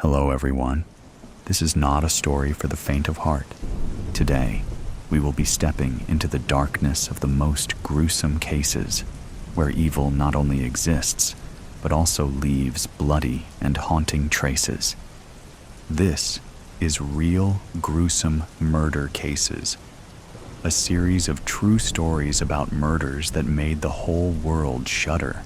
Hello everyone. This is not a story for the faint of heart. Today, we will be stepping into the darkness of the most gruesome cases, where evil not only exists, but also leaves bloody and haunting traces. This is Real Gruesome Murder Cases, a series of true stories about murders that made the whole world shudder.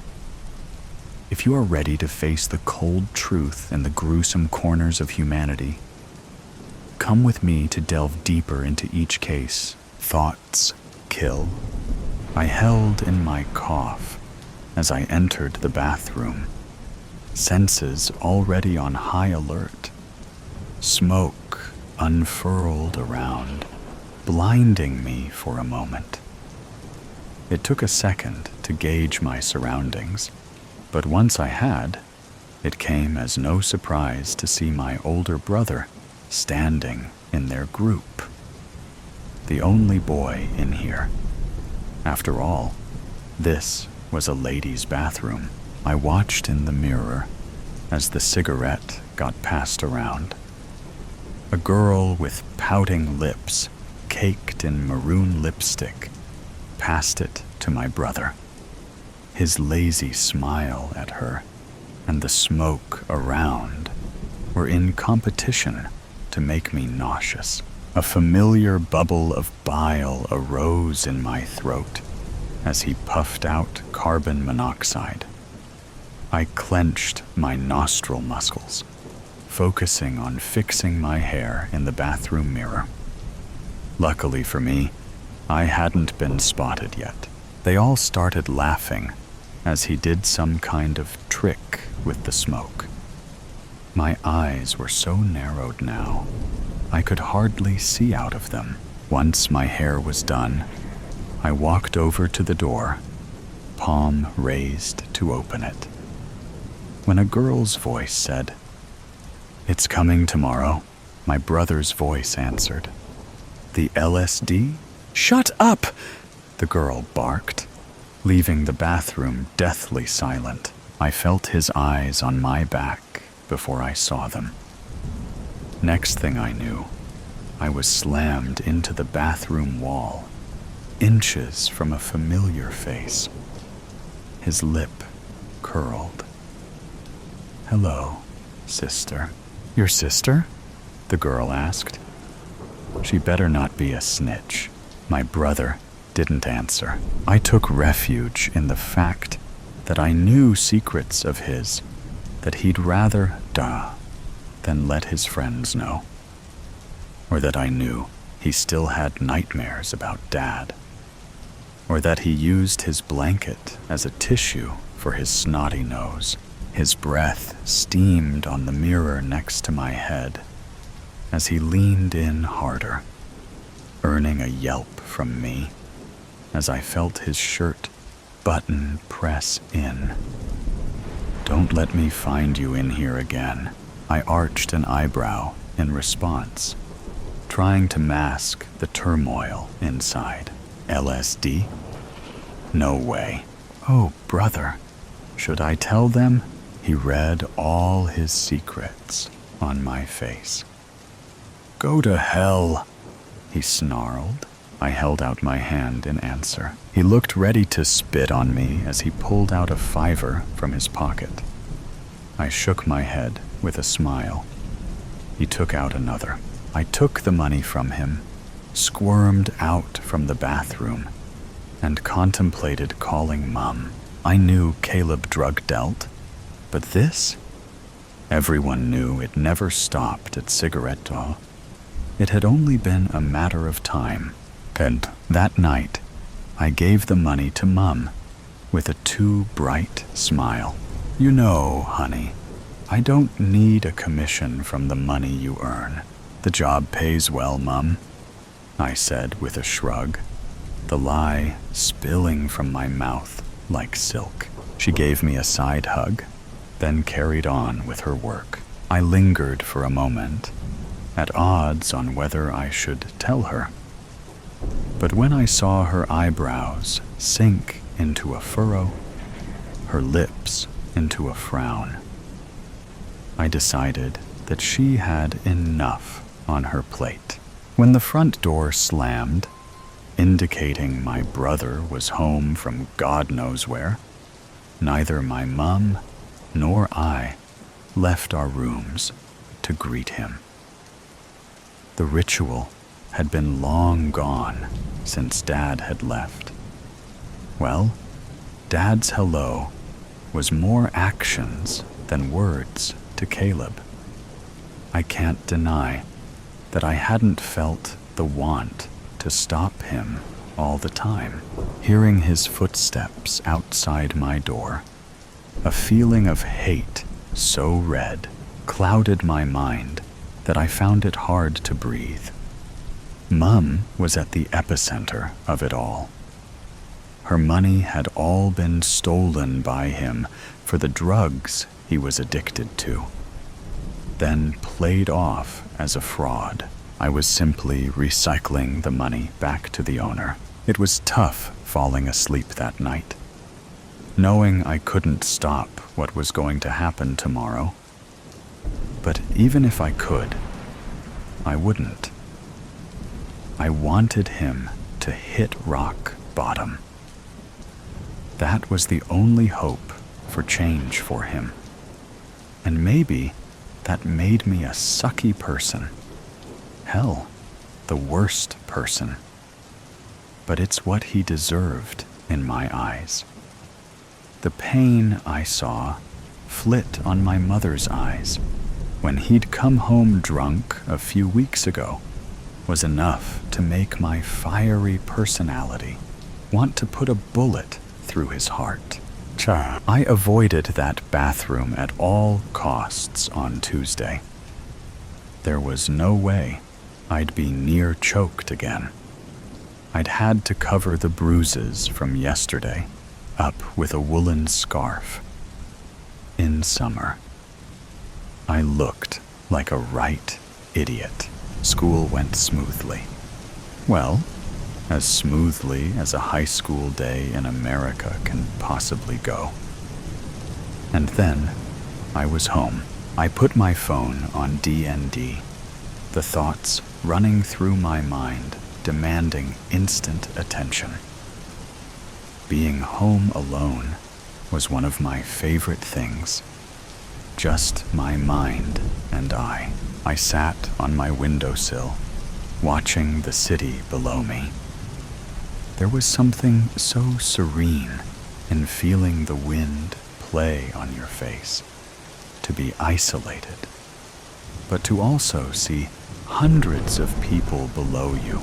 If you are ready to face the cold truth and the gruesome corners of humanity, come with me to delve deeper into each case. Thoughts kill. I held in my cough as I entered the bathroom, senses already on high alert. Smoke unfurled around, blinding me for a moment. It took a second to gauge my surroundings, but once I had, it came as no surprise to see my older brother standing in their group. The only boy in here. After all, this was a ladies' bathroom. I watched in the mirror as the cigarette got passed around. A girl with pouting lips, caked in maroon lipstick, passed it to my brother. His lazy smile at her and the smoke around were in competition to make me nauseous. A familiar bubble of bile arose in my throat as he puffed out carbon monoxide. I clenched my nostril muscles, focusing on fixing my hair in the bathroom mirror. Luckily for me, I hadn't been spotted yet. They all started laughing as he did some kind of trick with the smoke. My eyes were so narrowed now, I could hardly see out of them. Once my hair was done, I walked over to the door, palm raised to open it, when a girl's voice said, "It's coming tomorrow." My brother's voice answered, "The LSD?" "Shut up!" the girl barked, leaving the bathroom deathly silent. I felt his eyes on my back before I saw them. Next thing I knew, I was slammed into the bathroom wall, inches from a familiar face. His lip curled. "Hello, sister." "Your sister?" the girl asked. She better not be a snitch. My brother didn't answer. I took refuge in the fact that I knew secrets of his that he'd rather die than let his friends know. Or that I knew he still had nightmares about Dad. Or that he used his blanket as a tissue for his snotty nose. His breath steamed on the mirror next to my head as he leaned in harder, earning a yelp from me as I felt his shirt button press in. "Don't let me find you in here again." I arched an eyebrow in response, trying to mask the turmoil inside. "LSD? No way." "Oh, brother, should I tell them?" He read all his secrets on my face. "Go to hell," he snarled. I held out my hand in answer. He looked ready to spit on me as he pulled out a $5 from his pocket. I shook my head with a smile. He took out another. I took the money from him, squirmed out from the bathroom, and contemplated calling Mom. I knew Caleb drug dealt, but this? Everyone knew it never stopped at cigarette door. It had only been a matter of time. And that night, I gave the money to Mum with a too bright smile. "You know, honey, I don't need a commission from the money you earn. The job pays well, Mum," I said with a shrug, the lie spilling from my mouth like silk. She gave me a side hug, then carried on with her work. I lingered for a moment, at odds on whether I should tell her. But when I saw her eyebrows sink into a furrow, her lips into a frown, I decided that she had enough on her plate. When the front door slammed, indicating my brother was home from God knows where, neither my mum nor I left our rooms to greet him. The ritual had been long gone since Dad had left. Well, Dad's hello was more actions than words to Caleb. I can't deny that I hadn't felt the want to stop him all the time. Hearing his footsteps outside my door, a feeling of hate so red clouded my mind that I found it hard to breathe. Mum was at the epicenter of it all. Her money had all been stolen by him for the drugs he was addicted to, then played off as a fraud. I was simply recycling the money back to the owner. It was tough falling asleep that night, knowing I couldn't stop what was going to happen tomorrow. But even if I could, I wouldn't. I wanted him to hit rock bottom. That was the only hope for change for him. And maybe that made me a sucky person. Hell, the worst person. But it's what he deserved in my eyes. The pain I saw flit on my mother's eyes when he'd come home drunk a few weeks ago was enough to make my fiery personality want to put a bullet through his heart. I avoided that bathroom at all costs on Tuesday. There was no way I'd be near choked again. I'd had to cover the bruises from yesterday up with a woolen scarf. In summer, I looked like a right idiot. School went smoothly. Well, as smoothly as a high school day in America can possibly go. And then I was home. I put my phone on D&D, the thoughts running through my mind demanding instant attention. Being home alone was one of my favorite things. Just my mind and I. I sat on my windowsill, watching the city below me. There was something so serene in feeling the wind play on your face, to be isolated, but to also see hundreds of people below you,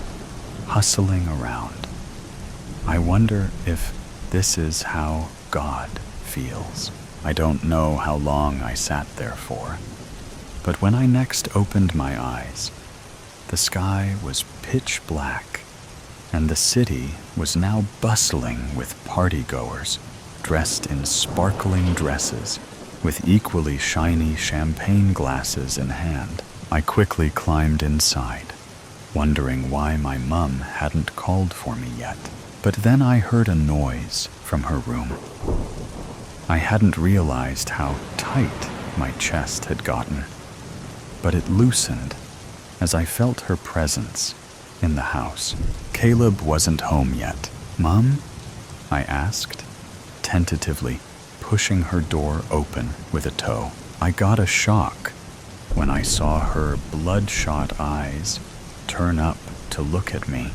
hustling around. I wonder if this is how God feels. I don't know how long I sat there for, but when I next opened my eyes, the sky was pitch black, and the city was now bustling with partygoers, dressed in sparkling dresses, with equally shiny champagne glasses in hand. I quickly climbed inside, wondering why my mum hadn't called for me yet. But then I heard a noise from her room. I hadn't realized how tight my chest had gotten, but it loosened as I felt her presence in the house. Caleb wasn't home yet. "Mum?" I asked, tentatively pushing her door open with a toe. I got a shock when I saw her bloodshot eyes turn up to look at me,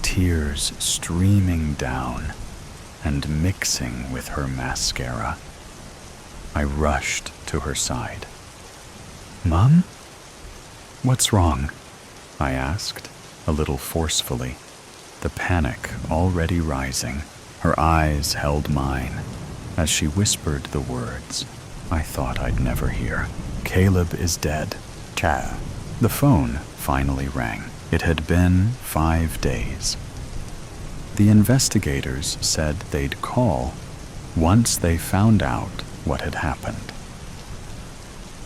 tears streaming down and mixing with her mascara. I rushed to her side. "Mum? What's wrong?" I asked, a little forcefully, the panic already rising. Her eyes held mine as she whispered the words I thought I'd never hear. "Caleb is dead." Cha. The phone finally rang. It had been 5 days. The investigators said they'd call once they found out what had happened.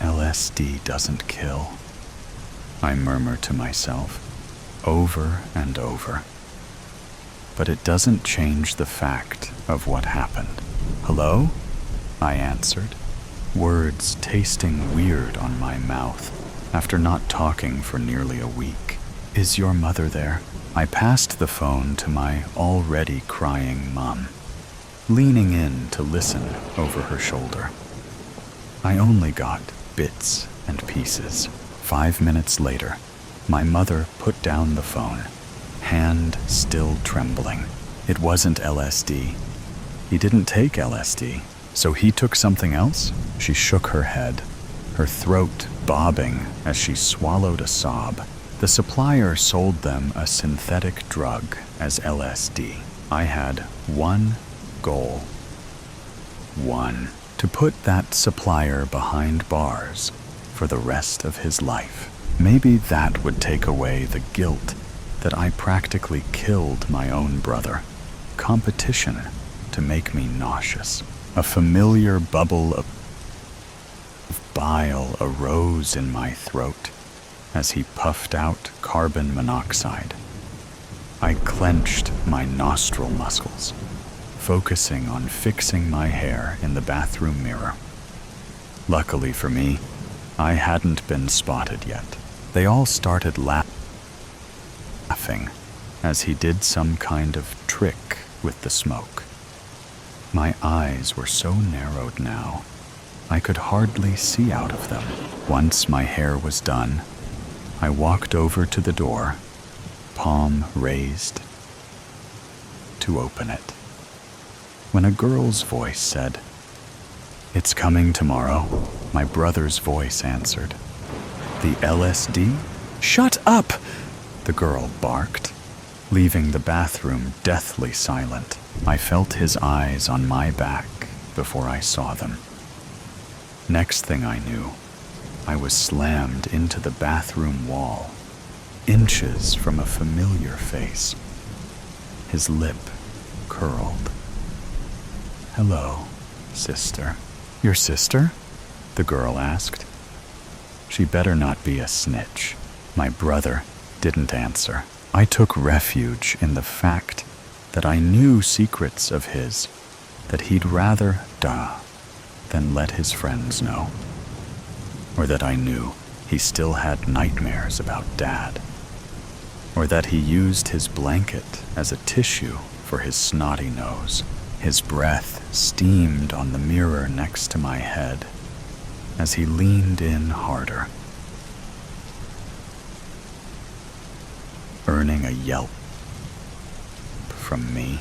"LSD doesn't kill," I murmur to myself over and over. But it doesn't change the fact of what happened. "Hello?" I answered, words tasting weird on my mouth after not talking for nearly a week. "Is your mother there?" I passed the phone to my already crying mom, leaning in to listen over her shoulder. I only got bits and pieces. 5 minutes later, my mother put down the phone, hand still trembling. It wasn't LSD. He didn't take LSD. So he took something else? She shook her head, her throat bobbing as she swallowed a sob. The supplier sold them a synthetic drug as LSD. I had one goal. One. To put that supplier behind bars for the rest of his life. Maybe that would take away the guilt that I practically killed my own brother. Competition to make me nauseous. A familiar bubble of bile arose in my throat as he puffed out carbon monoxide. I clenched my nostril muscles, focusing on fixing my hair in the bathroom mirror. Luckily for me, I hadn't been spotted yet. They all started laughing as he did some kind of trick with the smoke. My eyes were so narrowed now, I could hardly see out of them. Once my hair was done, I walked over to the door, palm raised to open it, when a girl's voice said, "It's coming tomorrow." My brother's voice answered, "The LSD?" "Shut up!" the girl barked, leaving the bathroom deathly silent. I felt his eyes on my back before I saw them. Next thing I knew, I was slammed into the bathroom wall, inches from a familiar face. His lip curled. "Hello, sister." "Your sister?" the girl asked. She better not be a snitch. My brother didn't answer. I took refuge in the fact that I knew secrets of his that he'd rather die than let his friends know. Or that I knew he still had nightmares about Dad. Or that he used his blanket as a tissue for his snotty nose. His breath steamed on the mirror next to my head as he leaned in harder, earning a yelp from me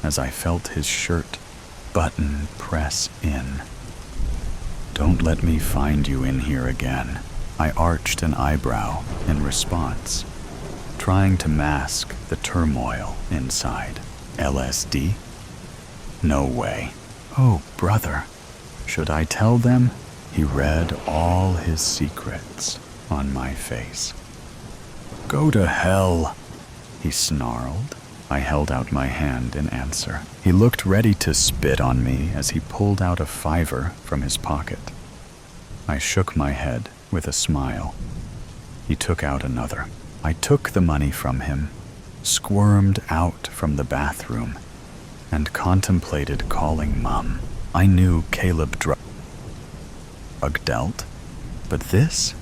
as I felt his shirt button press in. "Don't let me find you in here again." I arched an eyebrow in response, trying to mask the turmoil inside. "LSD? No way." "Oh, brother, should I tell them?" He read all his secrets on my face. "Go to hell," he snarled. I held out my hand in answer. He looked ready to spit on me as he pulled out a $5 from his pocket. I shook my head with a smile. He took out another. I took the money from him, squirmed out from the bathroom, and contemplated calling Mom. I knew Caleb drug dealt, but this?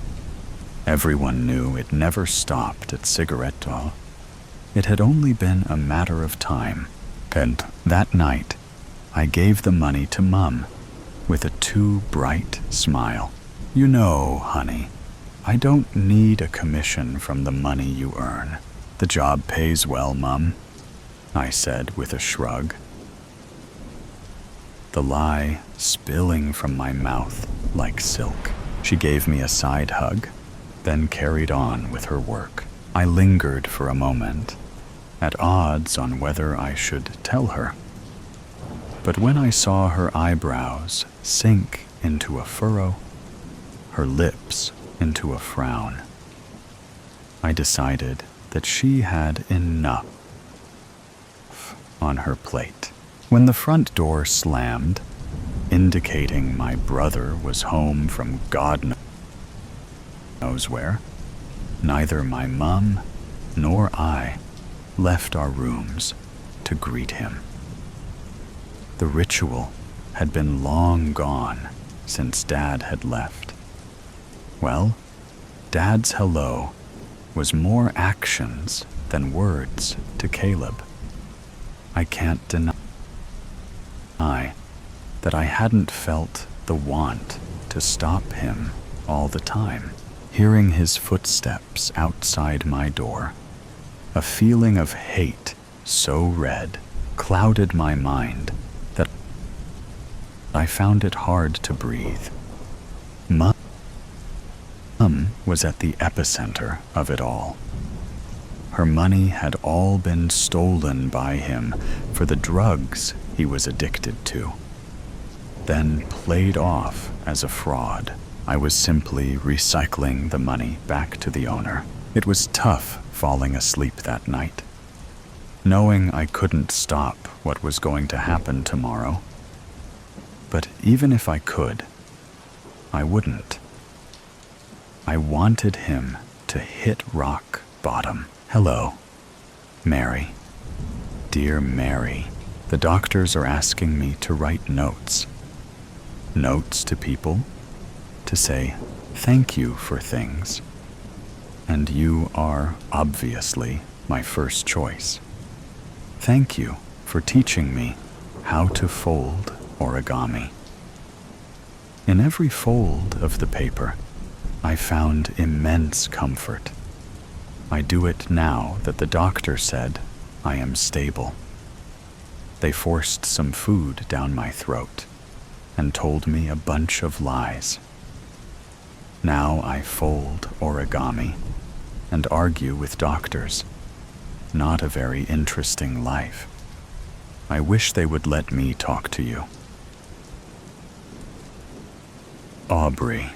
Everyone knew it never stopped at cigarette talk. It had only been a matter of time, and that night I gave the money to Mum with a too bright smile. "You know, honey, I don't need a commission from the money you earn. The job pays well, Mum," I said with a shrug, the lie spilling from my mouth like silk. She gave me a side hug, then carried on with her work. I lingered for a moment, at odds on whether I should tell her. But when I saw her eyebrows sink into a furrow, her lips into a frown, I decided that she had enough on her plate. When the front door slammed, indicating my brother was home from God knows where, neither my mum nor I left our rooms to greet him. The ritual had been long gone, since Dad had left. Well, Dad's hello was more actions than words to Caleb. I can't deny that I hadn't felt the want to stop him all the time. Hearing his footsteps outside my door, a feeling of hate so red clouded my mind that I found it hard to breathe. Mum was at the epicenter of it all. Her money had all been stolen by him for the drugs he was addicted to, then played off as a fraud. I was simply recycling the money back to the owner. It was tough falling asleep that night, knowing I couldn't stop what was going to happen tomorrow. But even if I could, I wouldn't. I wanted him to hit rock bottom. Hello, Mary. Dear Mary, the doctors are asking me to write notes. Notes to people, to say thank you for things. And you are obviously my first choice. Thank you for teaching me how to fold origami. In every fold of the paper, I found immense comfort. I do it now that the doctor said I am stable. They forced some food down my throat and told me a bunch of lies. Now I fold origami and argue with doctors. Not a very interesting life. I wish they would let me talk to you. Aubrey.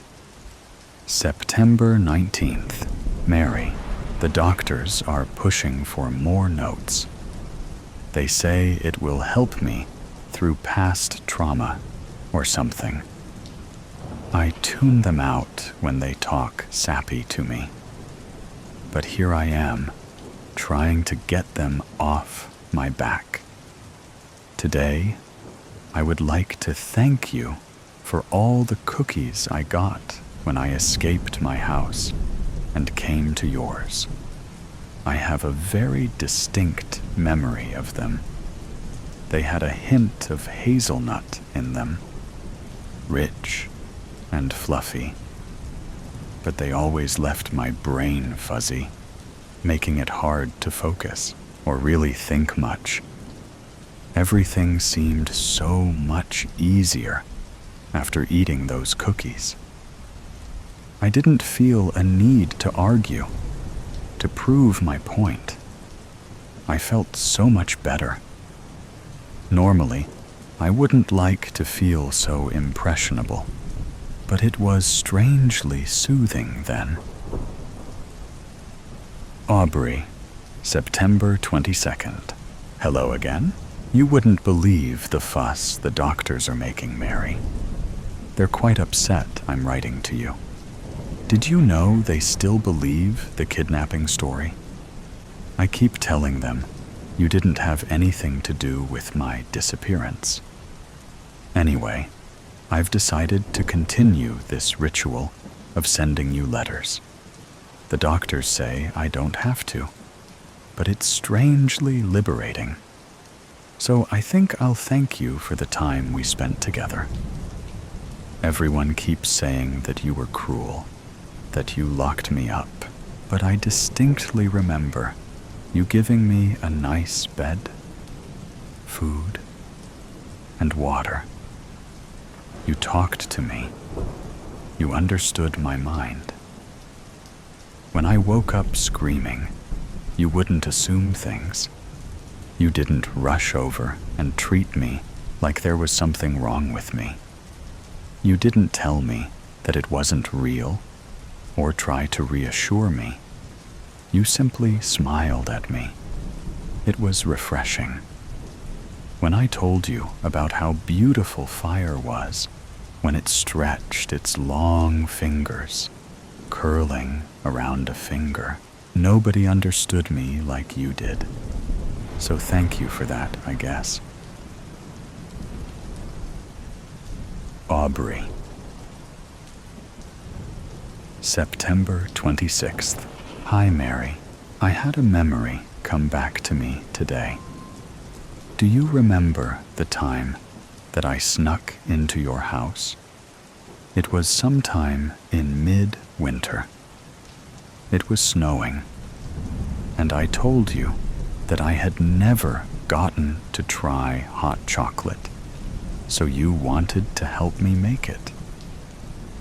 September 19th. Mary, the doctors are pushing for more notes. They say it will help me through past trauma or something. I tune them out when they talk sappy to me. But here I am, trying to get them off my back. Today, I would like to thank you for all the cookies I got when I escaped my house and came to yours. I have a very distinct memory of them. They had a hint of hazelnut in them, rich and fluffy, but they always left my brain fuzzy, making it hard to focus or really think much. Everything seemed so much easier after eating those cookies. I didn't feel a need to argue, to prove my point. I felt so much better. Normally, I wouldn't like to feel so impressionable, but it was strangely soothing then. Aubrey, September 22nd. Hello again? You wouldn't believe the fuss the doctors are making, Mary. They're quite upset I'm writing to you. Did you know they still believe the kidnapping story? I keep telling them you didn't have anything to do with my disappearance. Anyway, I've decided to continue this ritual of sending you letters. The doctors say I don't have to, but it's strangely liberating. So I think I'll thank you for the time we spent together. Everyone keeps saying that you were cruel, that you locked me up, but I distinctly remember you giving me a nice bed, food, and water. You talked to me. You understood my mind. When I woke up screaming, you wouldn't assume things. You didn't rush over and treat me like there was something wrong with me. You didn't tell me that it wasn't real or try to reassure me. You simply smiled at me. It was refreshing. When I told you about how beautiful fire was, when it stretched its long fingers, curling around a finger, nobody understood me like you did. So thank you for that, I guess. Aubrey, September 26th. Hi, Mary. I had a memory come back to me today. Do you remember the time that I snuck into your house? It was sometime in mid-winter. It was snowing, and I told you that I had never gotten to try hot chocolate, so you wanted to help me make it.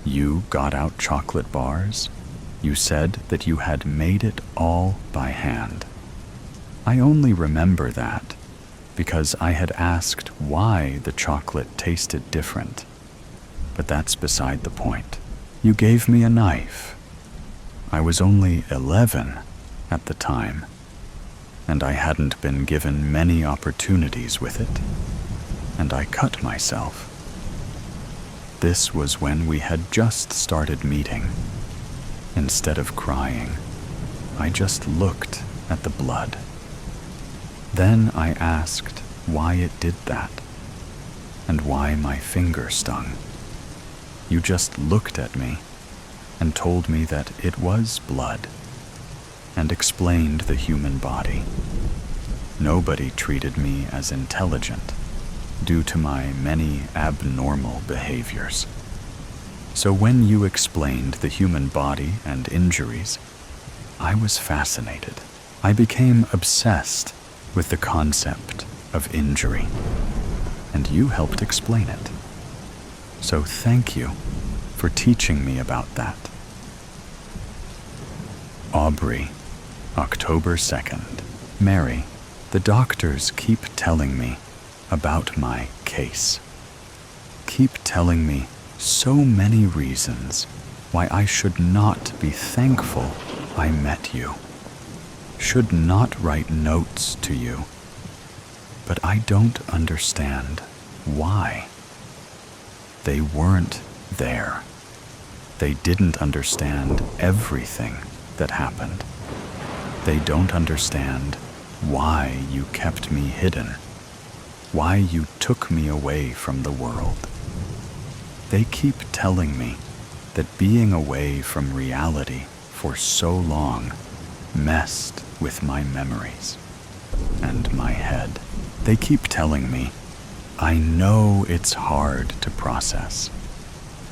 You got out chocolate bars. You said that you had made it all by hand. I only remember that because I had asked why the chocolate tasted different. But that's beside the point. You gave me a knife. I was only 11 at the time, and I hadn't been given many opportunities with it, and I cut myself. This was when we had just started meeting. Instead of crying, I just looked at the blood. Then I asked why it did that, and why my finger stung. You just looked at me and told me that it was blood, and explained the human body. Nobody treated me as intelligent due to my many abnormal behaviors. So when you explained the human body and injuries, I was fascinated. I became obsessed with the concept of injury, and you helped explain it. So thank you for teaching me about that. Aubrey, October 2nd. Mary, the doctors keep telling me about my case. Keep telling me so many reasons why I should not be thankful I met you, should not write notes to you, but I don't understand why. They weren't there. They didn't understand everything that happened. They don't understand why you kept me hidden, why you took me away from the world. They keep telling me that being away from reality for so long messed with my memories and my head. They keep telling me, I know it's hard to process,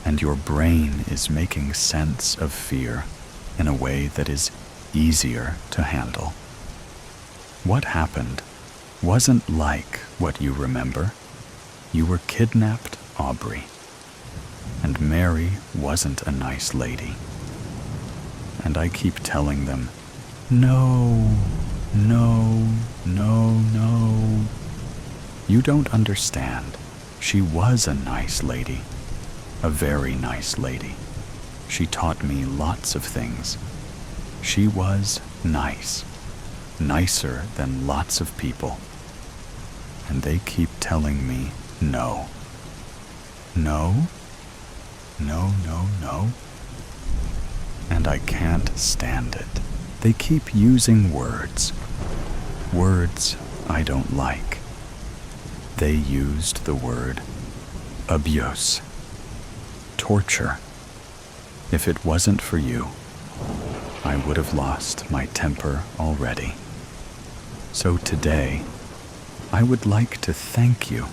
and your brain is making sense of fear in a way that is easier to handle. What happened wasn't like what you remember. You were kidnapped, Aubrey. And Mary wasn't a nice lady. And I keep telling them, no, no, no, no. You don't understand. She was a nice lady, a very nice lady. She taught me lots of things. She was nice, nicer than lots of people. And they keep telling me no. No? No, no, no. And I can't stand it. They keep using words I don't like. They used the word abuse, torture. If it wasn't for you, I would have lost my temper already. So today, I would like to thank you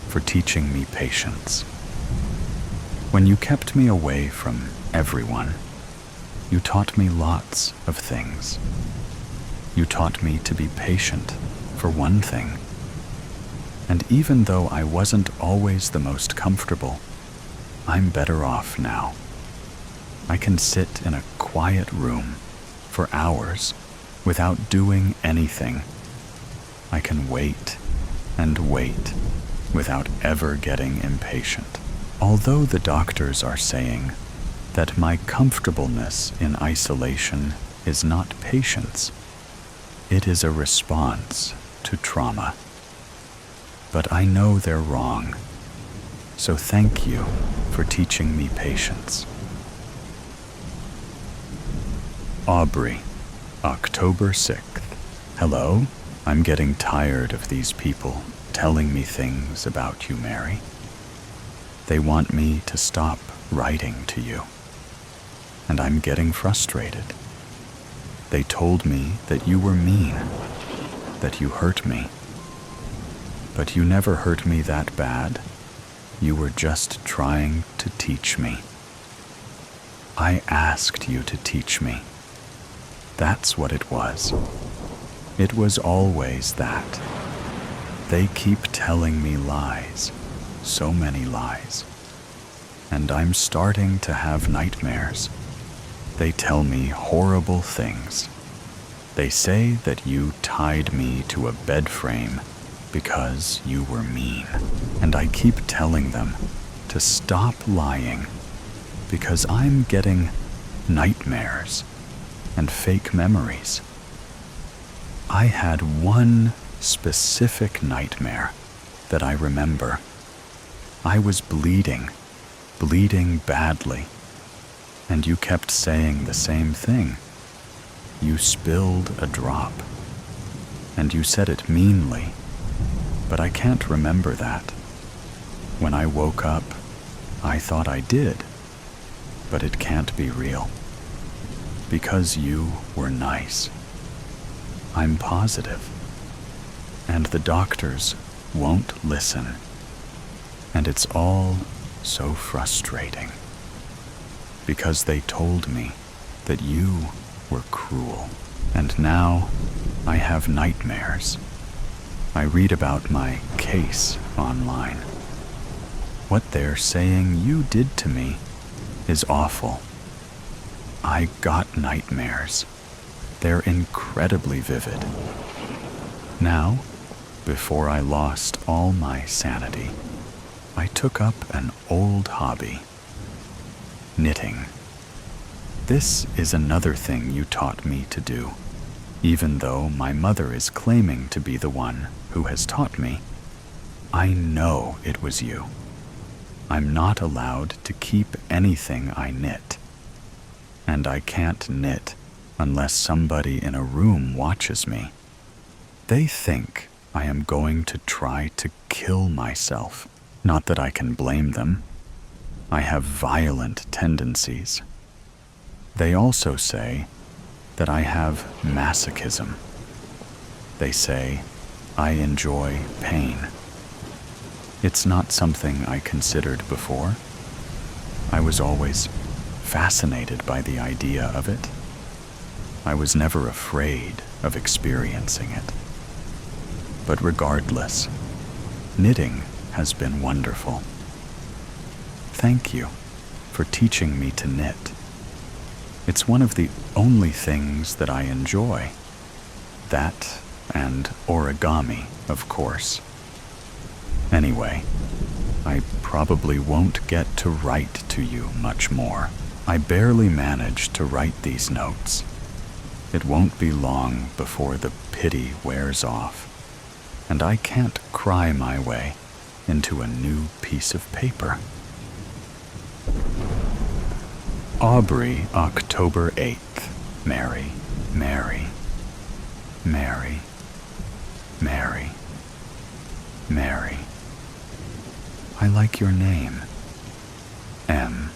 for teaching me patience. When you kept me away from everyone, you taught me lots of things. You taught me to be patient, for one thing. And even though I wasn't always the most comfortable, I'm better off now. I can sit in a quiet room for hours without doing anything. I can wait and wait without ever getting impatient. Although the doctors are saying that my comfortableness in isolation is not patience, it is a response to trauma. But I know they're wrong, so thank you for teaching me patience. Aubrey, October 6th. Hello? I'm getting tired of these people telling me things about you, Mary. They want me to stop writing to you. and I'm getting frustrated. They told me that you were mean, that you hurt me. But you never hurt me that bad. You were just trying to teach me. I asked you to teach me. That's what it was. It was always that. They keep telling me lies, so many lies. And I'm starting to have nightmares. They tell me horrible things. They say that you tied me to a bed frame because you were mean. And I keep telling them to stop lying because I'm getting nightmares and fake memories. I had one specific nightmare that I remember. I was bleeding badly, and you kept saying the same thing. You spilled a drop, and you said it meanly, but I can't remember that. When I woke up, I thought I did, but it can't be real. Because you were nice. I'm positive. And the doctors won't listen. And it's all so frustrating. Because they told me that you were cruel. And now I have nightmares. I read about my case online. What they're saying you did to me is awful. I got nightmares. They're incredibly vivid. Now, before I lost all my sanity, I took up an old hobby. Knitting. This is another thing you taught me to do. Even though my mother is claiming to be the one who has taught me, I know it was you. I'm not allowed to keep anything I knit. And I can't knit unless somebody in a room watches me. They think I am going to try to kill myself. Not that I can blame them. I have violent tendencies. They also say that I have masochism. They say I enjoy pain. It's not something I considered before. I was always fascinated by the idea of it. I was never afraid of experiencing it. But regardless, knitting has been wonderful. Thank you for teaching me to knit. It's one of the only things that I enjoy. That and origami, of course. Anyway, I probably won't get to write to you much more. I barely manage to write these notes. It won't be long before the pity wears off, and I can't cry my way into a new piece of paper. Aubrey, October 8th. Mary, Mary, Mary, Mary, Mary. I like your name. M-A-R-Y.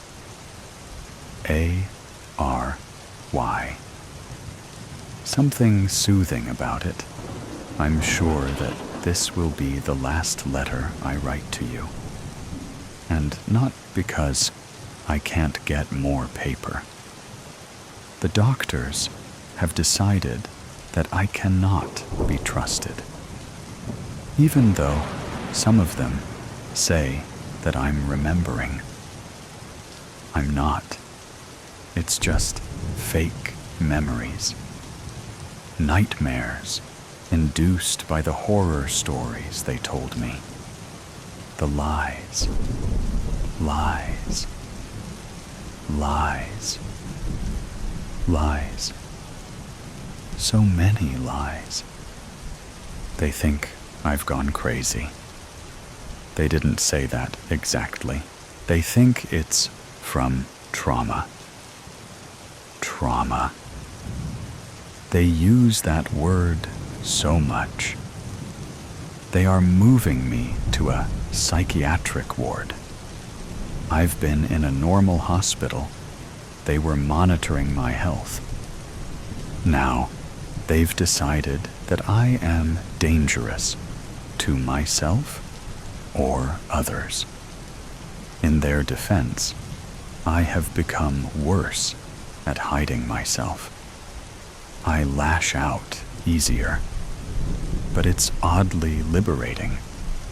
Something soothing about it. I'm sure that this will be the last letter I write to you. And not because I can't get more paper. The doctors have decided that I cannot be trusted. Even though some of them say that I'm remembering. I'm not. It's just fake memories. Nightmares induced by the horror stories they told me. The lies. Lies. Lies. Lies. So many lies. They think I've gone crazy. They didn't say that exactly. They think it's from trauma. Trauma. They use that word so much. They are moving me to a psychiatric ward. I've been in a normal hospital they were monitoring my health. Now, they've decided that I am dangerous to myself or others. In their defense, I have become worse at hiding myself. I lash out easier, but it's oddly liberating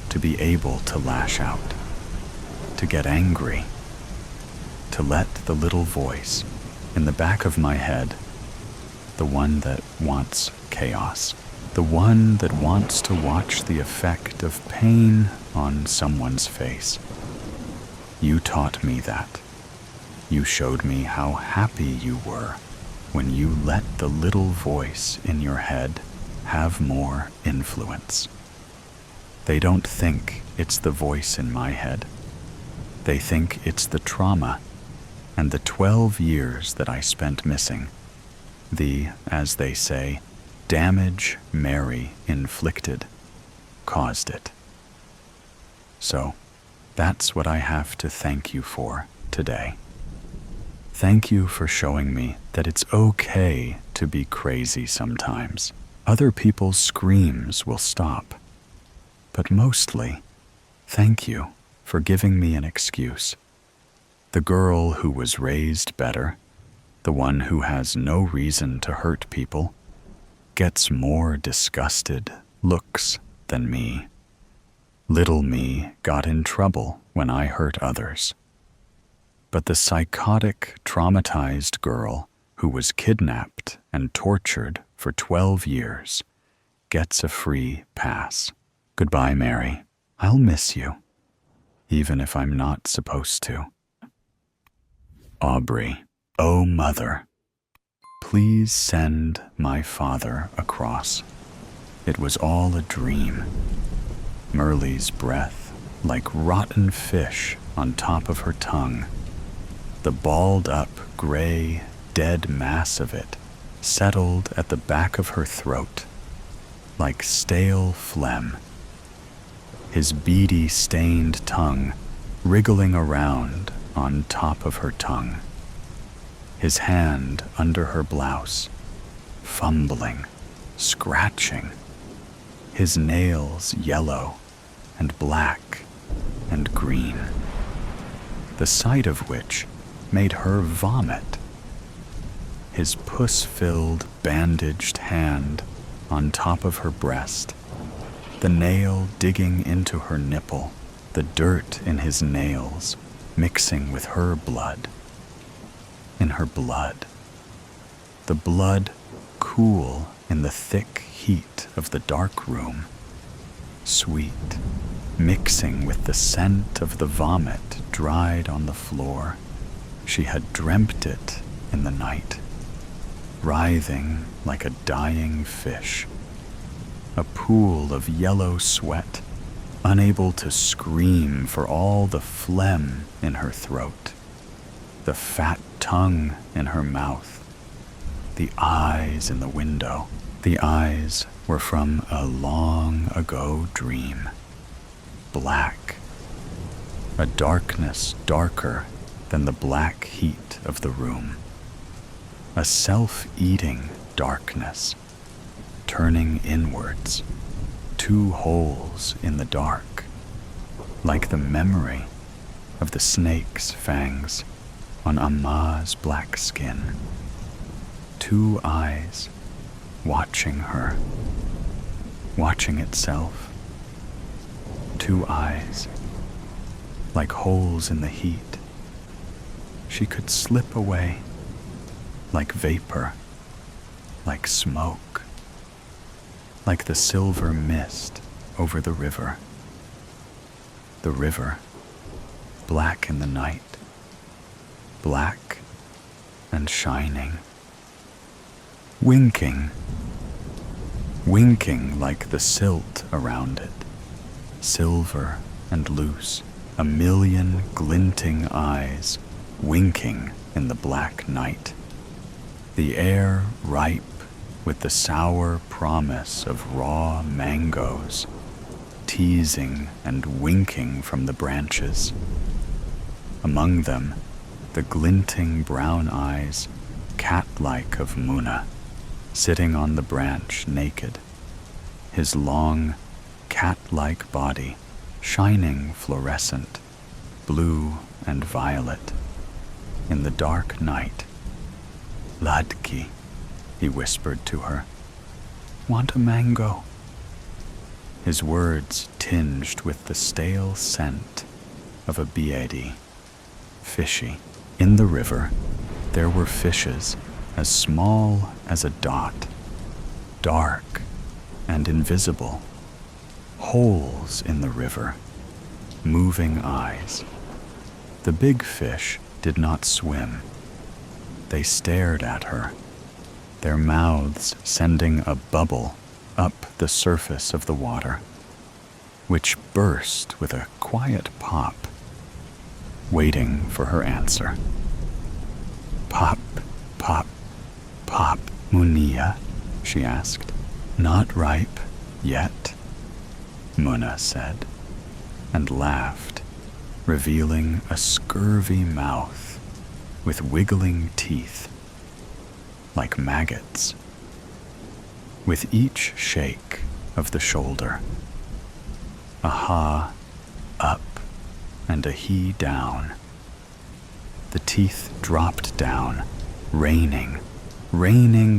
to be able to lash out, to get angry, to let the little voice in the back of my head, the one that wants chaos, the one that wants to watch the effect of pain on someone's face. You taught me that. You showed me how happy you were when you let the little voice in your head have more influence. They don't think it's the voice in my head. They think it's the trauma and the 12 years that I spent missing, the, as they say, damage Mary inflicted, caused it. So, that's what I have to thank you for today. Thank you for showing me that it's okay to be crazy sometimes. Other people's screams will stop. But mostly, thank you for giving me an excuse. The girl who was raised better, the one who has no reason to hurt people, gets more disgusted looks than me. Little me got in trouble when I hurt others. But the psychotic, traumatized girl who was kidnapped and tortured for 12 years gets a free pass. Goodbye, Mary. I'll miss you, even if I'm not supposed to. Aubrey, oh mother, please send my father across. It was all a dream. Merle's breath like rotten fish on top of her tongue. The balled-up, gray, dead mass of it settled at the back of her throat, like stale phlegm. His beady, stained tongue wriggling around on top of her tongue. His hand under her blouse, fumbling, scratching. His nails yellow and black and green, the sight of which made her vomit. His puss-filled, bandaged hand on top of her breast, the nail digging into her nipple, the dirt in his nails mixing with her blood. In her blood, the blood cool in the thick heat of the dark room, sweet, mixing with the scent of the vomit dried on the floor. She had dreamt it in the night, writhing like a dying fish, a pool of yellow sweat, unable to scream for all the phlegm in her throat, the fat tongue in her mouth, the eyes in the window. The eyes were from a long ago dream, black, a darkness darker than the black heat of the room, a self-eating darkness, turning inwards, 2 holes in the dark, like the memory of the snake's fangs on Amma's black skin. 2 eyes watching her, watching itself. 2 eyes, like holes in the heat. She could slip away, like vapor, like smoke, like the silver mist over the river. The river, black in the night, black and shining. Winking like the silt around it, silver and loose, a million glinting eyes winking in the black night. The air ripe with the sour promise of raw mangoes, teasing and winking from the branches. Among them, the glinting brown eyes, cat-like of Muna, sitting on the branch naked, his long, cat-like body shining fluorescent, blue and violet, in the dark night. "Ladki," he whispered to her. "Want a mango?" His words tinged with the stale scent of a biedi, fishy. In the river, there were fishes as small as a dot, dark and invisible, holes in the river, moving eyes. The big fish did not swim. They stared at her, their mouths sending a bubble up the surface of the water, which burst with a quiet pop, waiting for her answer. "Pop, pop, pop, Munia?" she asked. "Not ripe yet," Muna said, and laughed, revealing a scurvy mouth with wiggling teeth, like maggots. With each shake of the shoulder, a ha up and a he down, the teeth dropped down, raining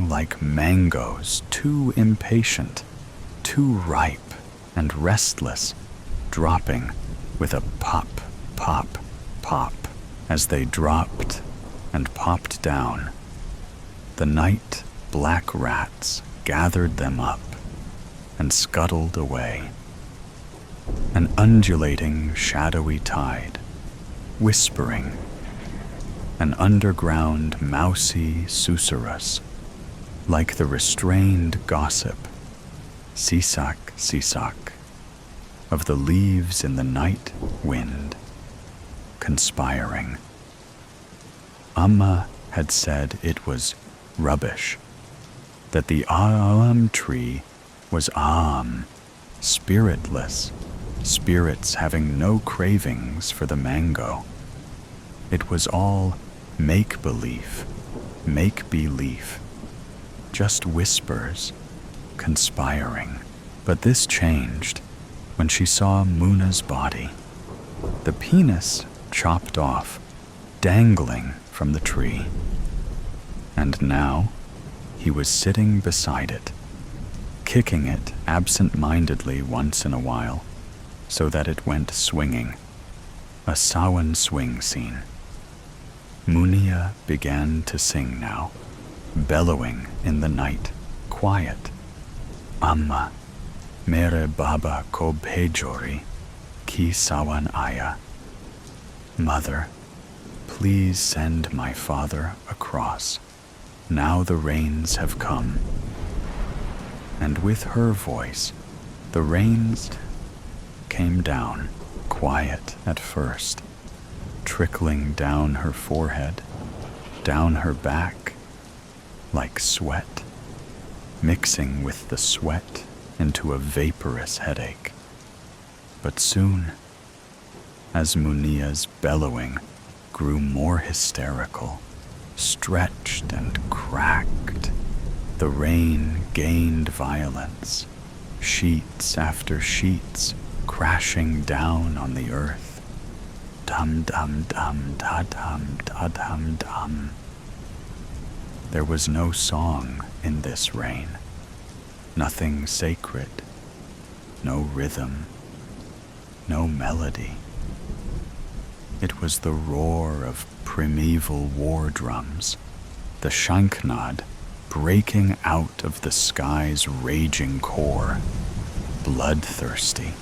like mangoes, too impatient, too ripe and restless, dropping with a pop, pop, pop. As they dropped and popped down, the night black rats gathered them up and scuttled away. An undulating, shadowy tide, whispering, an underground, mousy susurrus, like the restrained gossip, sisak, sisak, of the leaves in the night wind, conspiring. Amma had said it was rubbish, that the aam tree was spiritless, spirits having no cravings for the mango. It was all make-believe, just whispers, conspiring. But this changed when she saw Muna's body, the penis chopped off, dangling from the tree. And now he was sitting beside it, kicking it absent-mindedly once in a while, so that it went swinging, a sawan swing scene. Munia began to sing now, bellowing in the night, quiet. Amma, mere baba ko bhejori, ki sawan aya. Mother, please send my father across. Now the rains have come. And with her voice, the rains came down, quiet at first, trickling down her forehead, down her back, like sweat, mixing with the sweat into a vaporous headache. But soon, as Munia's bellowing grew more hysterical, stretched and cracked, the rain gained violence, sheets after sheets crashing down on the earth. Dum dum dum da dum da dum dum. There was no song in this rain, nothing sacred, no rhythm, no melody. It was the roar of primeval war drums, the shanknad breaking out of the sky's raging core, bloodthirsty,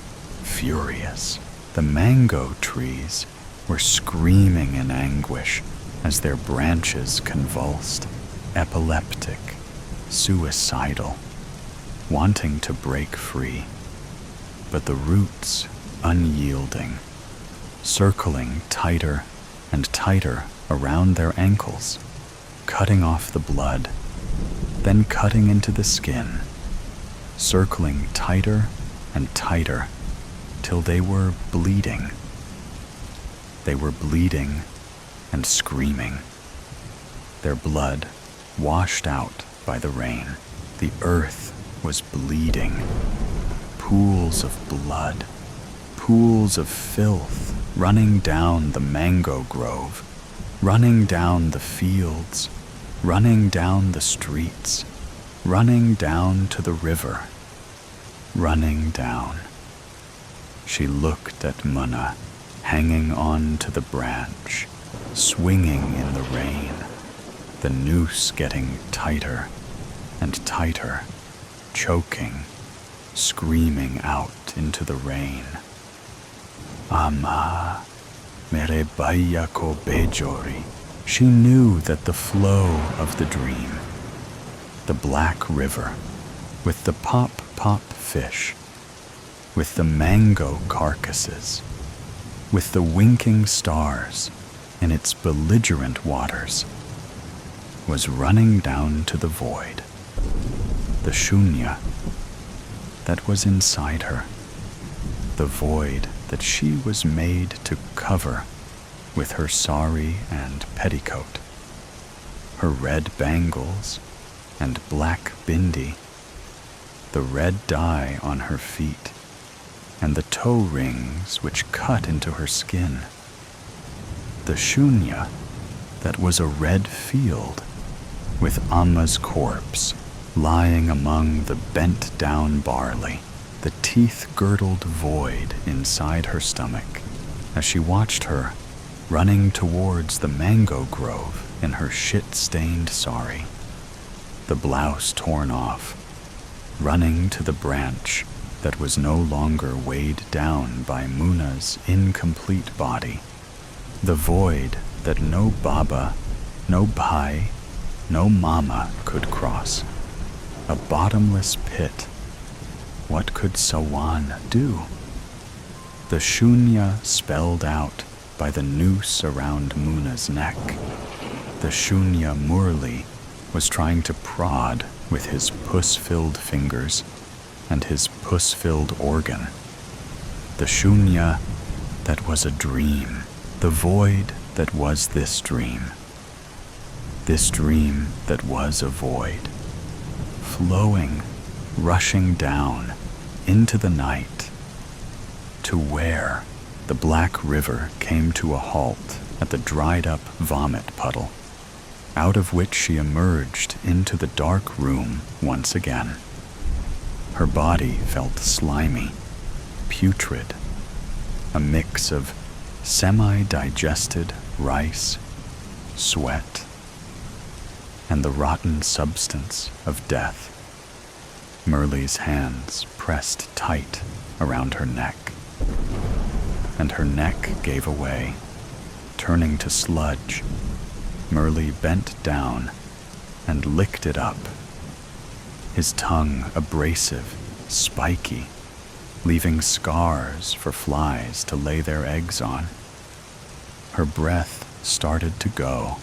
furious. The mango trees were screaming in anguish as their branches convulsed, epileptic, suicidal, wanting to break free, but the roots unyielding, circling tighter and tighter around their ankles, cutting off the blood, then cutting into the skin, circling tighter and tighter till they were bleeding. They were bleeding and screaming. Their blood washed out by the rain. The earth was bleeding. Pools of blood, pools of filth running down the mango grove, running down the fields, running down the streets, running down to the river, running down. She looked at Munna, hanging on to the branch, swinging in the rain, the noose getting tighter and tighter, choking, screaming out into the rain. Ama, mere baya ko bejori. She knew that the flow of the dream, the black river, with the pop-pop fish, with the mango carcasses, with the winking stars in its belligerent waters, was running down to the void, the shunya that was inside her, the void that she was made to cover with her sari and petticoat, her red bangles and black bindi, the red dye on her feet, and the toe rings which cut into her skin, the shunya that was a red field with Amma's corpse lying among the bent-down barley, the teeth-girdled void inside her stomach, as she watched her running towards the mango grove in her shit-stained sari, the blouse torn off, running to the branch that was no longer weighed down by Munna's incomplete body, the void that no Baba, no Bhai, no Mama could cross, a bottomless pit. What could Sawan do? The shunya spelled out by the noose around Munna's neck. The shunya Murli was trying to prod with his puss-filled fingers and his puss-filled organ. The shunya that was a dream, the void that was this dream that was a void, flowing, rushing down into the night, to where the black river came to a halt at the dried-up vomit puddle, out of which she emerged into the dark room once again. Her body felt slimy, putrid, a mix of semi-digested rice, sweat, and the rotten substance of death. Murli's hands pressed tight around her neck, and her neck gave away, turning to sludge. Murli bent down and licked it up, his tongue abrasive, spiky, leaving scars for flies to lay their eggs on. Her breath started to go,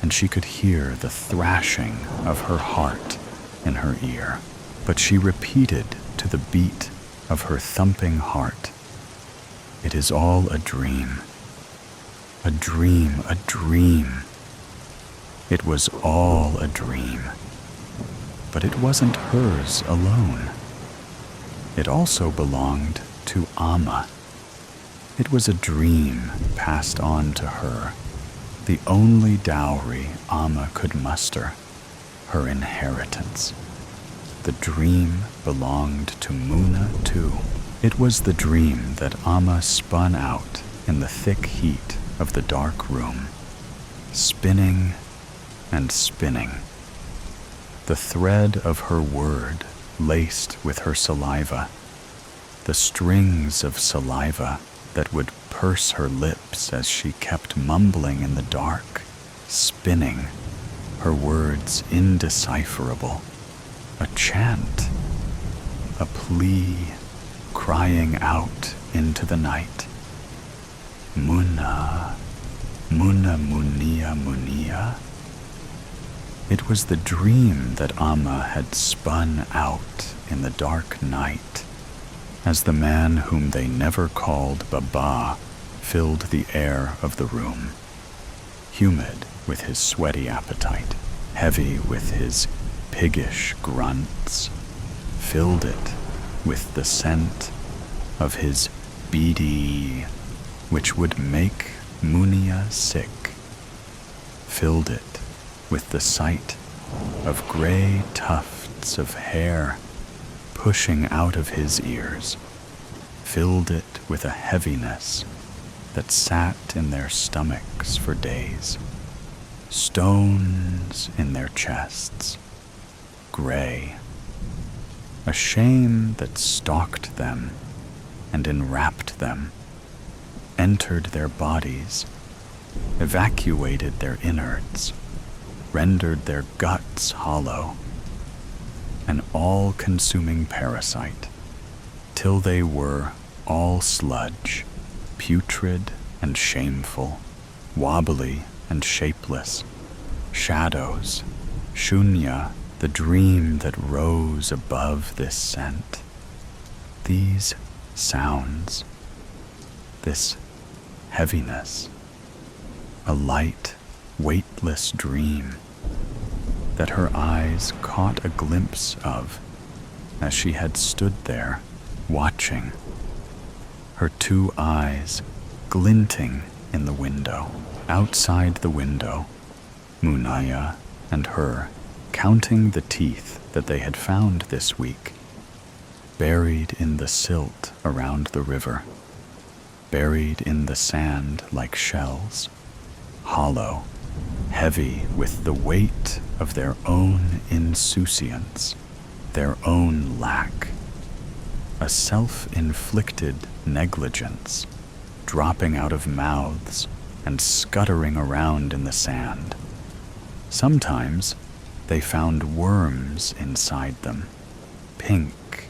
and she could hear the thrashing of her heart in her ear, but she repeated to the beat of her thumping heart, "It is all a dream. A dream, a dream." It was all a dream, but it wasn't hers alone. It also belonged to Amma. It was a dream passed on to her, the only dowry Amma could muster, her inheritance. The dream belonged to Munna too. It was the dream that Amma spun out in the thick heat of the dark room, spinning and spinning. The thread of her word laced with her saliva, the strings of saliva that would purse her lips as she kept mumbling in the dark, spinning, her words indecipherable, a chant, a plea crying out into the night. Munna, Munna Munia Munia. It was the dream that Amma had spun out in the dark night, as the man whom they never called Baba filled the air of the room. humid with his sweaty appetite, heavy with his piggish grunts, filled it with the scent of his beady, which would make Munia sick, filled it with the sight of gray tufts of hair pushing out of his ears, filled it with a heaviness that sat in their stomachs for days, stones in their chests, gray, a shame that stalked them and enwrapped them, entered their bodies, evacuated their innards, rendered their guts hollow, an all-consuming parasite, till they were all sludge, putrid and shameful, wobbly and shapeless, shadows, shunya, the dream that rose above this scent, these sounds, this heaviness, a light, weightless dream that her eyes caught a glimpse of as she had stood there watching, her two eyes glinting in the window. Outside the window, Munaya and her counting the teeth that they had found this week, buried in the silt around the river, buried in the sand like shells, hollow, heavy with the weight of their own insouciance, their own lack, a self-inflicted negligence dropping out of mouths and scuttering around in the sand. Sometimes they found worms inside them, pink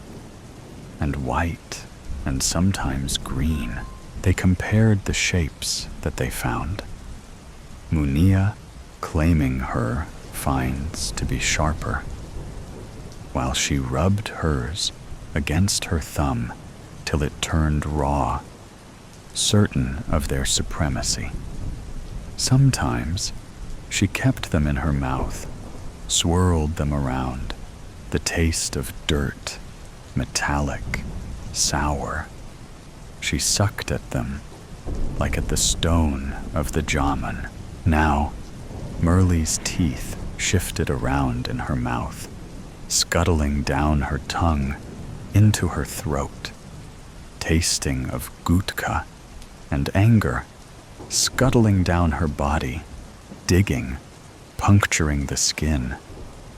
and white and sometimes green. They compared the shapes that they found. Munia claiming her finds to be sharper, while she rubbed hers against her thumb till it turned raw, certain of their supremacy. Sometimes she kept them in her mouth, swirled them around, the taste of dirt, metallic, sour. She sucked at them like at the stone of the Jaman. Now, Merle's teeth shifted around in her mouth, scuttling down her tongue into her throat, tasting of gutka and anger, scuttling down her body, digging, puncturing the skin,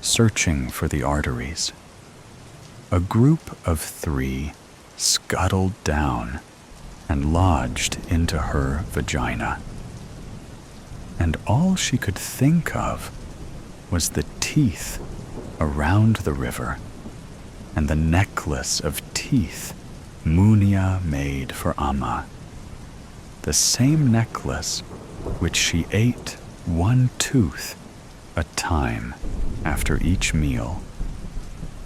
searching for the arteries. A group of three scuttled down and lodged into her vagina. And all she could think of was the teeth around the river and the necklace of teeth Munia made for Amma, the same necklace which she ate one tooth a time after each meal,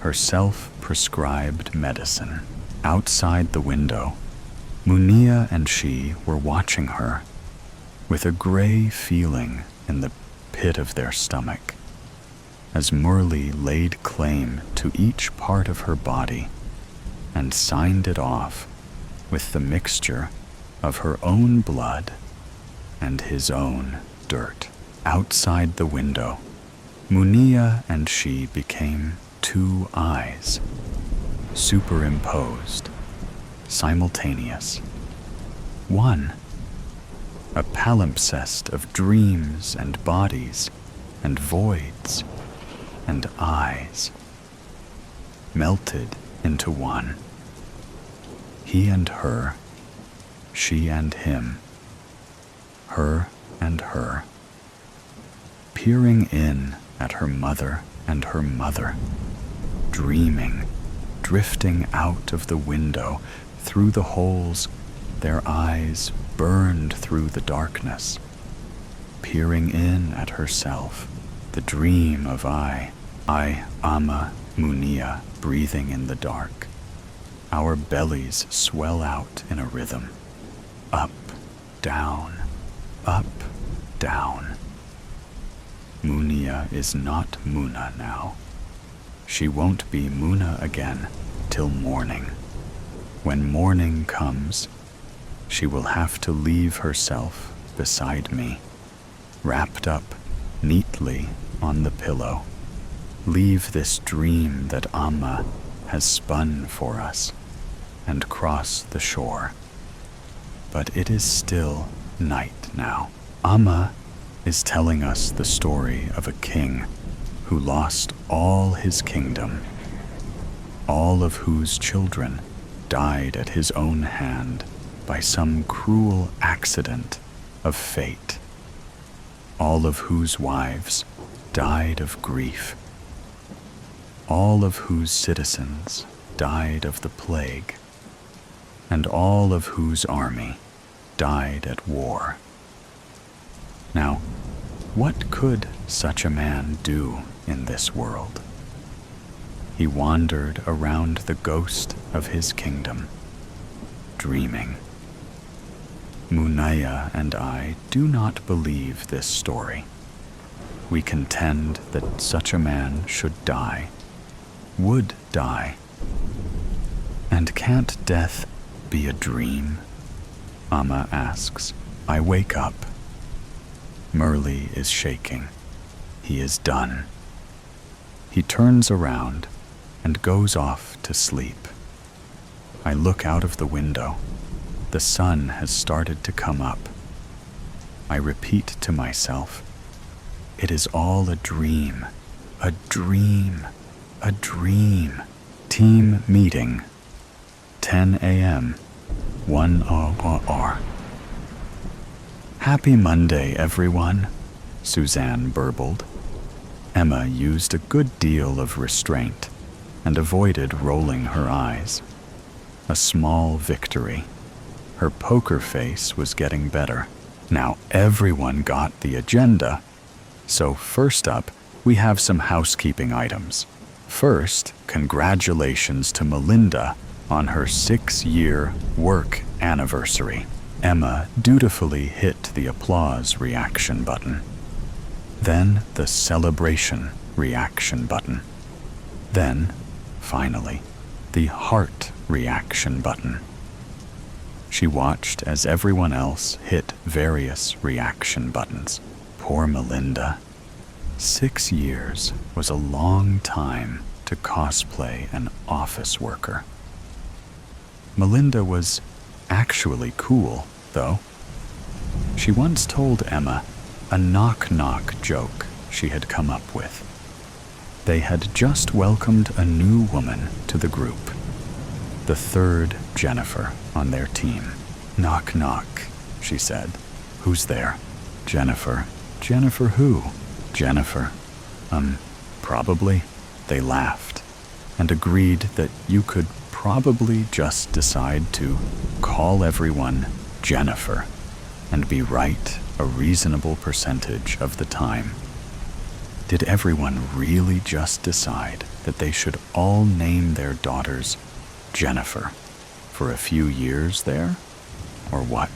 her self-prescribed medicine. Outside the window, Munia and she were watching her with a gray feeling in the pit of their stomach, as Murli laid claim to each part of her body and signed it off with the mixture of her own blood and his own dirt. Outside the window, Munia and she became two eyes, superimposed, simultaneous. One, a palimpsest of dreams and bodies and voids and eyes, melted into one. He and her, she and him, her and her, peering in at her mother and her mother, dreaming, drifting out of the window through the holes their eyes burned through the darkness, peering in at herself, the dream of I, Amma, Munia, breathing in the dark. Our bellies swell out in a rhythm, up, down, up, down. Munia is not Muna now. She won't be Muna again till morning. When morning comes, she will have to leave herself beside me, wrapped up neatly on the pillow. Leave this dream that Amma has spun for us and cross the shore. But it is still night now. Amma is telling us the story of a king who lost all his kingdom, all of whose children died at his own hand by some cruel accident of fate, all of whose wives died of grief, all of whose citizens died of the plague, and all of whose army died at war. Now, what could such a man do in this world? He wandered around the ghost of his kingdom, dreaming. Munaya and I do not believe this story. We contend that such a man should die, would die. And can't death be a dream? Amma asks. I wake up. Merle is shaking. He is done. He turns around and goes off to sleep. I look out of the window. The sun has started to come up. I repeat to myself, it is all a dream, a dream, a dream. Team meeting, 10 a.m., 1 hour. Happy Monday, everyone, Suzanne burbled. Emma used a good deal of restraint and avoided rolling her eyes. A small victory. Her poker face was getting better. Now everyone got the agenda. So first up, we have some housekeeping items. First, congratulations to Melinda on her 6-year work anniversary. Emma dutifully hit the applause reaction button. Then the celebration reaction button. Then, finally, the heart reaction button. She watched as everyone else hit various reaction buttons. Poor Melinda. 6 years was a long time to cosplay an office worker. Melinda was actually cool, though. She once told Emma a knock-knock joke she had come up with. They had just welcomed a new woman to the group, the third Jennifer on their team. Knock, knock, she said. Who's there? Jennifer. Jennifer who? Jennifer. Probably. They laughed and agreed that you could probably just decide to call everyone Jennifer and be right a reasonable percentage of the time. Did everyone really just decide that they should all name their daughters Jennifer for a few years there? Or what?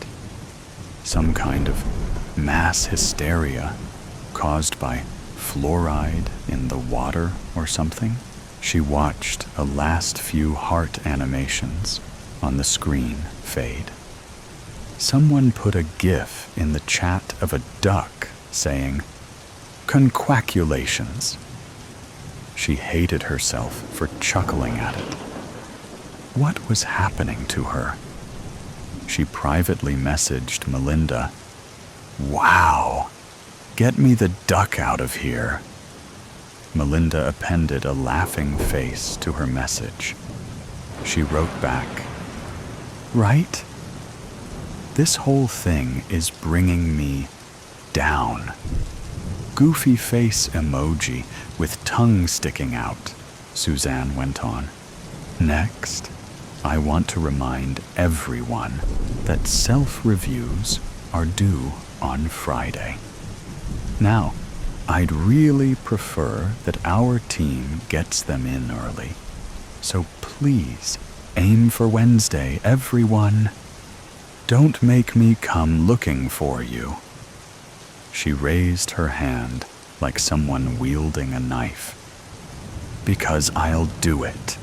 Some kind of mass hysteria caused by fluoride in the water or something? She watched a last few heart animations on the screen fade. Someone put a GIF in the chat of a duck saying, "Conquaculations." She hated herself for chuckling at it. What was happening to her? She privately messaged Melinda, "Wow, get me the duck out of here." Melinda appended a laughing face to her message. She wrote back, "Right? This whole thing is bringing me down." Goofy face emoji with tongue sticking out, Suzanne went on. Next, I want to remind everyone that self-reviews are due on Friday. Now, I'd really prefer that our team gets them in early. So please, aim for Wednesday, everyone. Don't make me come looking for you. She raised her hand like someone wielding a knife. Because I'll do it.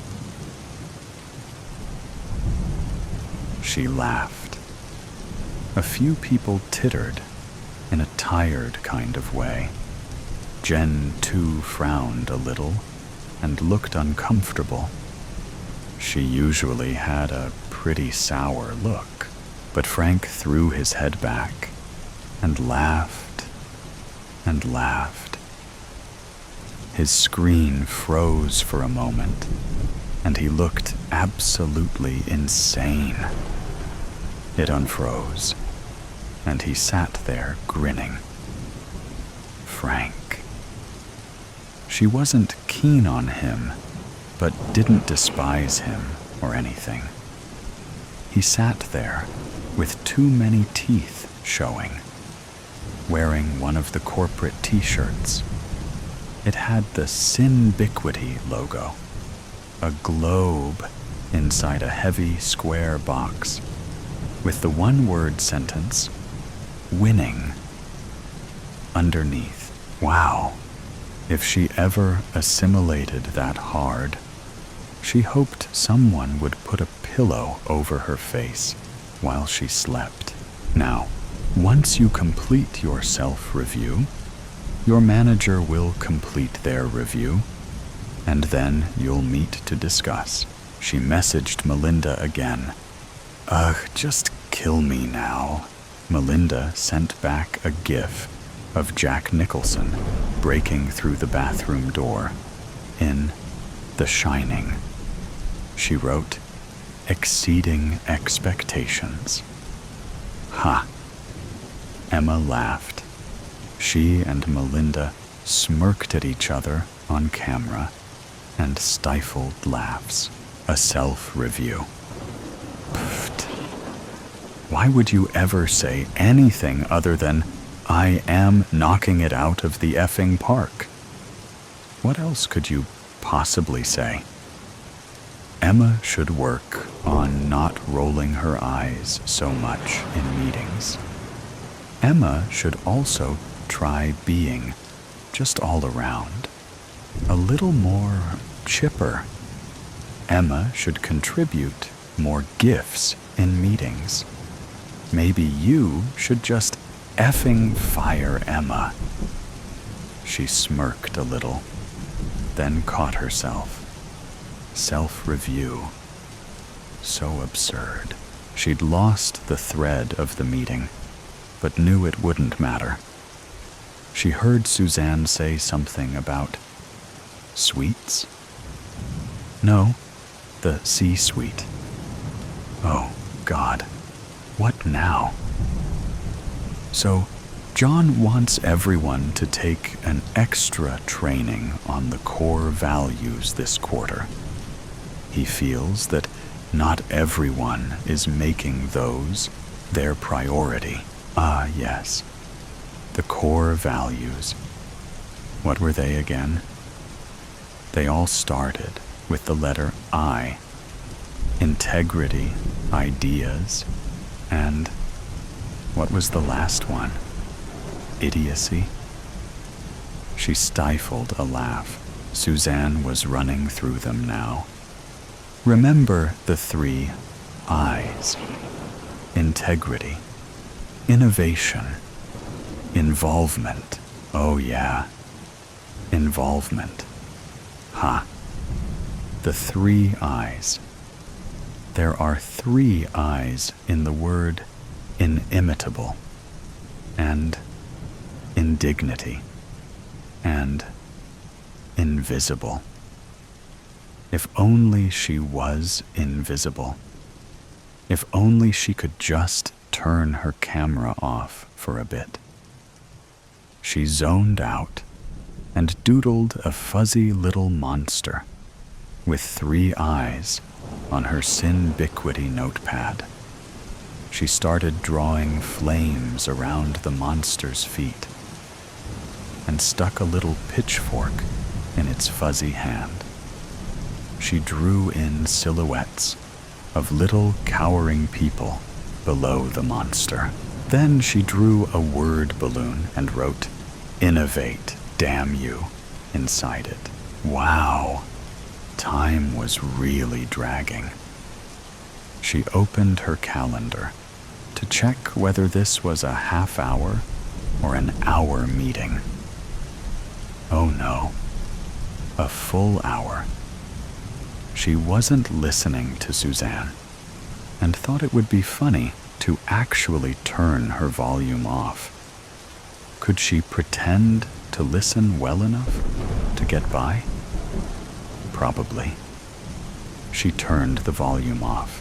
She laughed. A few people tittered in a tired kind of way. Jen, too, frowned a little and looked uncomfortable. She usually had a pretty sour look, but Frank threw his head back and laughed and laughed. His screen froze for a moment, and he looked absolutely insane. It unfroze, and he sat there grinning. Frank. She wasn't keen on him, but didn't despise him or anything. He sat there with too many teeth showing, wearing one of the corporate t-shirts. It had the Sinbiquity logo, a globe inside a heavy square box, with the one-word sentence, winning, underneath. Wow, if she ever assimilated that hard, she hoped someone would put a pillow over her face while she slept. Now, once you complete your self-review, your manager will complete their review, and then you'll meet to discuss. She messaged Melinda again. Ugh, just kill me now. Melinda sent back a gif of Jack Nicholson breaking through the bathroom door in The Shining. She wrote, exceeding expectations. Ha! Emma laughed. She and Melinda smirked at each other on camera and stifled laughs. A self-review. Pfft. Why would you ever say anything other than, I am knocking it out of the effing park? What else could you possibly say? Emma should work on not rolling her eyes so much in meetings. Emma should also try being, just all around, a little more chipper. Emma should contribute more gifts in meetings. Maybe you should just effing fire Emma. She smirked a little, then caught herself. Self-review. So absurd. She'd lost the thread of the meeting, but knew it wouldn't matter. She heard Suzanne say something about sweets? No, the C-suite. Oh, God. What now? So, John wants everyone to take an extra training on the core values this quarter. He feels that not everyone is making those their priority. Ah, yes. The core values. What were they again? They all started with the letter I. Integrity, ideas, and what was the last one? Idiocy? She stifled a laugh. Suzanne was running through them now. Remember the 3 I's. Integrity, innovation, involvement. Oh yeah, involvement. Ha. The 3 I's. There are 3 I's in the word inimitable, and indignity, and invisible. If only she was invisible. If only she could just turn her camera off for a bit. She zoned out and doodled a fuzzy little monster with 3 eyes on her Sinbiquity notepad. She started drawing flames around the monster's feet and stuck a little pitchfork in its fuzzy hand. She drew in silhouettes of little cowering people below the monster. Then she drew a word balloon and wrote, innovate damn you, inside it. Wow, time was really dragging. She opened her calendar to check whether this was a half-hour or an hour meeting. Oh no, a full hour. She wasn't listening to Suzanne and thought it would be funny to actually turn her volume off. Could she pretend to listen well enough to get by? Probably. She turned the volume off.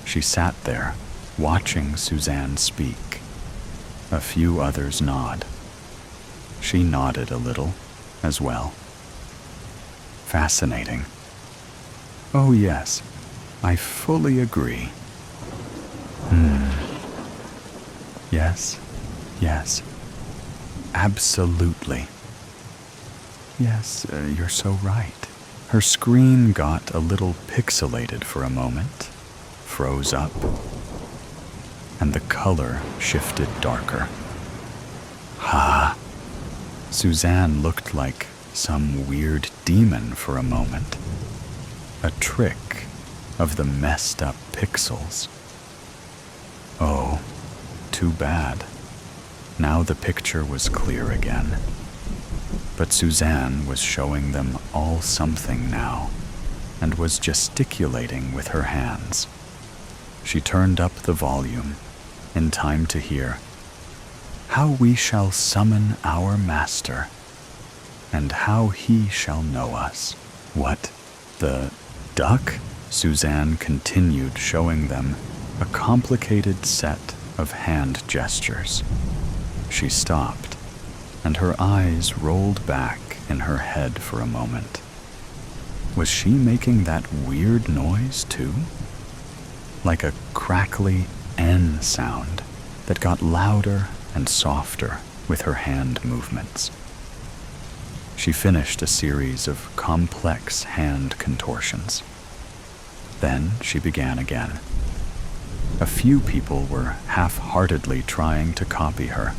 She sat there, watching Suzanne speak. A few others nod. She nodded a little as well. Fascinating. Oh yes, I fully agree. Yes, yes, absolutely. Yes, you're so right. Her screen got a little pixelated for a moment, froze up, and the color shifted darker. Ha! Suzanne looked like some weird demon for a moment. A trick of the messed up pixels. Oh, too bad. Now the picture was clear again. But Suzanne was showing them all something now, and was gesticulating with her hands. She turned up the volume in time to hear, "How we shall summon our master, and how he shall know us." What? The duck? Suzanne continued showing them a complicated set of hand gestures. She stopped, and her eyes rolled back in her head for a moment. Was she making that weird noise too? Like a crackly N sound that got louder and softer with her hand movements. She finished a series of complex hand contortions. Then she began again. A few people were half-heartedly trying to copy her.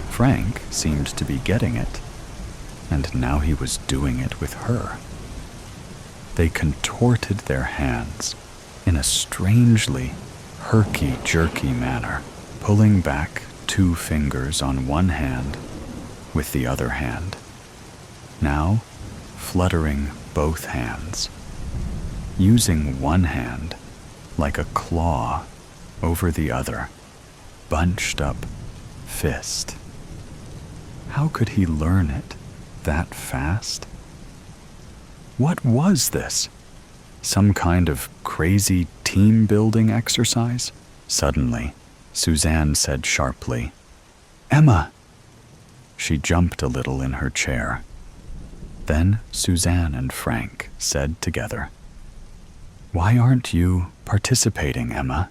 Frank seemed to be getting it, and now he was doing it with her. They contorted their hands in a strangely herky-jerky manner, pulling back 2 fingers on one hand with the other hand, now fluttering both hands, using one hand like a claw over the other, bunched up fist. How could he learn it that fast? What was this? Some kind of crazy team-building exercise? Suddenly, Suzanne said sharply, "Emma!" She jumped a little in her chair. Then Suzanne and Frank said together, "Why aren't you participating, Emma?"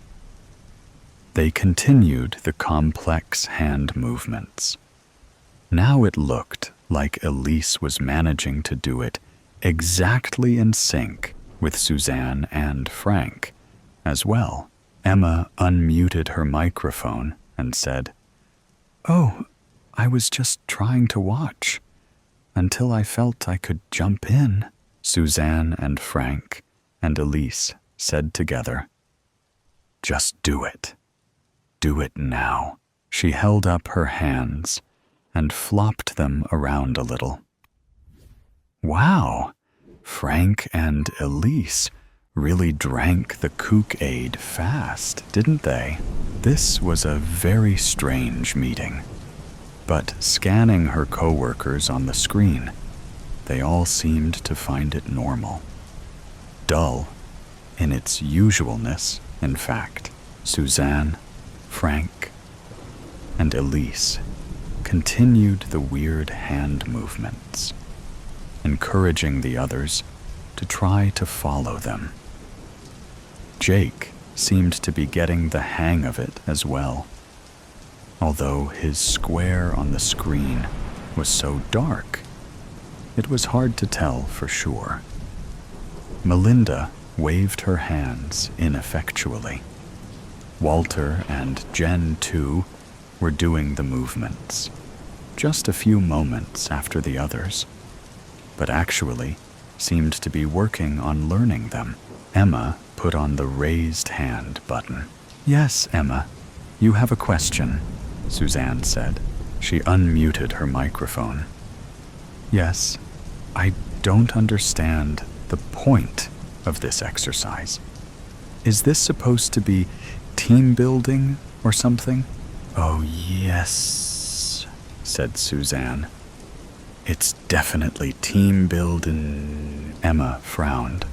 They continued the complex hand movements. Now it looked like Elise was managing to do it exactly in sync with Suzanne and Frank as well. Emma unmuted her microphone and said, "Oh, I was just trying to watch until I felt I could jump in." Suzanne and Frank and Elise said together, "Just do it. Do it now." She held up her hands and flopped them around a little. Wow, Frank and Elise really drank the Kook-Aid fast, didn't they? This was a very strange meeting. But scanning her coworkers on the screen, they all seemed to find it normal. Dull in its usualness, in fact. Suzanne, Frank, and Elise continued the weird hand movements, encouraging the others to try to follow them. Jake seemed to be getting the hang of it as well, although his square on the screen was so dark, it was hard to tell for sure. Melinda waved her hands ineffectually. Walter and Jen, too, were doing the movements, just a few moments after the others, but actually seemed to be working on learning them. Emma put on the raised hand button. "Yes, Emma, you have a question," Suzanne said. She unmuted her microphone. "Yes, I don't understand the point of this exercise. Is this supposed to be team building or something?" "Oh, yes," said Suzanne. "It's definitely team building." Emma frowned.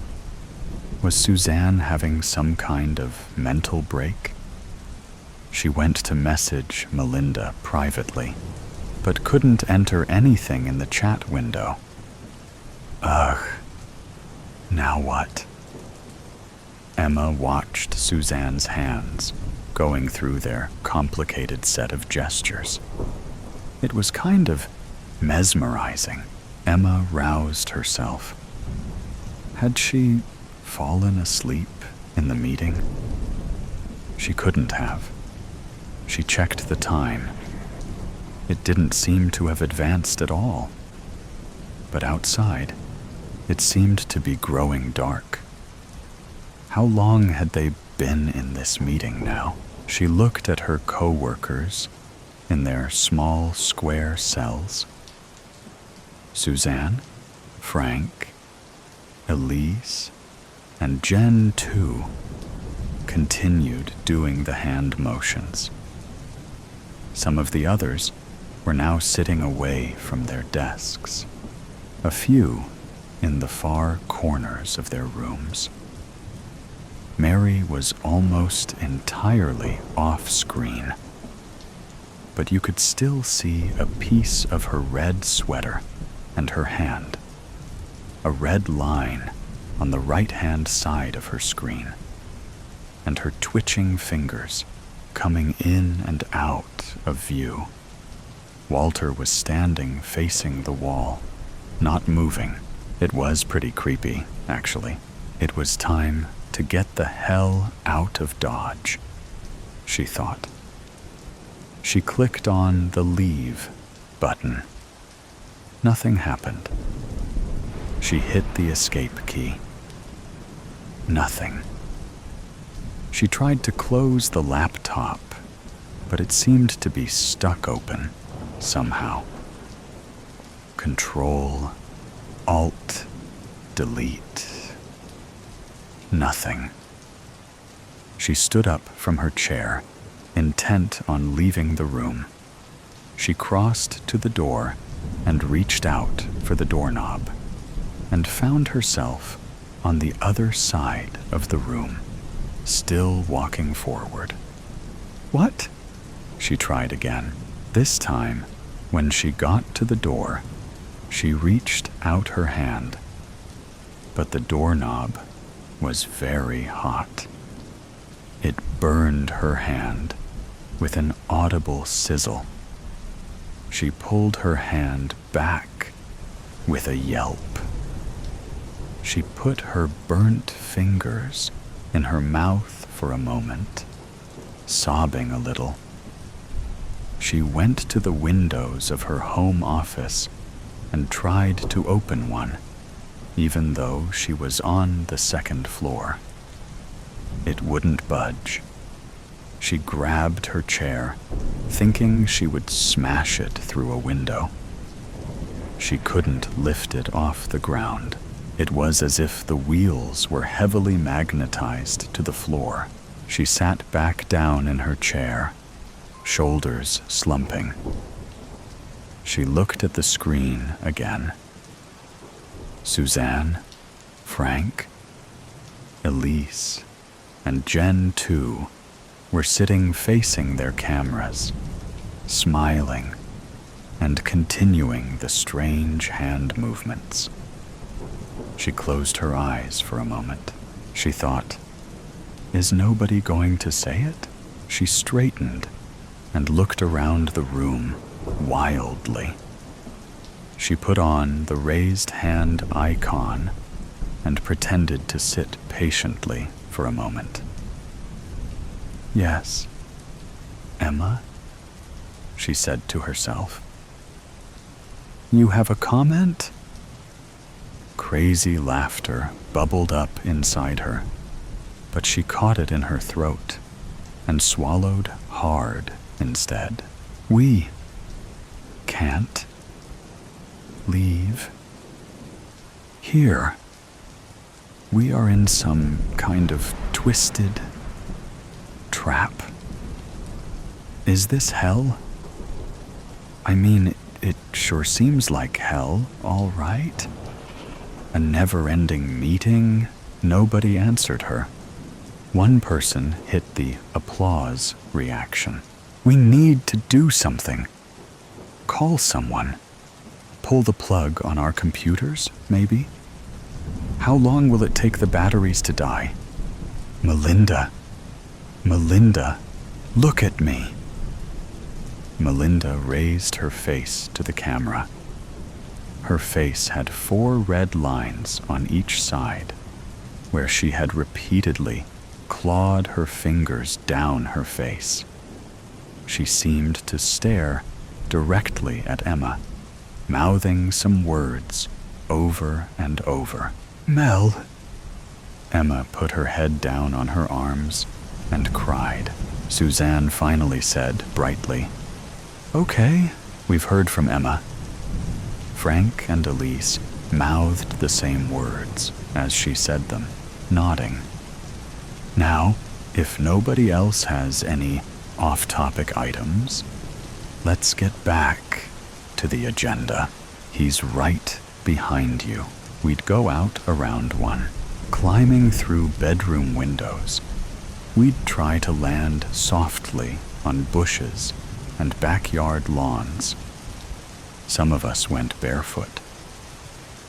Was Suzanne having some kind of mental break? She went to message Melinda privately, but couldn't enter anything in the chat window. Ugh, now what? Emma watched Suzanne's hands going through their complicated set of gestures. It was kind of mesmerizing. Emma roused herself. Had she fallen asleep in the meeting? She couldn't have. She checked the time. It didn't seem to have advanced at all. But outside, it seemed to be growing dark. How long had they been in this meeting now? She looked at her co-workers in their small square cells. Suzanne, Frank, Elise, and Jen, too, continued doing the hand motions. Some of the others were now sitting away from their desks, a few in the far corners of their rooms. Mary was almost entirely off-screen, but you could still see a piece of her red sweater and her hand, a red line on the right-hand side of her screen, and her twitching fingers coming in and out of view. Walter was standing facing the wall, not moving. It was pretty creepy, actually. It was time to get the hell out of Dodge, she thought. She clicked on the leave button. Nothing happened. She hit the escape key. Nothing. She tried to close the laptop, but it seemed to be stuck open somehow. Control, Alt, Delete. Nothing. She stood up from her chair, intent on leaving the room. She crossed to the door and reached out for the doorknob, and found herself on the other side of the room, still walking forward. "What?" She tried again. This time, when she got to the door, she reached out her hand, but the doorknob was very hot. It burned her hand with an audible sizzle. She pulled her hand back with a yelp. She put her burnt fingers in her mouth for a moment, sobbing a little. She went to the windows of her home office and tried to open one, even though she was on the second floor. It wouldn't budge. She grabbed her chair, thinking she would smash it through a window. She couldn't lift it off the ground. It was as if the wheels were heavily magnetized to the floor. She sat back down in her chair, shoulders slumping. She looked at the screen again. Suzanne, Frank, Elise, and Jen, too, were sitting facing their cameras, smiling and continuing the strange hand movements. She closed her eyes for a moment. She thought, "Is nobody going to say it?" She straightened and looked around the room wildly. She put on the raised hand icon and pretended to sit patiently for a moment. "Yes, Emma," she said to herself. You have a comment? Crazy laughter bubbled up inside her, but she caught it in her throat and swallowed hard instead. We can't leave here. We are in some kind of twisted trap. Is this hell? I mean, it sure seems like hell, all right. A never-ending meeting. Nobody answered her. One person hit the applause reaction. We need to do something. Call someone. Pull the plug on our computers, maybe? How long will it take the batteries to die? Melinda, look at me. Melinda raised her face to the camera. Her face had 4 red lines on each side, where she had repeatedly clawed her fingers down her face. She seemed to stare directly at Emma, mouthing some words over and over. Mel. Emma put her head down on her arms and cried. Suzanne finally said brightly, "Okay, we've heard from Emma." Frank and Elise mouthed the same words as she said them, nodding. Now, if nobody else has any off-topic items, let's get back to the agenda. He's right behind you. We'd go out around 1, climbing through bedroom windows. We'd try to land softly on bushes and backyard lawns. Some of us went barefoot.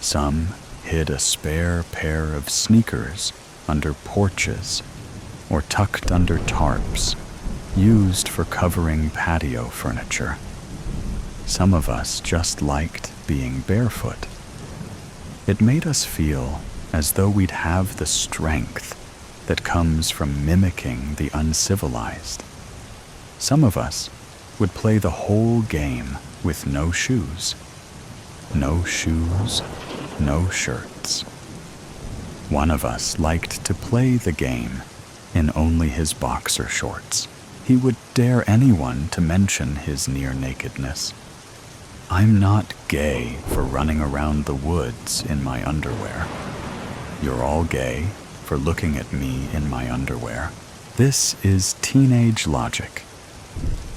Some hid a spare pair of sneakers under porches or tucked under tarps used for covering patio furniture. Some of us just liked being barefoot. It made us feel as though we'd have the strength that comes from mimicking the uncivilized. Some of us would play the whole game with no shoes. No shoes, no shirts. One of us liked to play the game in only his boxer shorts. He would dare anyone to mention his near-nakedness. I'm not gay for running around the woods in my underwear. You're all gay for looking at me in my underwear. This is teenage logic.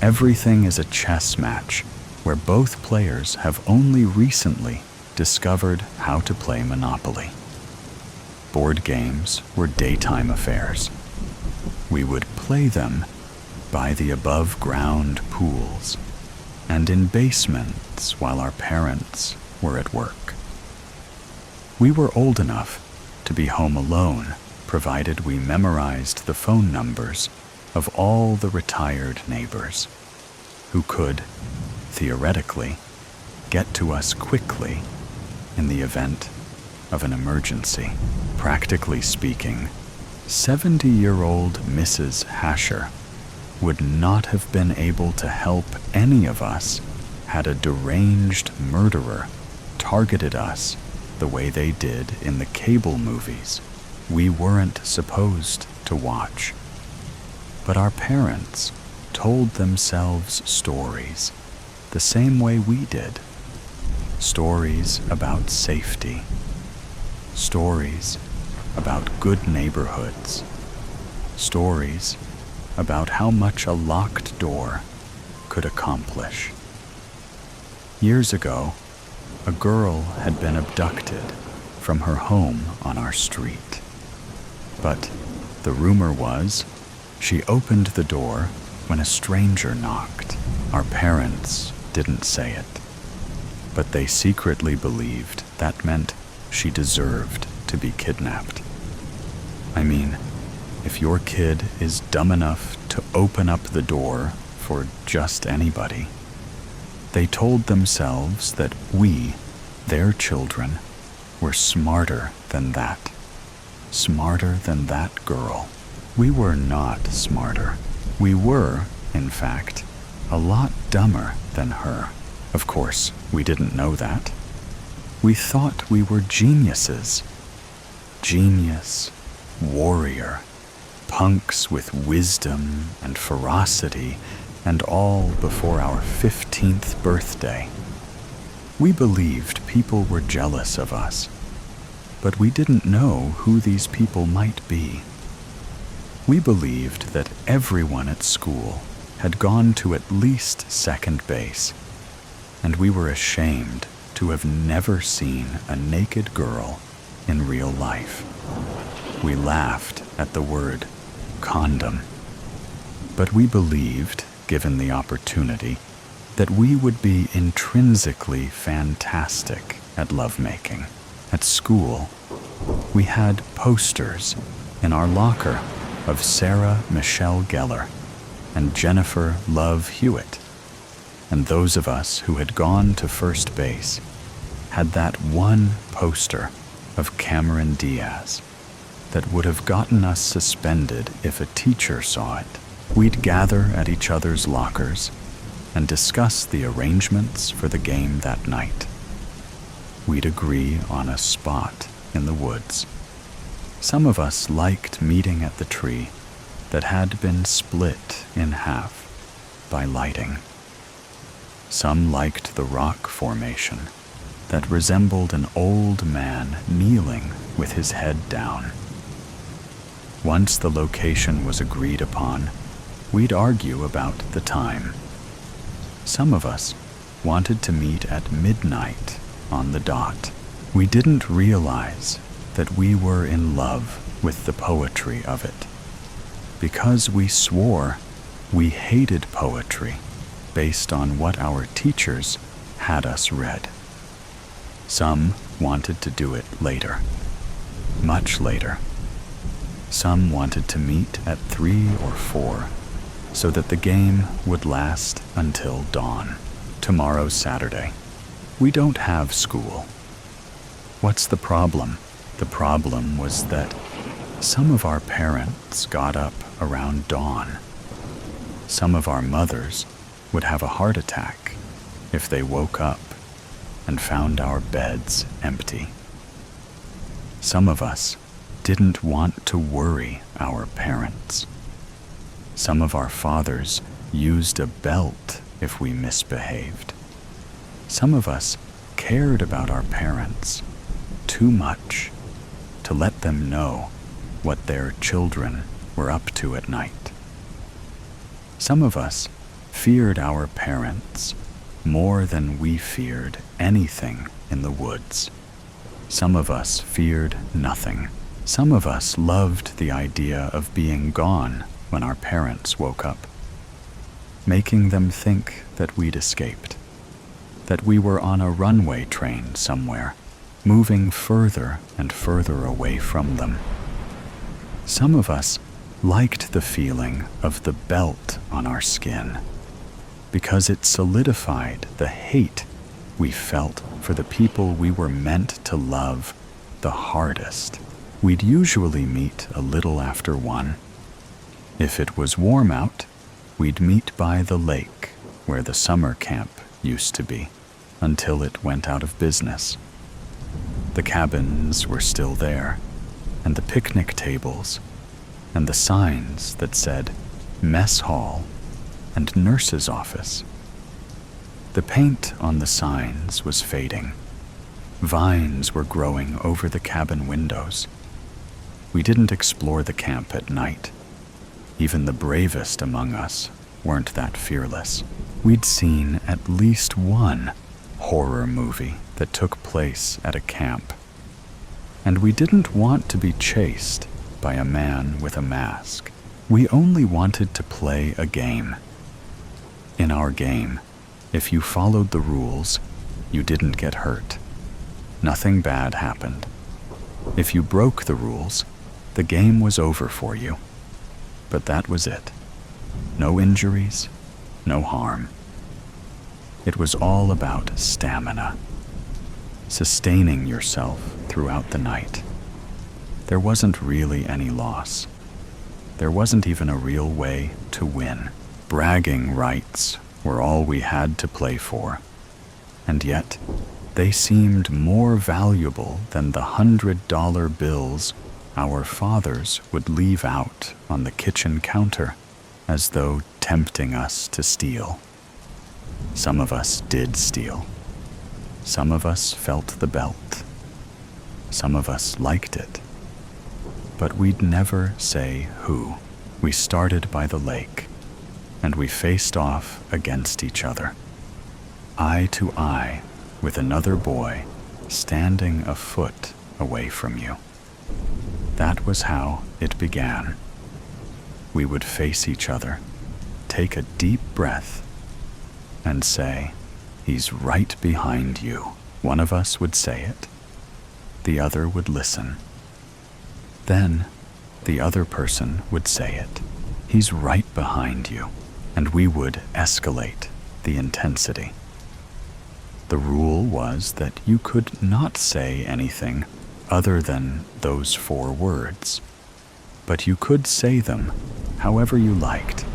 Everything is a chess match where both players have only recently discovered how to play Monopoly. Board games were daytime affairs. We would play them by the above-ground pools and in basements while our parents were at work. We were old enough to be home alone, provided we memorized the phone numbers of all the retired neighbors who could, theoretically, get to us quickly in the event of an emergency. Practically speaking, 70-year-old Mrs. Hasher would not have been able to help any of us had a deranged murderer targeted us the way they did in the cable movies we weren't supposed to watch. But our parents told themselves stories the same way we did. Stories about safety. Stories about good neighborhoods. Stories about how much a locked door could accomplish. Years ago, a girl had been abducted from her home on our street. But the rumor was she opened the door when a stranger knocked. Our parents didn't say it, but they secretly believed that meant she deserved to be kidnapped. I mean, if your kid is dumb enough to open up the door for just anybody, they told themselves that we, their children, were smarter than that. Smarter than that girl. We were not smarter. We were, in fact, a lot dumber than her. Of course, we didn't know that. We thought we were geniuses. Genius, warrior, punks with wisdom and ferocity, and all before our 15th birthday. We believed people were jealous of us, but we didn't know who these people might be. We believed that everyone at school had gone to at least second base, and we were ashamed to have never seen a naked girl in real life. We laughed at the word condom, but we believed, given the opportunity, that we would be intrinsically fantastic at lovemaking. At school, we had posters in our locker of Sarah Michelle Gellar and Jennifer Love Hewitt, and those of us who had gone to first base had that one poster of Cameron Diaz that would have gotten us suspended if a teacher saw it. We'd gather at each other's lockers and discuss the arrangements for the game that night. We'd agree on a spot in the woods. Some of us liked meeting at the tree that had been split in half by lighting. Some liked the rock formation that resembled an old man kneeling with his head down. Once the location was agreed upon, we'd argue about the time. Some of us wanted to meet at midnight on the dot. We didn't realize that we were in love with the poetry of it, because we swore we hated poetry based on what our teachers had us read. Some wanted to do it later, much later. Some wanted to meet at 3 or 4 so that the game would last until dawn. Tomorrow's Saturday. We don't have school. What's the problem? The problem was that some of our parents got up around dawn. Some of our mothers would have a heart attack if they woke up and found our beds empty. Some of us didn't want to worry our parents. Some of our fathers used a belt if we misbehaved. Some of us cared about our parents too much to let them know what their children were up to at night. Some of us feared our parents more than we feared anything in the woods. Some of us feared nothing. Some of us loved the idea of being gone when our parents woke up, making them think that we'd escaped, that we were on a runway train somewhere, moving further and further away from them. Some of us liked the feeling of the belt on our skin because it solidified the hate we felt for the people we were meant to love the hardest. We'd usually meet a little after 1. If it was warm out, we'd meet by the lake where the summer camp used to be until it went out of business. The cabins were still there, and the picnic tables, and the signs that said mess hall and nurse's office. The paint on the signs was fading. Vines were growing over the cabin windows. We didn't explore the camp at night. Even the bravest among us weren't that fearless. We'd seen at least one horror movie that took place at a camp, and we didn't want to be chased by a man with a mask. We only wanted to play a game. In our game, if you followed the rules, you didn't get hurt. Nothing bad happened. If you broke the rules, the game was over for you. But that was it. No injuries, no harm. It was all about stamina, sustaining yourself throughout the night. There wasn't really any loss. There wasn't even a real way to win. Bragging rights were all we had to play for, and yet they seemed more valuable than the $100 bills our fathers would leave out on the kitchen counter as though tempting us to steal. Some of us did steal. Some of us felt the belt. Some of us liked it. But we'd never say who. We started by the lake, and we faced off against each other, eye to eye with another boy standing a foot away from you. That was how it began. We would face each other, take a deep breath, and say, "He's right behind you." One of us would say it. The other would listen. Then the other person would say it. "He's right behind you." And we would escalate the intensity. The rule was that you could not say anything other than those 4 words, but you could say them however you liked.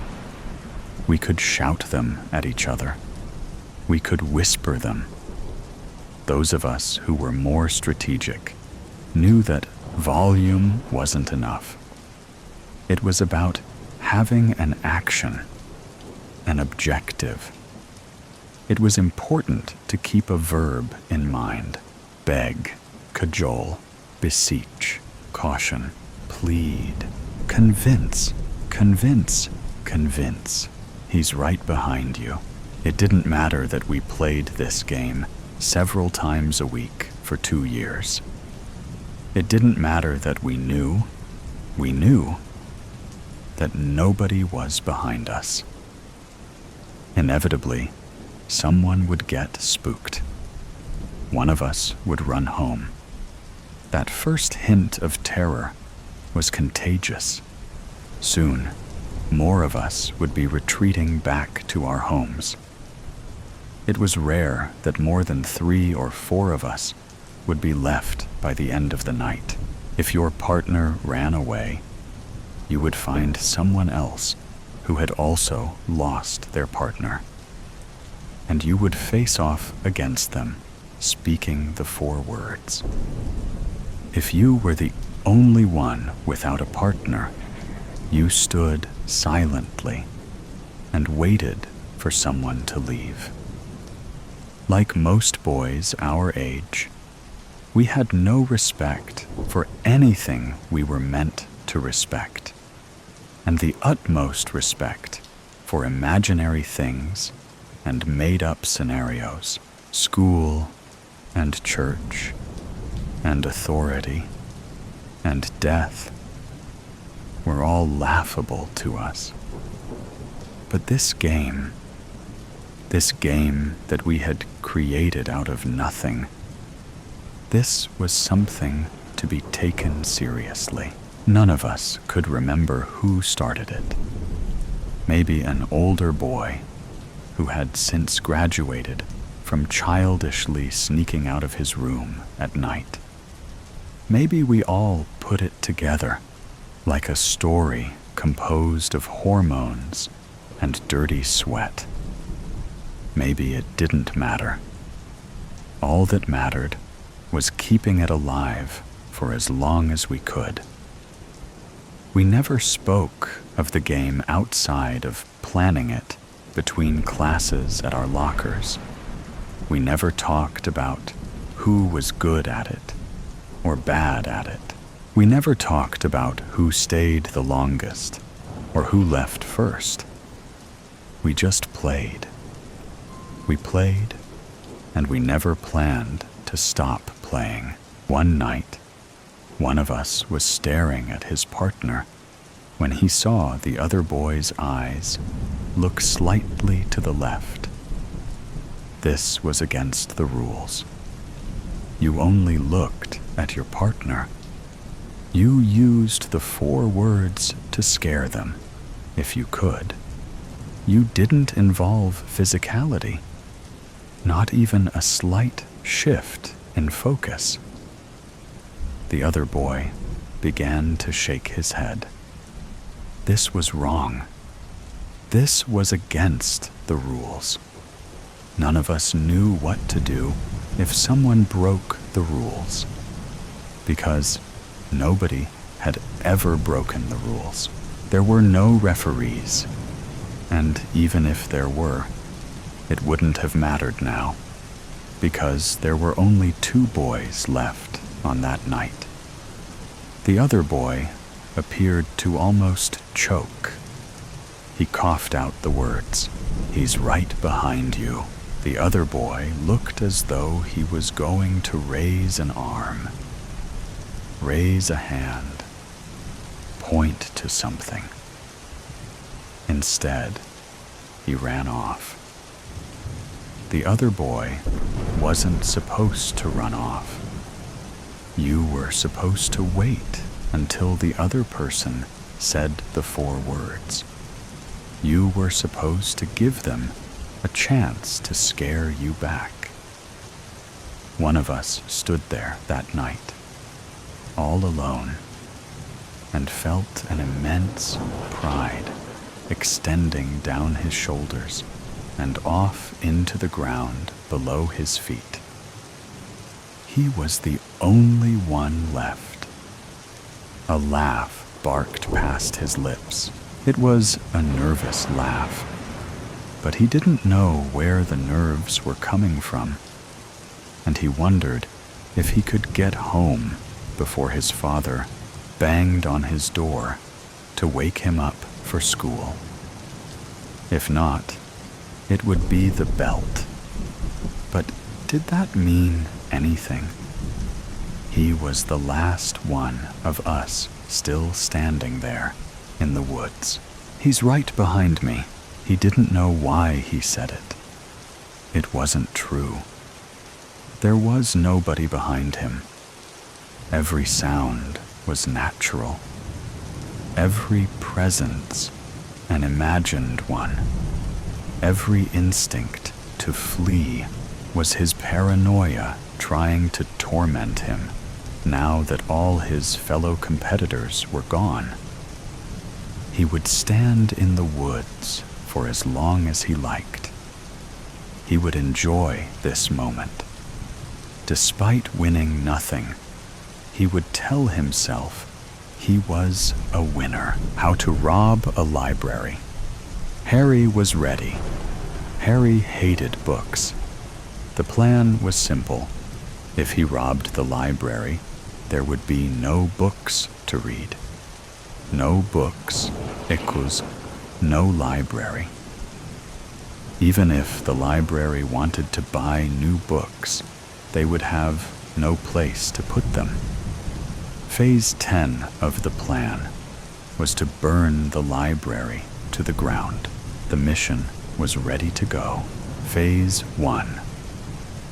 We could shout them at each other. We could whisper them. Those of us who were more strategic knew that volume wasn't enough. It was about having an action, an objective. It was important to keep a verb in mind: beg, cajole, beseech, caution, plead, convince, convince, convince. He's right behind you. It didn't matter that we played this game several times a week for 2 years. It didn't matter that we knew that nobody was behind us. Inevitably, someone would get spooked. One of us would run home. That first hint of terror was contagious. Soon, more of us would be retreating back to our homes. It was rare that more than 3 or 4 of us would be left by the end of the night. If your partner ran away, you would find someone else who had also lost their partner, and you would face off against them, speaking the 4 words. If you were the only one without a partner, you stood silently and waited for someone to leave. Like most boys our age, we had no respect for anything we were meant to respect, and the utmost respect for imaginary things and made-up scenarios, school and church and authority and death were all laughable to us. But this game that we had created out of nothing, this was something to be taken seriously. None of us could remember who started it. Maybe an older boy who had since graduated from childishly sneaking out of his room at night. Maybe we all put it together like a story composed of hormones and dirty sweat. Maybe it didn't matter. All that mattered was keeping it alive for as long as we could. We never spoke of the game outside of planning it between classes at our lockers. We never talked about who was good at it or bad at it. We never talked about who stayed the longest or who left first. We just played. We played, and we never planned to stop playing. One night, one of us was staring at his partner when he saw the other boy's eyes look slightly to the left. This was against the rules. You only looked at your partner. You used the 4 words to scare them, if you could. You didn't involve physicality, not even a slight shift in focus. The other boy began to shake his head. This was wrong. This was against the rules. None of us knew what to do if someone broke the rules, because nobody had ever broken the rules. There were no referees, and even if there were, it wouldn't have mattered now, because there were only 2 boys left on that night. The other boy appeared to almost choke. He coughed out the words, "He's right behind you." The other boy looked as though he was going to raise an arm, raise a hand, point to something. Instead, he ran off. The other boy wasn't supposed to run off. You were supposed to wait until the other person said the 4 words. You were supposed to give them a chance to scare you back. One of us stood there that night, all alone, and felt an immense pride extending down his shoulders and off into the ground below his feet. He was the only one left. A laugh barked past his lips. It was a nervous laugh, but he didn't know where the nerves were coming from, and he wondered if he could get home before his father banged on his door to wake him up for school. If not, it would be the belt. But did that mean anything? He was the last one of us still standing there in the woods. "He's right behind me." He didn't know why he said it. It wasn't true. There was nobody behind him. Every sound was natural. Every presence an imagined one. Every instinct to flee was his paranoia trying to torment him now that all his fellow competitors were gone. He would stand in the woods for as long as he liked. He would enjoy this moment. Despite winning nothing, he would tell himself he was a winner. How to rob a library. Harry was ready. Harry hated books. The plan was simple. If he robbed the library, there would be no books to read. No books equals no library. Even if the library wanted to buy new books, they would have no place to put them. Phase 10 of the plan was to burn the library to the ground. The mission was ready to go. Phase 1.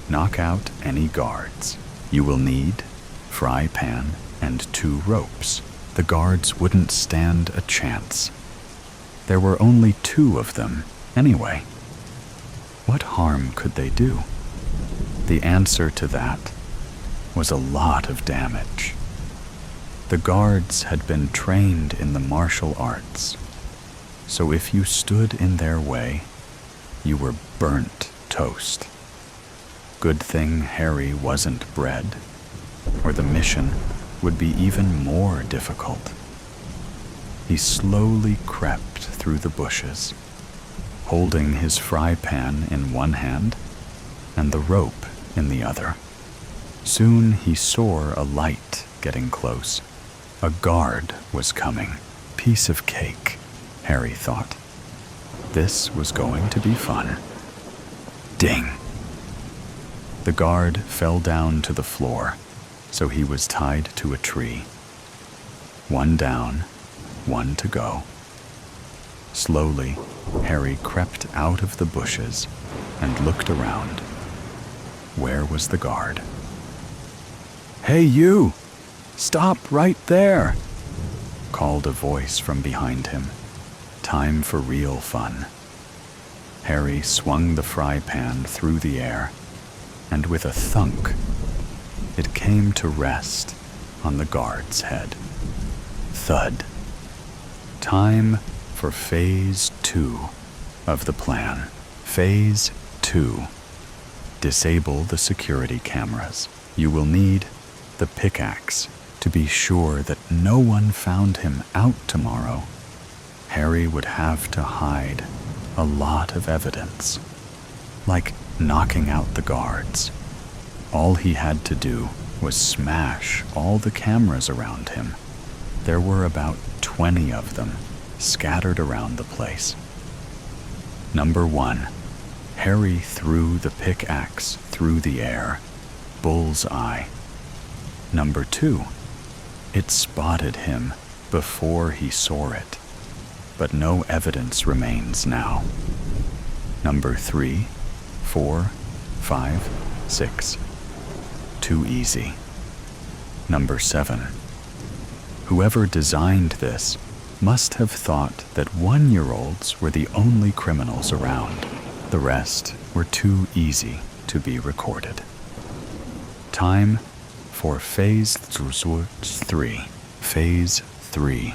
Knock out any guards. You will need fry pan and 2 ropes. The guards wouldn't stand a chance. There were only 2 of them anyway. What harm could they do? The answer to that was a lot of damage. The guards had been trained in the martial arts, so if you stood in their way, you were burnt toast. Good thing Harry wasn't bred, or the mission would be even more difficult. He slowly crept through the bushes, holding his fry pan in one hand and the rope in the other. Soon he saw a light getting close. A guard was coming. Piece of cake, Harry thought. This was going to be fun. Ding! The guard fell down to the floor, so he was tied to a tree. 1 down, 1 to go. Slowly, Harry crept out of the bushes and looked around. Where was the guard? "Hey, you! Stop right there!" called a voice from behind him. Time for real fun. Harry swung the fry pan through the air, and with a thunk, it came to rest on the guard's head. Thud. Time for Phase 2 of the plan. Phase 2. Disable the security cameras. You will need the pickaxe to be sure that no one found him out tomorrow. Harry would have to hide a lot of evidence, like knocking out the guards. All he had to do was smash all the cameras around him. There were about 20 of them scattered around the place. Number 1. Harry threw the pickaxe through the air. Bullseye. Number 2. It spotted him before he saw it, but no evidence remains now. Number 3, 4, 5, 6. Too easy. Number 7. Whoever designed this must have thought that 1-year-olds were the only criminals around. The rest were too easy to be recorded. Time for Phase 3. Phase 3.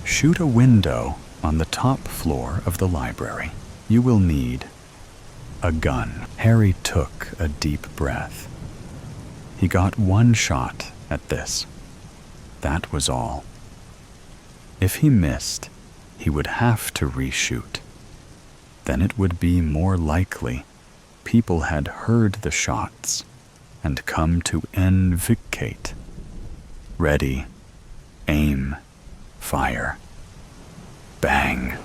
Shoot a window on the top floor of the library. You will need a gun. Harry took a deep breath. He got 1 shot at this. That was all. If he missed, he would have to reshoot. Then it would be more likely people had heard the shots and come to invigilate. Ready, aim, fire. Bang.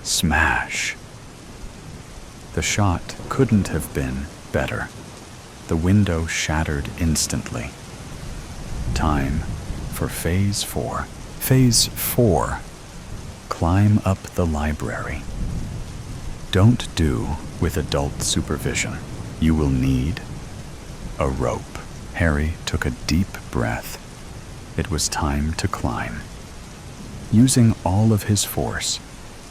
Smash. The shot couldn't have been better. The window shattered instantly. Time for Phase 4. Phase 4. Climb up the library. Don't do with adult supervision. You will need a rope. Harry took a deep breath. It was time to climb. Using all of his force,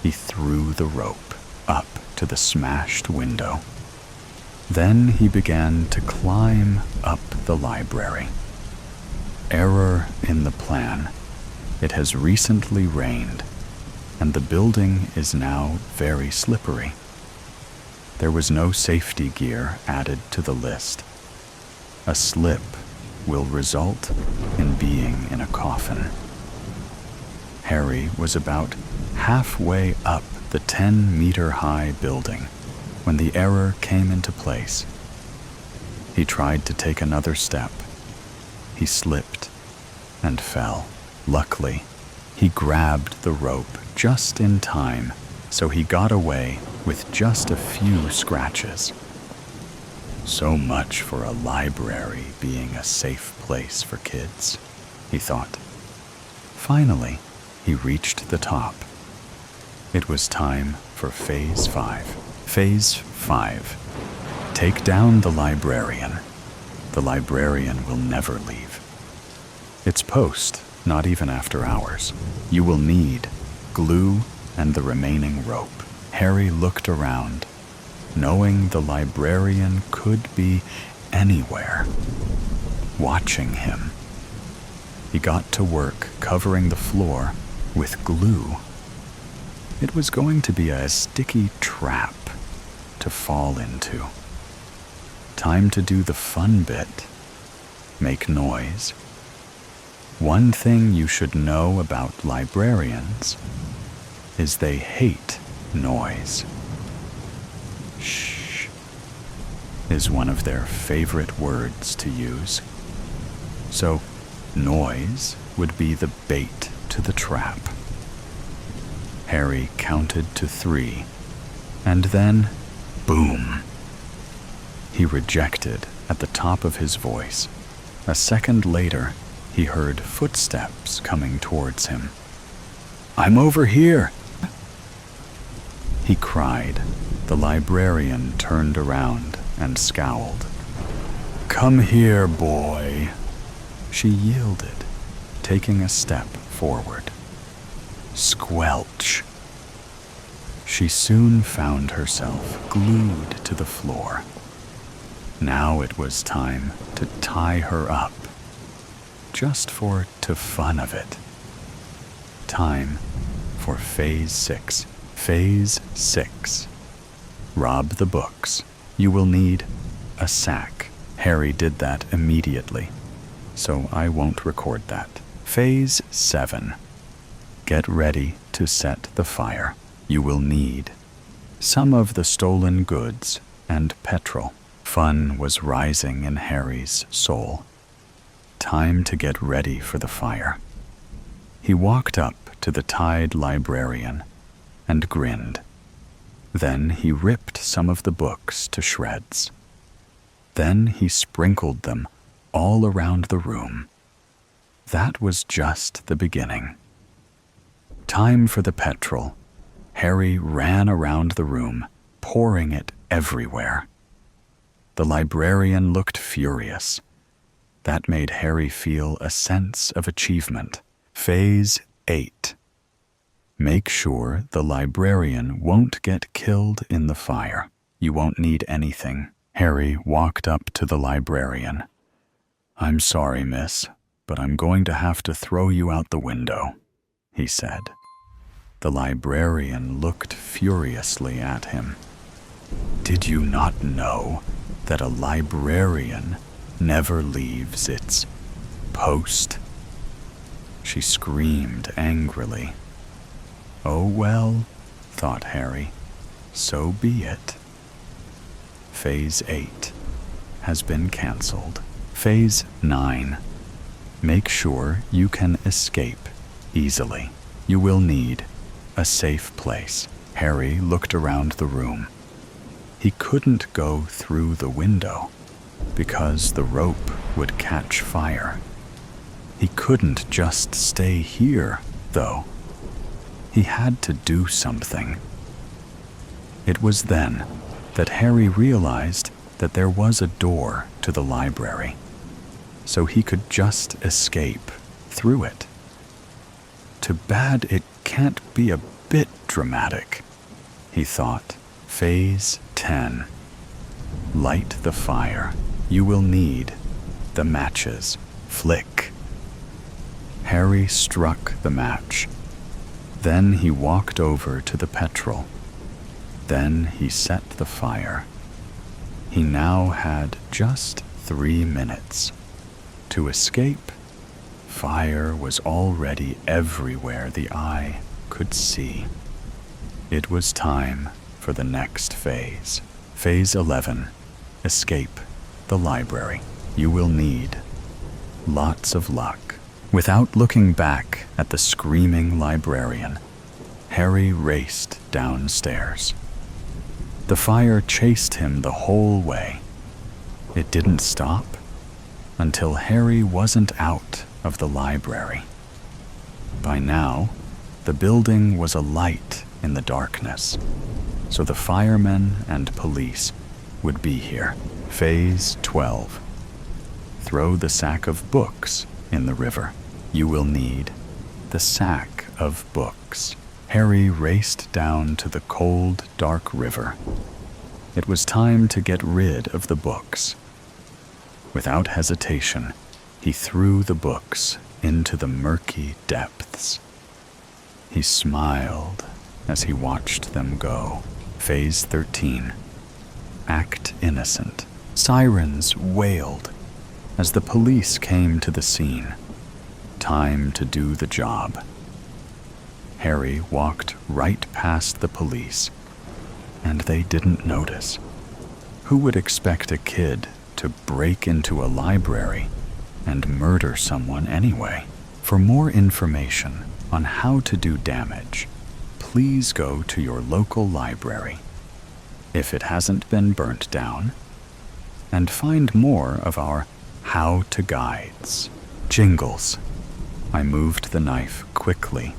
he threw the rope up to the smashed window. Then he began to climb up the library. Error in the plan. It has recently rained, and the building is now very slippery. There was no safety gear added to the list. A slip will result in being in a coffin. Harry was about halfway up the 10-meter-high building when the error came into place. He tried to take another step. He slipped and fell. Luckily, he grabbed the rope just in time, so he got away with just a few scratches. So much for a library being a safe place for kids, he thought. Finally, he reached the top. It was time for Phase 5. Phase 5. Take down the librarian. The librarian will never leave. Its post, not even after hours. You will need glue and the remaining rope. Harry looked around, knowing the librarian could be anywhere, watching him. He got to work covering the floor with glue. It was going to be a sticky trap to fall into. Time to do the fun bit. Make noise. One thing you should know about librarians is they hate noise. Shh is one of their favorite words to use. So, noise would be the bait to the trap. Harry counted to 3, and then, boom. He rejected at the top of his voice. A second later, he heard footsteps coming towards him. "I'm over here!" He cried. The librarian turned around and scowled. "Come here, boy." She yielded, taking a step forward. Squelch. She soon found herself glued to the floor. Now it was time to tie her up, just for the fun of it. Time for Phase 6. Phase 6. Rob the books. You will need a sack. Harry did that immediately, so I won't record that. Phase 7. Get ready to set the fire. You will need some of the stolen goods and petrol. Fun was rising in Harry's soul. Time to get ready for the fire. He walked up to the tied librarian and grinned. Then he ripped some of the books to shreds. Then he sprinkled them all around the room. That was just the beginning. Time for the petrol. Harry ran around the room, pouring it everywhere. The librarian looked furious. That made Harry feel a sense of achievement. Phase 8. Make sure the librarian won't get killed in the fire. You won't need anything. Harry walked up to the librarian. I'm sorry, miss, but I'm going to have to throw you out the window, he said. The librarian looked furiously at him. Did you not know that a librarian never leaves its post? She screamed angrily. Oh well, thought Harry, so be it. Phase 8 has been cancelled. Phase 9. Make sure you can escape easily. You will need a safe place. Harry looked around the room. He couldn't go through the window because the rope would catch fire. He couldn't just stay here, though. He had to do something. It was then that Harry realized that there was a door to the library, so he could just escape through it. Too bad it can't be a bit dramatic, he thought. Phase 10. Light the fire. You will need the matches. Flick. Harry struck the match. Then he walked over to the petrol. Then he set the fire. He now had just 3 minutes to escape. Fire was already everywhere the eye could see. It was time for the next phase. Phase 11. Escape the library. You will need lots of luck. Without looking back at the screaming librarian, Harry raced downstairs. The fire chased him the whole way. It didn't stop until Harry wasn't out of the library. By now, the building was alight in the darkness, so the firemen and police would be here. Phase 12. Throw the sack of books in the river. You will need the sack of books. Harry raced down to the cold, dark river. It was time to get rid of the books. Without hesitation, he threw the books into the murky depths. He smiled as he watched them go. Phase 13. Act innocent. Sirens wailed as the police came to the scene. Time to do the job. Harry walked right past the police, and they didn't notice. Who would expect a kid to break into a library and murder someone anyway? For more information on how to do damage, please go to your local library, if it hasn't been burnt down, and find more of our how-to guides. Jingles. I moved the knife quickly,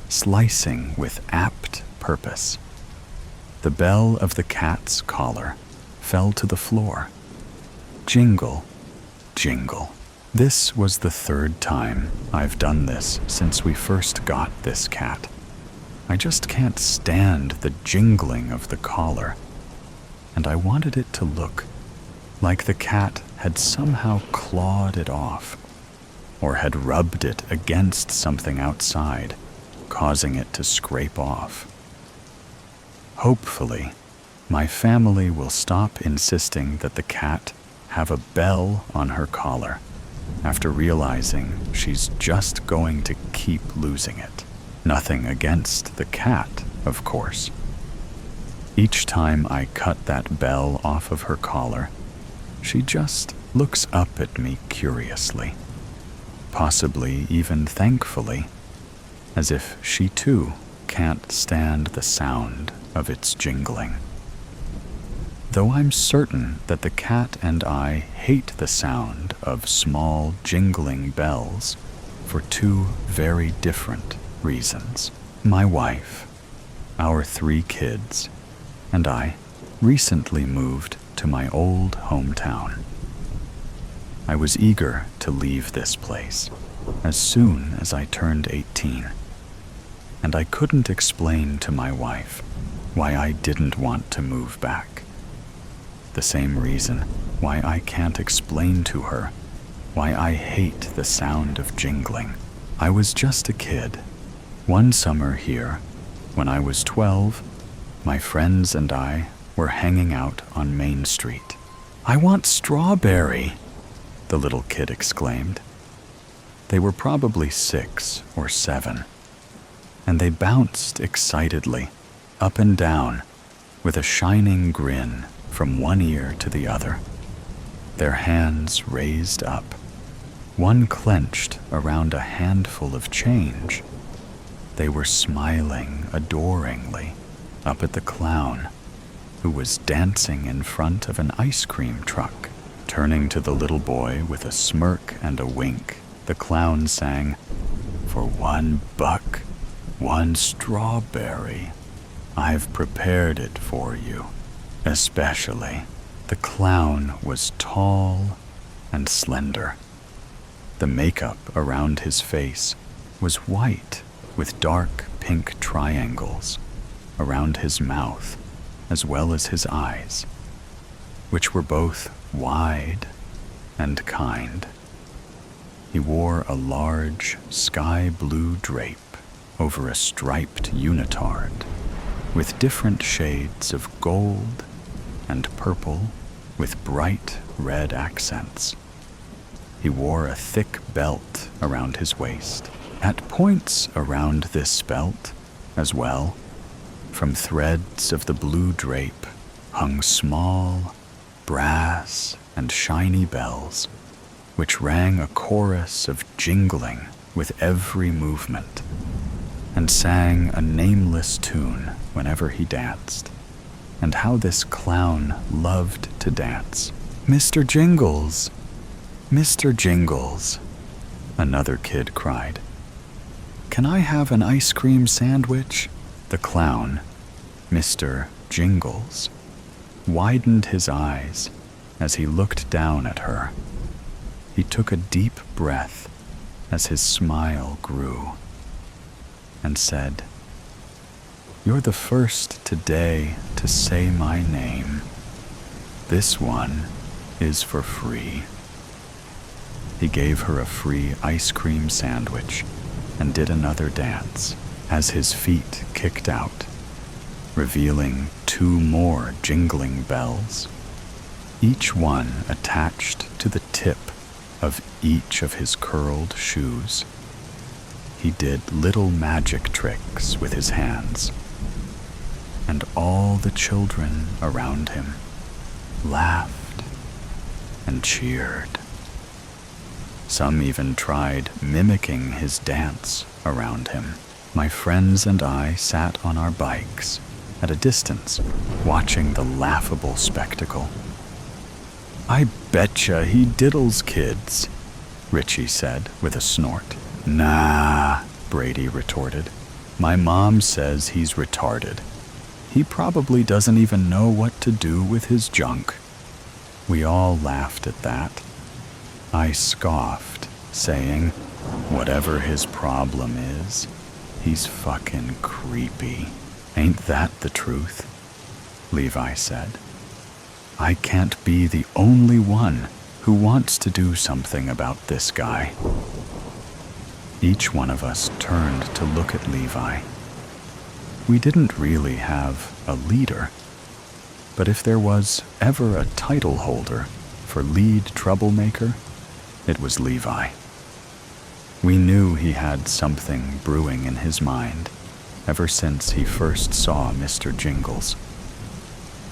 slicing with apt purpose. The bell of the cat's collar fell to the floor. Jingle, jingle. This was the 3rd time I've done this since we first got this cat. I just can't stand the jingling of the collar, and I wanted it to look like the cat had somehow clawed it off, or had rubbed it against something outside, causing it to scrape off. Hopefully, My family will stop insisting that the cat have a bell on her collar after realizing she's just going to keep losing it. Nothing against the cat, of course. Each time I cut that bell off of her collar, she just looks up at me curiously, possibly even thankfully, as if she too can't stand the sound of its jingling. Though I'm certain that the cat and I hate the sound of small jingling bells for two very different reasons. My wife, our 3 kids, and I recently moved to my old hometown. I was eager to leave this place as soon as I turned 18, and I couldn't explain to my wife why I didn't want to move back. The same reason why I can't explain to her why I hate the sound of jingling. I was just a kid. One summer here, when I was 12, my friends and I were hanging out on Main Street. "I want strawberry," the little kid exclaimed. They were probably 6 or 7, and they bounced excitedly up and down with a shining grin from one ear to the other, their hands raised up, one clenched around a handful of change. They were smiling adoringly up at the clown, who was dancing in front of an ice cream truck. Turning to the little boy with a smirk and a wink, the clown sang, "For $1, 1 strawberry. I've prepared it for you, especially." The clown was tall and slender. The makeup around his face was white with dark pink triangles around his mouth as well as his eyes, which were both wide and kind. He wore a large sky blue drape over a striped unitard with different shades of gold and purple with bright red accents. He wore a thick belt around his waist. At points around this belt, as well, from threads of the blue drape, hung small, brass and shiny bells, which rang a chorus of jingling with every movement, and sang a nameless tune whenever he danced. And how this clown loved to dance. "Mr. Jingles! Mr. Jingles!" another kid cried. "Can I have an ice cream sandwich?" The clown, Mr. Jingles, widened his eyes as he looked down at her. He took a deep breath as his smile grew and said, "You're the first today to say my name. This one is for free." He gave her a free ice cream sandwich and did another dance as his feet kicked out, revealing 2 more jingling bells, each one attached to the tip of each of his curled shoes. He did little magic tricks with his hands, and all the children around him laughed and cheered. Some even tried mimicking his dance around him. My friends and I sat on our bikes at a distance, watching the laughable spectacle. "I betcha he diddles kids," Richie said with a snort. "Nah," Brady retorted. "My mom says he's retarded. He probably doesn't even know what to do with his junk." We all laughed at that. I scoffed, saying, "Whatever his problem is, he's fucking creepy." "Ain't that the truth?" Levi said. "I can't be the only one who wants to do something about this guy." Each one of us turned to look at Levi. We didn't really have a leader. But if there was ever a title holder for lead troublemaker, it was Levi. We knew he had something brewing in his mind ever since he first saw Mr. Jingles,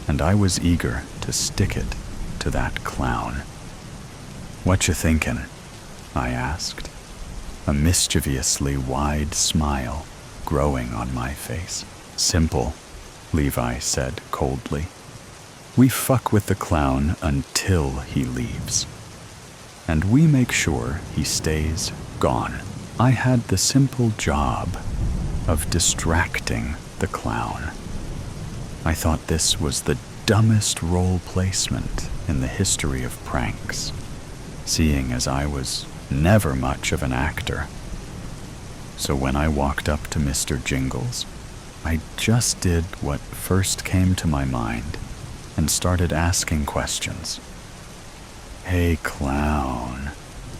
and I was eager to stick it to that clown. "What you thinkin'?" I asked, a mischievously wide smile growing on my face. "Simple," Levi said coldly. "We fuck with the clown until he leaves, and we make sure he stays gone. I had the simple job of distracting the clown." I thought this was the dumbest role placement in the history of pranks, seeing as I was never much of an actor. So when I walked up to Mr. Jingles, I just did what first came to my mind and started asking questions. "Hey, clown,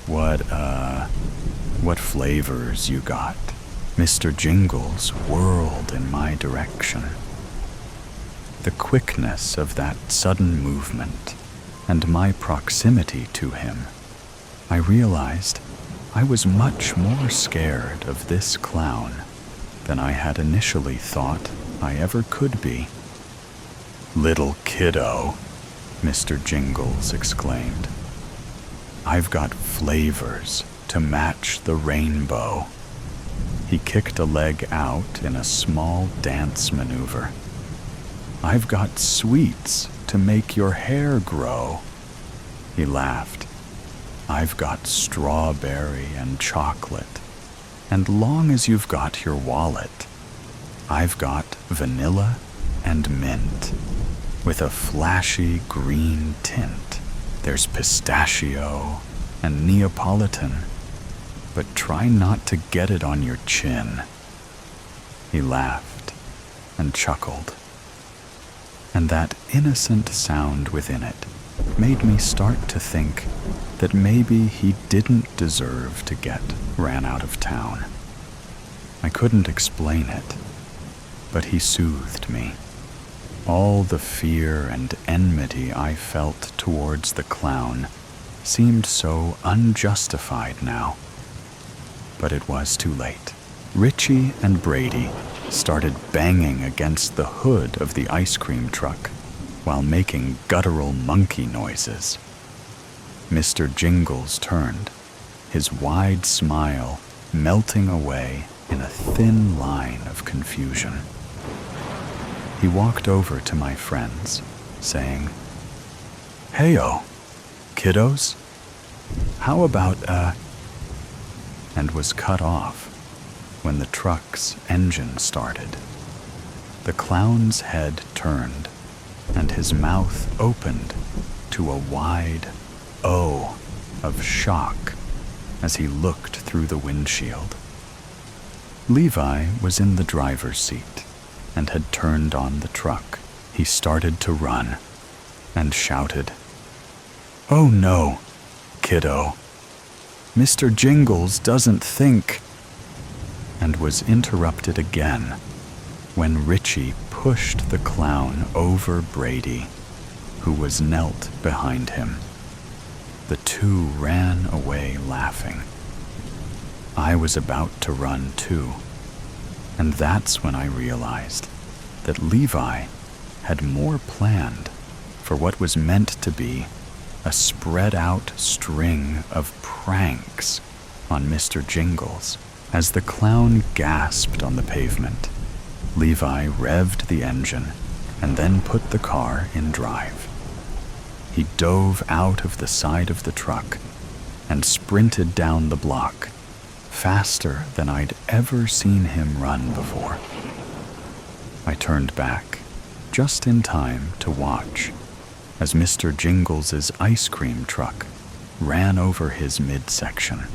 what flavors you got?" Mr. Jingles whirled in my direction. The quickness of that sudden movement and my proximity to him, I realized I was much more scared of this clown than I had initially thought I ever could be. "Little kiddo," Mr. Jingles exclaimed, "I've got flavors to match the rainbow." He kicked a leg out in a small dance maneuver. "I've got sweets to make your hair grow." He laughed. "I've got strawberry and chocolate, and long as you've got your wallet, I've got vanilla and mint, with a flashy green tint. There's pistachio and Neapolitan, but try not to get it on your chin." He laughed and chuckled, and that innocent sound within it made me start to think that maybe he didn't deserve to get ran out of town. I couldn't explain it, but he soothed me. All the fear and enmity I felt towards the clown seemed so unjustified now. But it was too late. Richie and Brady started banging against the hood of the ice cream truck while making guttural monkey noises. Mr. Jingles turned, his wide smile melting away in a thin line of confusion. He walked over to my friends, saying, "Heyo, kiddos, how about, and was cut off when the truck's engine started. The clown's head turned, and his mouth opened to a wide O of shock as he looked through the windshield. Levi was in the driver's seat and had turned on the truck. He started to run and shouted, "Oh no, kiddo, Mr. Jingles doesn't think," and was interrupted again when Richie pushed the clown over Brady, who was knelt behind him. The two ran away laughing. I was about to run too, and that's when I realized that Levi had more planned for what was meant to be a spread-out string of pranks on Mr. Jingles. As the clown gasped on the pavement, Levi revved the engine and then put the car in drive. He dove out of the side of the truck and sprinted down the block, faster than I'd ever seen him run before. I turned back, just in time to watch as Mr. Jingles's ice cream truck ran over his midsection.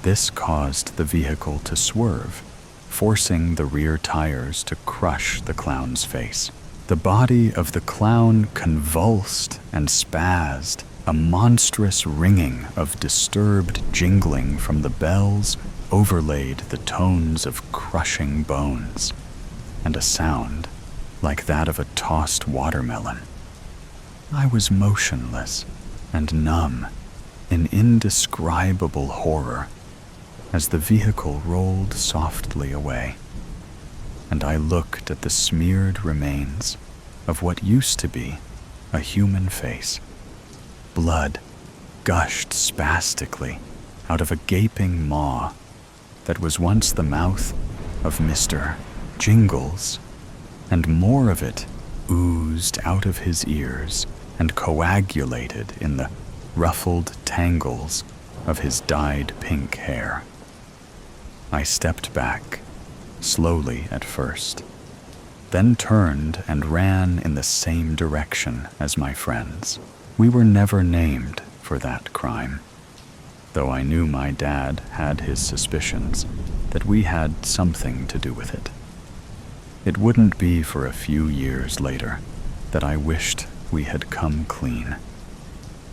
This caused the vehicle to swerve, forcing the rear tires to crush the clown's face. The body of the clown convulsed and spazzed, a monstrous ringing of disturbed jingling from the bells overlaid the tones of crushing bones, and a sound like that of a tossed watermelon. I was motionless and numb in indescribable horror as the vehicle rolled softly away, and I looked at the smeared remains of what used to be a human face. Blood gushed spastically out of a gaping maw that was once the mouth of Mr. Jingles, and more of it oozed out of his ears and coagulated in the ruffled tangles of his dyed pink hair. I stepped back, slowly at first, then turned and ran in the same direction as my friends. We were never named for that crime, though I knew my dad had his suspicions that we had something to do with it. It wouldn't be for a few years later that I wished we had come clean.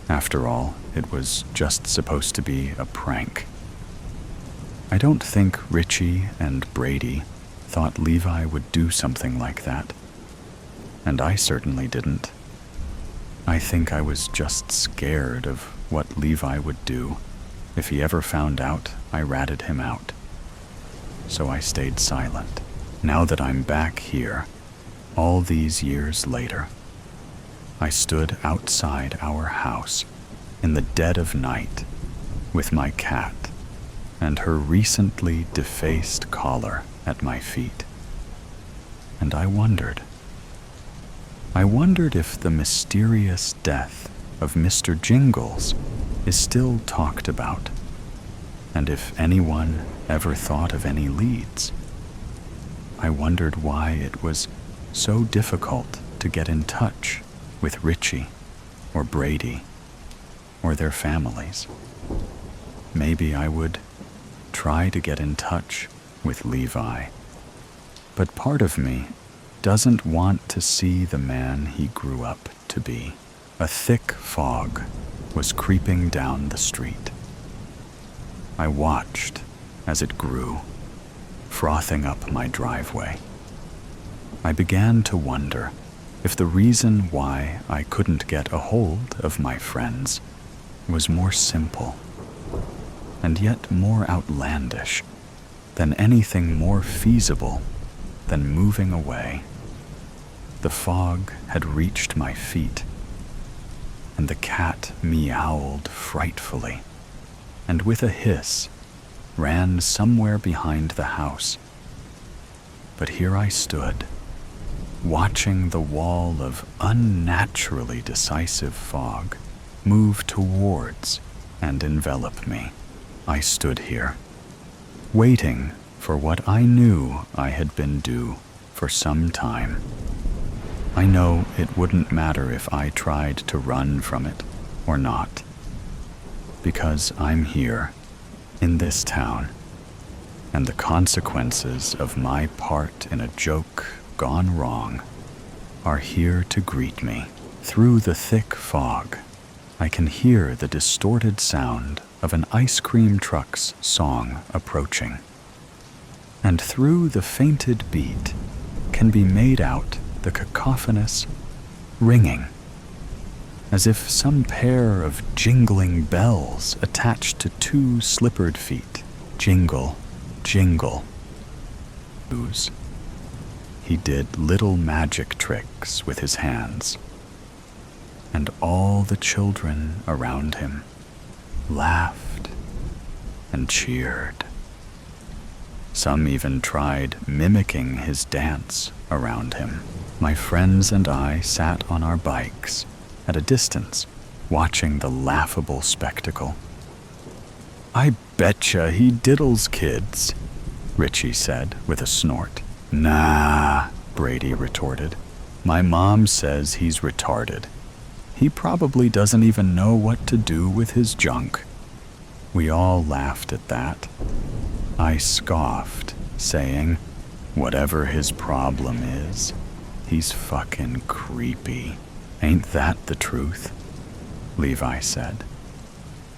After all, it was just supposed to be a prank. I don't think Richie and Brady thought Levi would do something like that, and I certainly didn't. I think I was just scared of what Levi would do if he ever found out I ratted him out. So I stayed silent. Now that I'm back here, all these years later, I stood outside our house in the dead of night with my cat and her recently defaced collar at my feet. And I wondered if the mysterious death of Mr. Jingles is still talked about, and if anyone ever thought of any leads. I wondered why it was so difficult to get in touch with Richie or Brady or their families. Maybe I would try to get in touch with Levi, but part of me doesn't want to see the man he grew up to be. A thick fog was creeping down the street. I watched as it grew, frothing up my driveway. I began to wonder if the reason why I couldn't get a hold of my friends was more simple and yet more outlandish than anything more feasible than moving away. The fog had reached my feet, and the cat meowed frightfully, and with a hiss ran somewhere behind the house. But here I stood, watching the wall of unnaturally decisive fog move towards and envelop me. I stood here, waiting for what I knew I had been due for some time. I know it wouldn't matter if I tried to run from it or not, because I'm here, in this town, and the consequences of my part in a joke gone wrong are here to greet me. Through the thick fog, I can hear the distorted sound of an ice cream truck's song approaching, and through the fainted beat can be made out the cacophonous ringing, as if some pair of jingling bells attached to two slippered feet. Jingle, jingle. He did little magic tricks with his hands, and all the children around him laughed and cheered. Some even tried mimicking his dance around him. My friends and I sat on our bikes at a distance, watching the laughable spectacle. "I betcha he diddles kids," Richie said with a snort. "Nah," Brady retorted. "My mom says he's retarded. He probably doesn't even know what to do with his junk." We all laughed at that. I scoffed, saying, "Whatever his problem is, he's fucking creepy." "Ain't that the truth?" Levi said.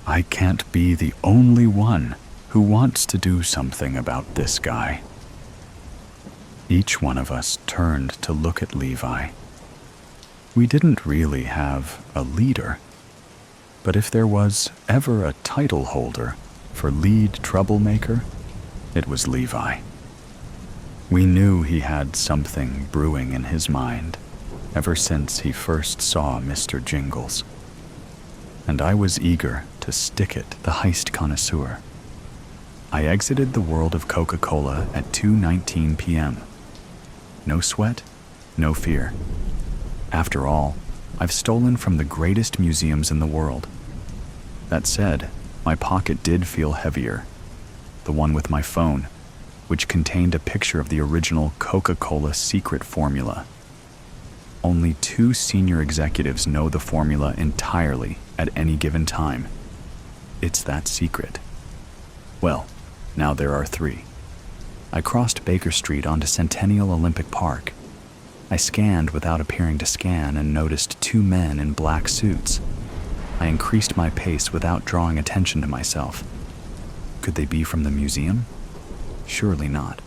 "I can't be the only one who wants to do something about this guy." Each one of us turned to look at Levi. We didn't really have a leader, but if there was ever a title holder for lead troublemaker, it was Levi. We knew he had something brewing in his mind ever since he first saw Mr. Jingles, and I was eager to stick it the heist connoisseur. I exited the world of Coca-Cola at 2:19 p.m. No sweat, no fear. After all, I've stolen from the greatest museums in the world. That said, my pocket did feel heavier. The one with my phone, which contained a picture of the original Coca-Cola secret formula. Only 2 senior executives know the formula entirely at any given time. It's that secret. Well, now there are 3. I crossed Baker Street onto Centennial Olympic Park. I scanned without appearing to scan and noticed 2 men in black suits. I increased my pace without drawing attention to myself. Could they be from the museum? Surely not.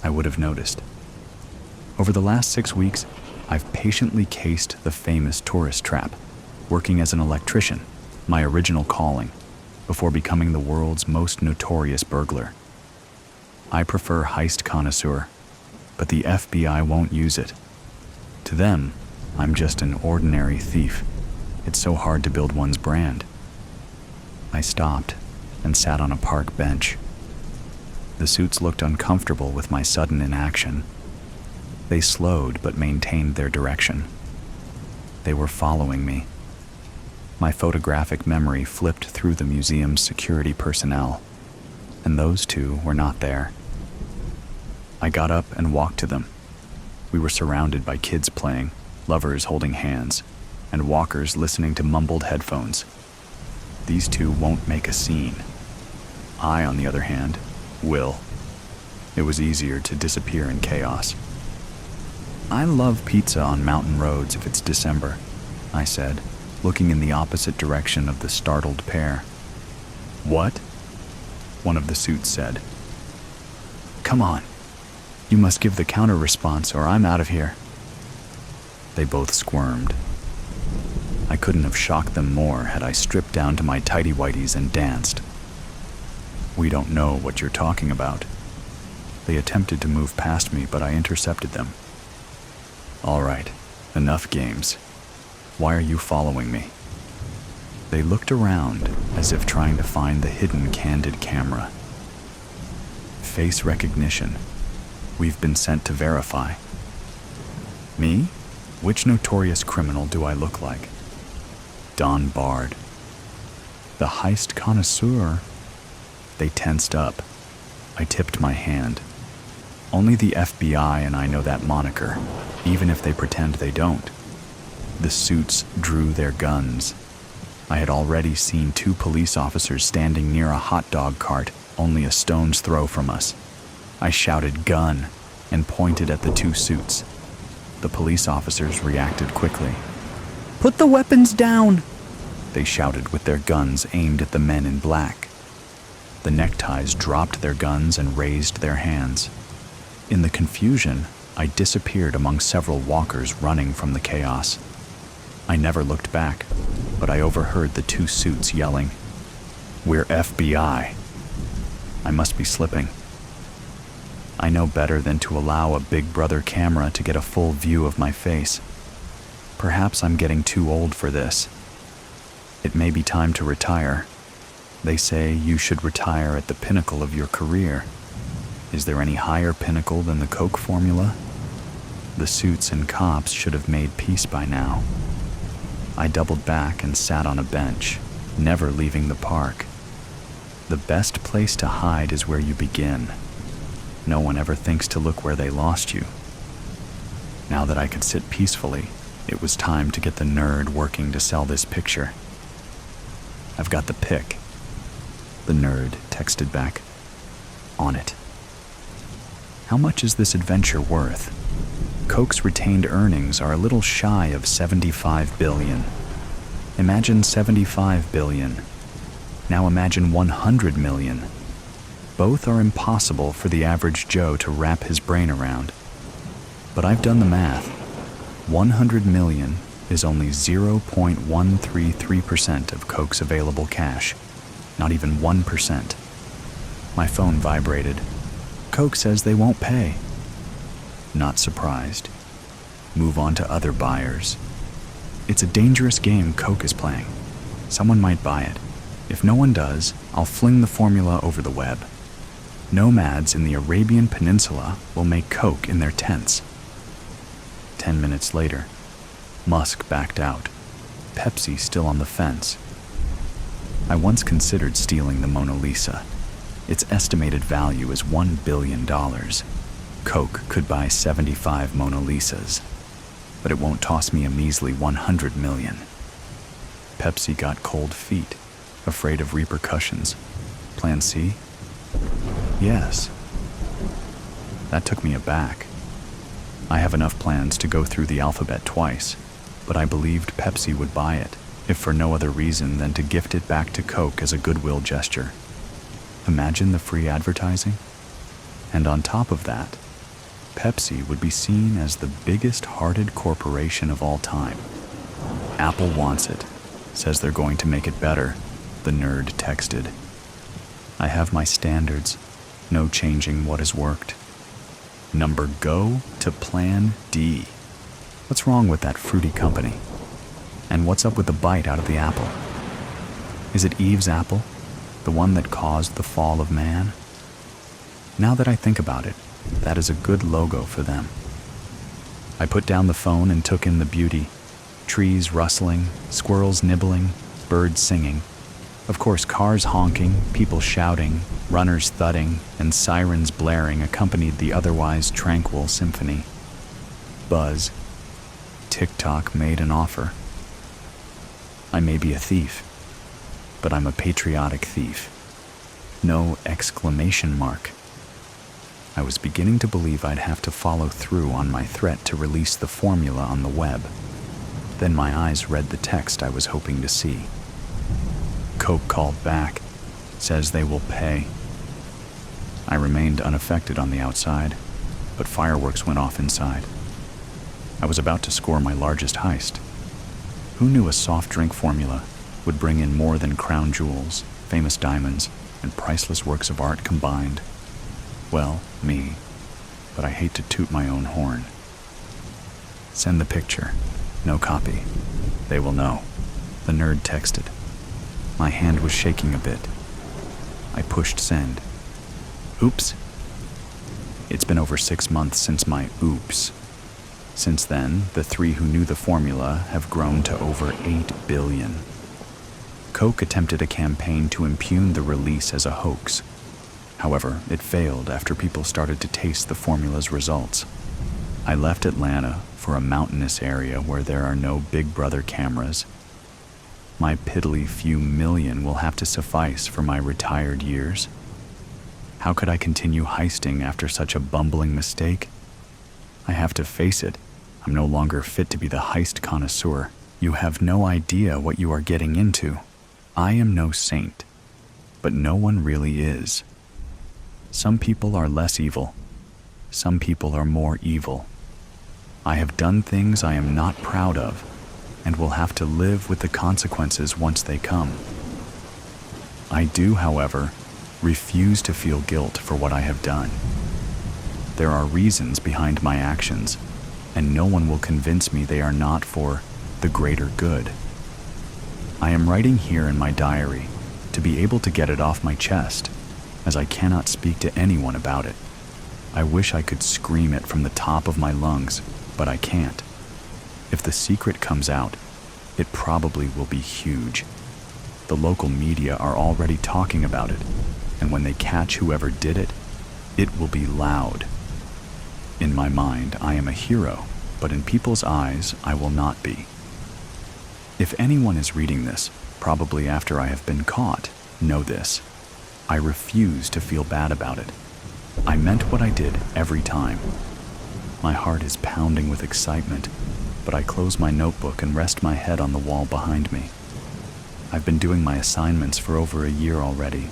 I would have noticed. Over the last 6 weeks, I've patiently cased the famous tourist trap, working as an electrician, my original calling, before becoming the world's most notorious burglar. I prefer heist connoisseur, but the FBI won't use it. To them, I'm just an ordinary thief. It's so hard to build one's brand. I stopped and sat on a park bench. The suits looked uncomfortable with my sudden inaction. They slowed but maintained their direction. They were following me. My photographic memory flipped through the museum's security personnel, and those 2 were not there. I got up and walked to them. We were surrounded by kids playing, lovers holding hands, and walkers listening to mumbled headphones. These 2 won't make a scene. I, on the other hand, will. It was easier to disappear in chaos. I love pizza on mountain roads if it's December, I said, looking in the opposite direction of the startled pair. What? One of the suits said. Come on. You must give the counter response or I'm out of here. They both squirmed. I couldn't have shocked them more had I stripped down to my tighty-whities and danced. We don't know what you're talking about. They attempted to move past me, but I intercepted them. All right, enough games. Why are you following me? They looked around as if trying to find the hidden candid camera. Face recognition. We've been sent to verify. Me? Which notorious criminal do I look like? Don Bard. The heist connoisseur. They tensed up. I tipped my hand. Only the FBI and I know that moniker, even if they pretend they don't. The suits drew their guns. I had already seen 2 police officers standing near a hot dog cart, only a stone's throw from us. I shouted "gun" and pointed at the 2 suits. The police officers reacted quickly. "Put the weapons down!" they shouted with their guns aimed at the men in black. The neckties dropped their guns and raised their hands. In the confusion, I disappeared among several walkers running from the chaos. I never looked back, but I overheard the 2 suits yelling, "We're FBI." I must be slipping. I know better than to allow a Big Brother camera to get a full view of my face. Perhaps I'm getting too old for this. It may be time to retire. They say you should retire at the pinnacle of your career. Is there any higher pinnacle than the Coke formula? The suits and cops should have made peace by now. I doubled back and sat on a bench, never leaving the park. The best place to hide is where you begin. No one ever thinks to look where they lost you. Now that I could sit peacefully, it was time to get the nerd working to sell this picture. "I've got the pic," the nerd texted back. "On it." How much is this adventure worth? Coke's retained earnings are a little shy of $75 billion. Imagine $75 billion. Now imagine $100 million. Both are impossible for the average Joe to wrap his brain around. But I've done the math. 100 million is only 0.133% of Coke's available cash. Not even 1%. My phone vibrated. Coke says they won't pay. Not surprised. Move on to other buyers. It's a dangerous game Coke is playing. Someone might buy it. If no one does, I'll fling the formula over the web. Nomads in the Arabian Peninsula will make Coke in their tents. 10 minutes later, Musk backed out. Pepsi still on the fence. I once considered stealing the Mona Lisa. Its estimated value is $1 billion. Coke could buy 75 Mona Lisas, but it won't toss me a measly 100 million. Pepsi got cold feet, afraid of repercussions. Plan C? Yes. That took me aback. I have enough plans to go through the alphabet twice, but I believed Pepsi would buy it, if for no other reason than to gift it back to Coke as a goodwill gesture. Imagine the free advertising. And on top of that, Pepsi would be seen as the biggest-hearted corporation of all time. Apple wants it, says they're going to make it better, the nerd texted. I have my standards, no changing what has worked. Number go to plan D. What's wrong with that fruity company? And what's up with the bite out of the apple? Is it Eve's apple, the one that caused the fall of man? Now that I think about it, that is a good logo for them. I put down the phone and took in the beauty. Trees rustling, squirrels nibbling, birds singing. Of course, cars honking, people shouting, runners thudding, and sirens blaring accompanied the otherwise tranquil symphony. Buzz. TikTok made an offer. I may be a thief, but I'm a patriotic thief. No exclamation mark. I was beginning to believe I'd have to follow through on my threat to release the formula on the web. Then my eyes read the text I was hoping to see. Coke called back, says they will pay. I remained unaffected on the outside, but fireworks went off inside. I was about to score my largest heist. Who knew a soft drink formula would bring in more than crown jewels, famous diamonds, and priceless works of art combined? Well, me, but I hate to toot my own horn. Send the picture. No copy. They will know. The nerd texted. My hand was shaking a bit. I pushed send. Oops. It's been over 6 months since my oops. Since then, the 3 who knew the formula have grown to over 8 billion. Coke attempted a campaign to impugn the release as a hoax. However, it failed after people started to taste the formula's results. I left Atlanta for a mountainous area where there are no Big Brother cameras. My piddly few million will have to suffice for my retired years. How could I continue heisting after such a bumbling mistake? I have to face it. I'm no longer fit to be the heist connoisseur. You have no idea what you are getting into. I am no saint, but no one really is. Some people are less evil. Some people are more evil. I have done things I am not proud of, and will have to live with the consequences once they come. I do, however, refuse to feel guilt for what I have done. There are reasons behind my actions, and no one will convince me they are not for the greater good. I am writing here in my diary to be able to get it off my chest, as I cannot speak to anyone about it. I wish I could scream it from the top of my lungs, but I can't. If the secret comes out, it probably will be huge. The local media are already talking about it, and when they catch whoever did it, it will be loud. In my mind, I am a hero, but in people's eyes, I will not be. If anyone is reading this, probably after I have been caught, know this. I refuse to feel bad about it. I meant what I did every time. My heart is pounding with excitement, but I close my notebook and rest my head on the wall behind me. I've been doing my assignments for over a year already.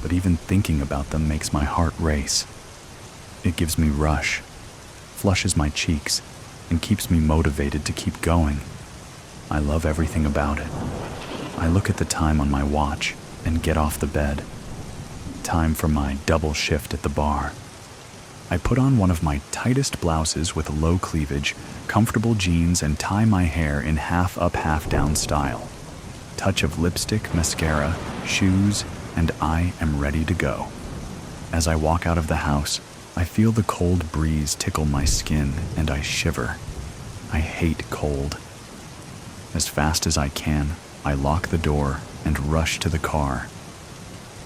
but even thinking about them makes my heart race. It gives me rush, flushes my cheeks, and keeps me motivated to keep going. I love everything about it. I look at the time on my watch and get off the bed. Time for my double shift at the bar. I put on one of my tightest blouses with low cleavage, comfortable jeans, and tie my hair in half up, half down style. Touch of lipstick, mascara, shoes, and I am ready to go. As I walk out of the house, I feel the cold breeze tickle my skin and I shiver. I hate cold. As fast as I can, I lock the door and rush to the car.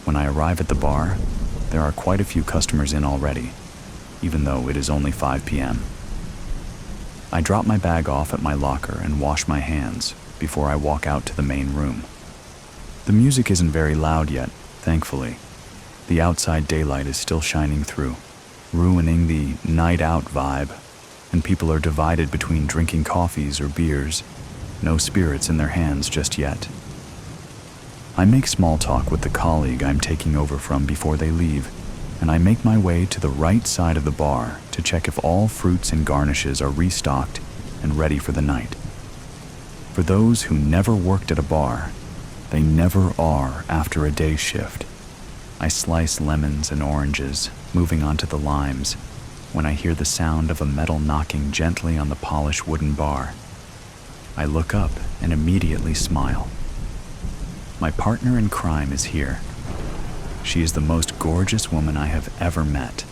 When I arrive at the bar, there are quite a few customers in already, even though it is only 5 p.m. I drop my bag off at my locker and wash my hands before I walk out to the main room. The music isn't very loud yet, thankfully. The outside daylight is still shining through, ruining the night out vibe, and people are divided between drinking coffees or beers, no spirits in their hands just yet. I make small talk with the colleague I'm taking over from before they leave, and I make my way to the right side of the bar to check if all fruits and garnishes are restocked and ready for the night. For those who never worked at a bar, they never are after a day shift. I slice lemons and oranges, moving on to the limes, when I hear the sound of a metal knocking gently on the polished wooden bar. I look up and immediately smile. My partner in crime is here. She is the most gorgeous woman I have ever met.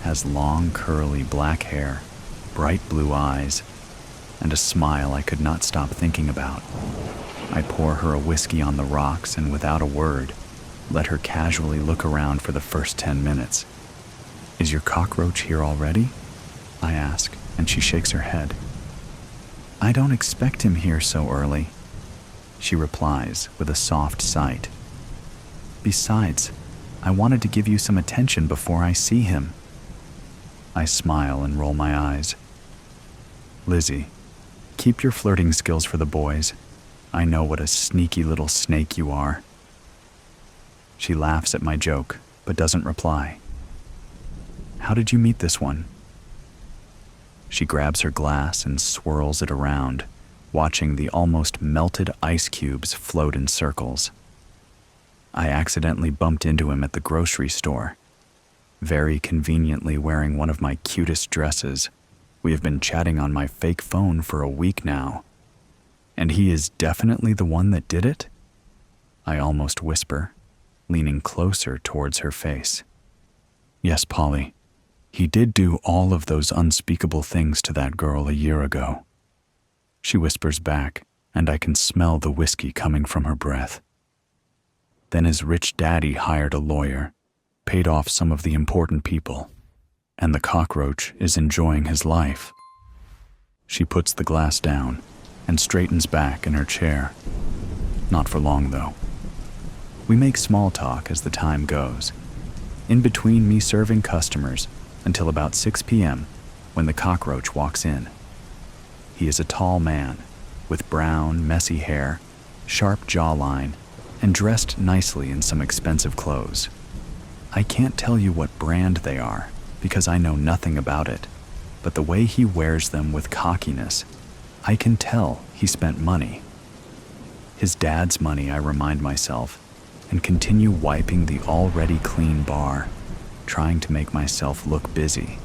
Has long, curly black hair, bright blue eyes, and a smile I could not stop thinking about. I pour her a whiskey on the rocks and without a word, let her casually look around for the first 10 minutes. "Is your cockroach here already?" I ask, and she shakes her head. "I don't expect him here so early," she replies with a soft sight. "Besides, I wanted to give you some attention before I see him." I smile and roll my eyes. "Lizzie, keep your flirting skills for the boys. I know what a sneaky little snake you are." She laughs at my joke, but doesn't reply. "How did you meet this one?" She grabs her glass and swirls it around, watching the almost melted ice cubes float in circles. "I accidentally bumped into him at the grocery store. Very conveniently wearing one of my cutest dresses. We have been chatting on my fake phone for a week now. And he is definitely the one that did it?" I almost whisper, leaning closer towards her face. "Yes, Polly. He did do all of those unspeakable things to that girl a year ago." She whispers back, and I can smell the whiskey coming from her breath. "Then his rich daddy hired a lawyer, paid off some of the important people, and the cockroach is enjoying his life." She puts the glass down and straightens back in her chair. Not for long, though. We make small talk as the time goes, in between me serving customers until about 6 p.m. when the cockroach walks in. He is a tall man with brown, messy hair, sharp jawline, and dressed nicely in some expensive clothes. I can't tell you what brand they are because I know nothing about it, but the way he wears them with cockiness, I can tell he spent money. His dad's money, I remind myself, and continue wiping the already clean bar, trying to make myself look busy.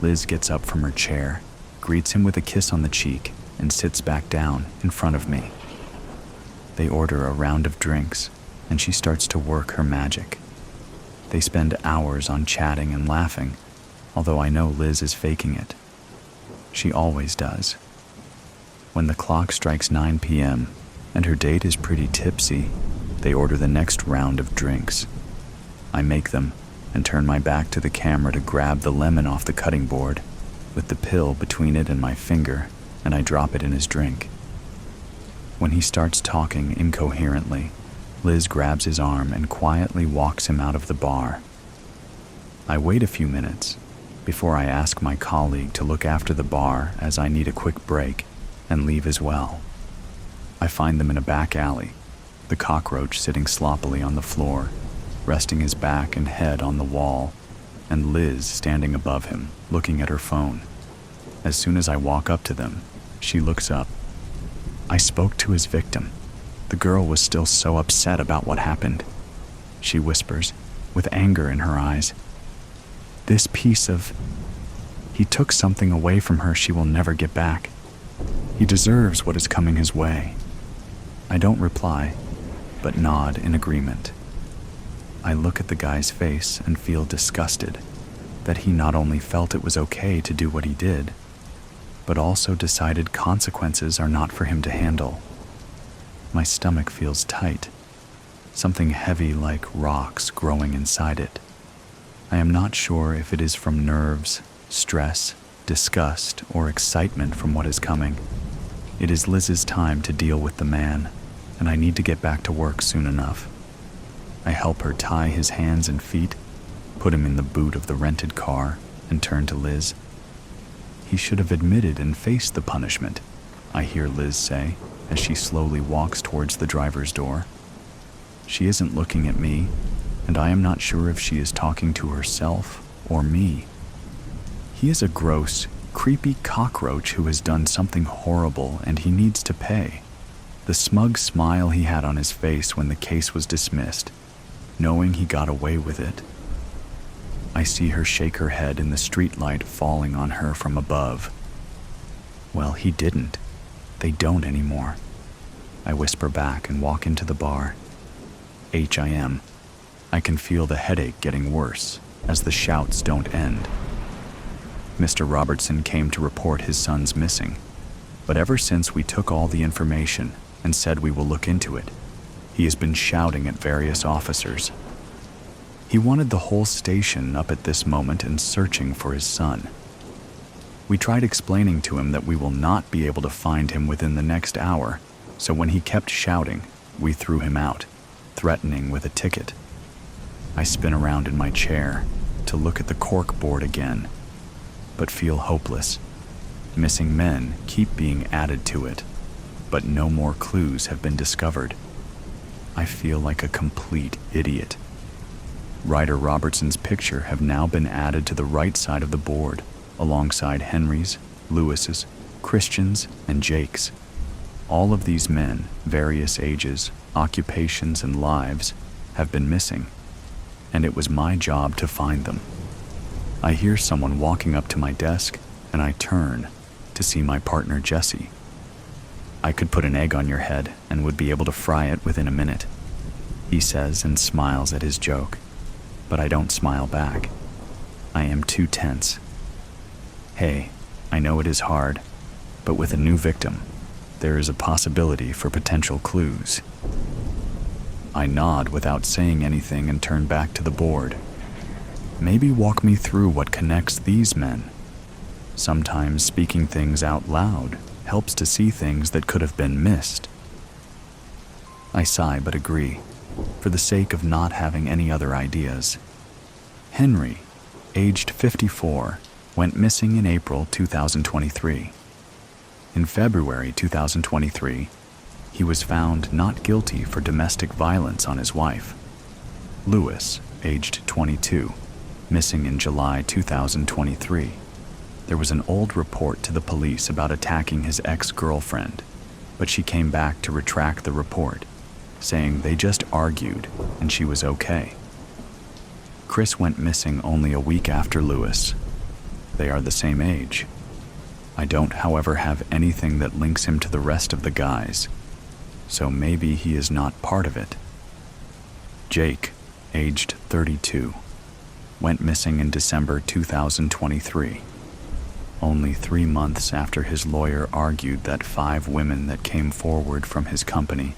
Liz gets up from her chair, greets him with a kiss on the cheek, and sits back down in front of me. They order a round of drinks, and she starts to work her magic. They spend hours on chatting and laughing, although I know Liz is faking it. She always does. When the clock strikes 9 p.m. and her date is pretty tipsy, they order the next round of drinks. I make them and turn my back to the camera to grab the lemon off the cutting board, with the pill between it and my finger, and I drop it in his drink. When he starts talking incoherently, Liz grabs his arm and quietly walks him out of the bar. I wait a few minutes before I ask my colleague to look after the bar as I need a quick break and leave as well. I find them in a back alley, the cockroach sitting sloppily on the floor, resting his back and head on the wall, and Liz standing above him, looking at her phone. As soon as I walk up to them, she looks up. I spoke to his victim. The girl was still so upset about what happened. She whispers, with anger in her eyes. This piece of... He took something away from her she will never get back. He deserves what is coming his way. I don't reply, but nod in agreement. I look at the guy's face and feel disgusted that he not only felt it was okay to do what he did, but also decided consequences are not for him to handle. My stomach feels tight, something heavy like rocks growing inside it. I am not sure if it is from nerves, stress, disgust, or excitement from what is coming. It is Liz's time to deal with the man, and I need to get back to work soon enough. I help her tie his hands and feet, put him in the boot of the rented car, and turn to Liz. He should have admitted and faced the punishment, I hear Liz say as she slowly walks towards the driver's door. She isn't looking at me, and I am not sure if she is talking to herself or me. He is a gross, creepy cockroach who has done something horrible and he needs to pay. The smug smile he had on his face when the case was dismissed, knowing he got away with it. I see her shake her head in the streetlight falling on her from above. Well, he didn't. They don't anymore. I whisper back and walk into the bar. HIM. I can feel the headache getting worse as the shouts don't end. Mr. Robertson came to report his son's missing, but ever since we took all the information and said we will look into it, he has been shouting at various officers. He wanted the whole station up at this moment and searching for his son. We tried explaining to him that we will not be able to find him within the next hour, so when he kept shouting, we threw him out, threatening with a ticket. I spin around in my chair to look at the cork board again, but feel hopeless. Missing men keep being added to it, but no more clues have been discovered. I feel like a complete idiot. Ryder Robertson's picture have now been added to the right side of the board, alongside Henry's, Lewis's, Christian's, and Jake's. All of these men, various ages, occupations, and lives, have been missing, and it was my job to find them. I hear someone walking up to my desk, and I turn to see my partner Jesse. I could put an egg on your head and would be able to fry it within a minute, he says and smiles at his joke, but I don't smile back. I am too tense. Hey, I know it is hard, but with a new victim, there is a possibility for potential clues. I nod without saying anything and turn back to the board. Maybe walk me through what connects these men. Sometimes speaking things out loud helps to see things that could have been missed. I sigh but agree, for the sake of not having any other ideas. Henry, aged 54, went missing in April 2023. In February 2023, he was found not guilty for domestic violence on his wife. Lewis, aged 22, missing in July 2023. There was an old report to the police about attacking his ex-girlfriend, but she came back to retract the report, saying they just argued and she was okay. Chris went missing only a week after Lewis. They are the same age. I don't, however, have anything that links him to the rest of the guys, so maybe he is not part of it. Jake, aged 32, went missing in December 2023. Only 3 months after his lawyer argued that 5 women that came forward from his company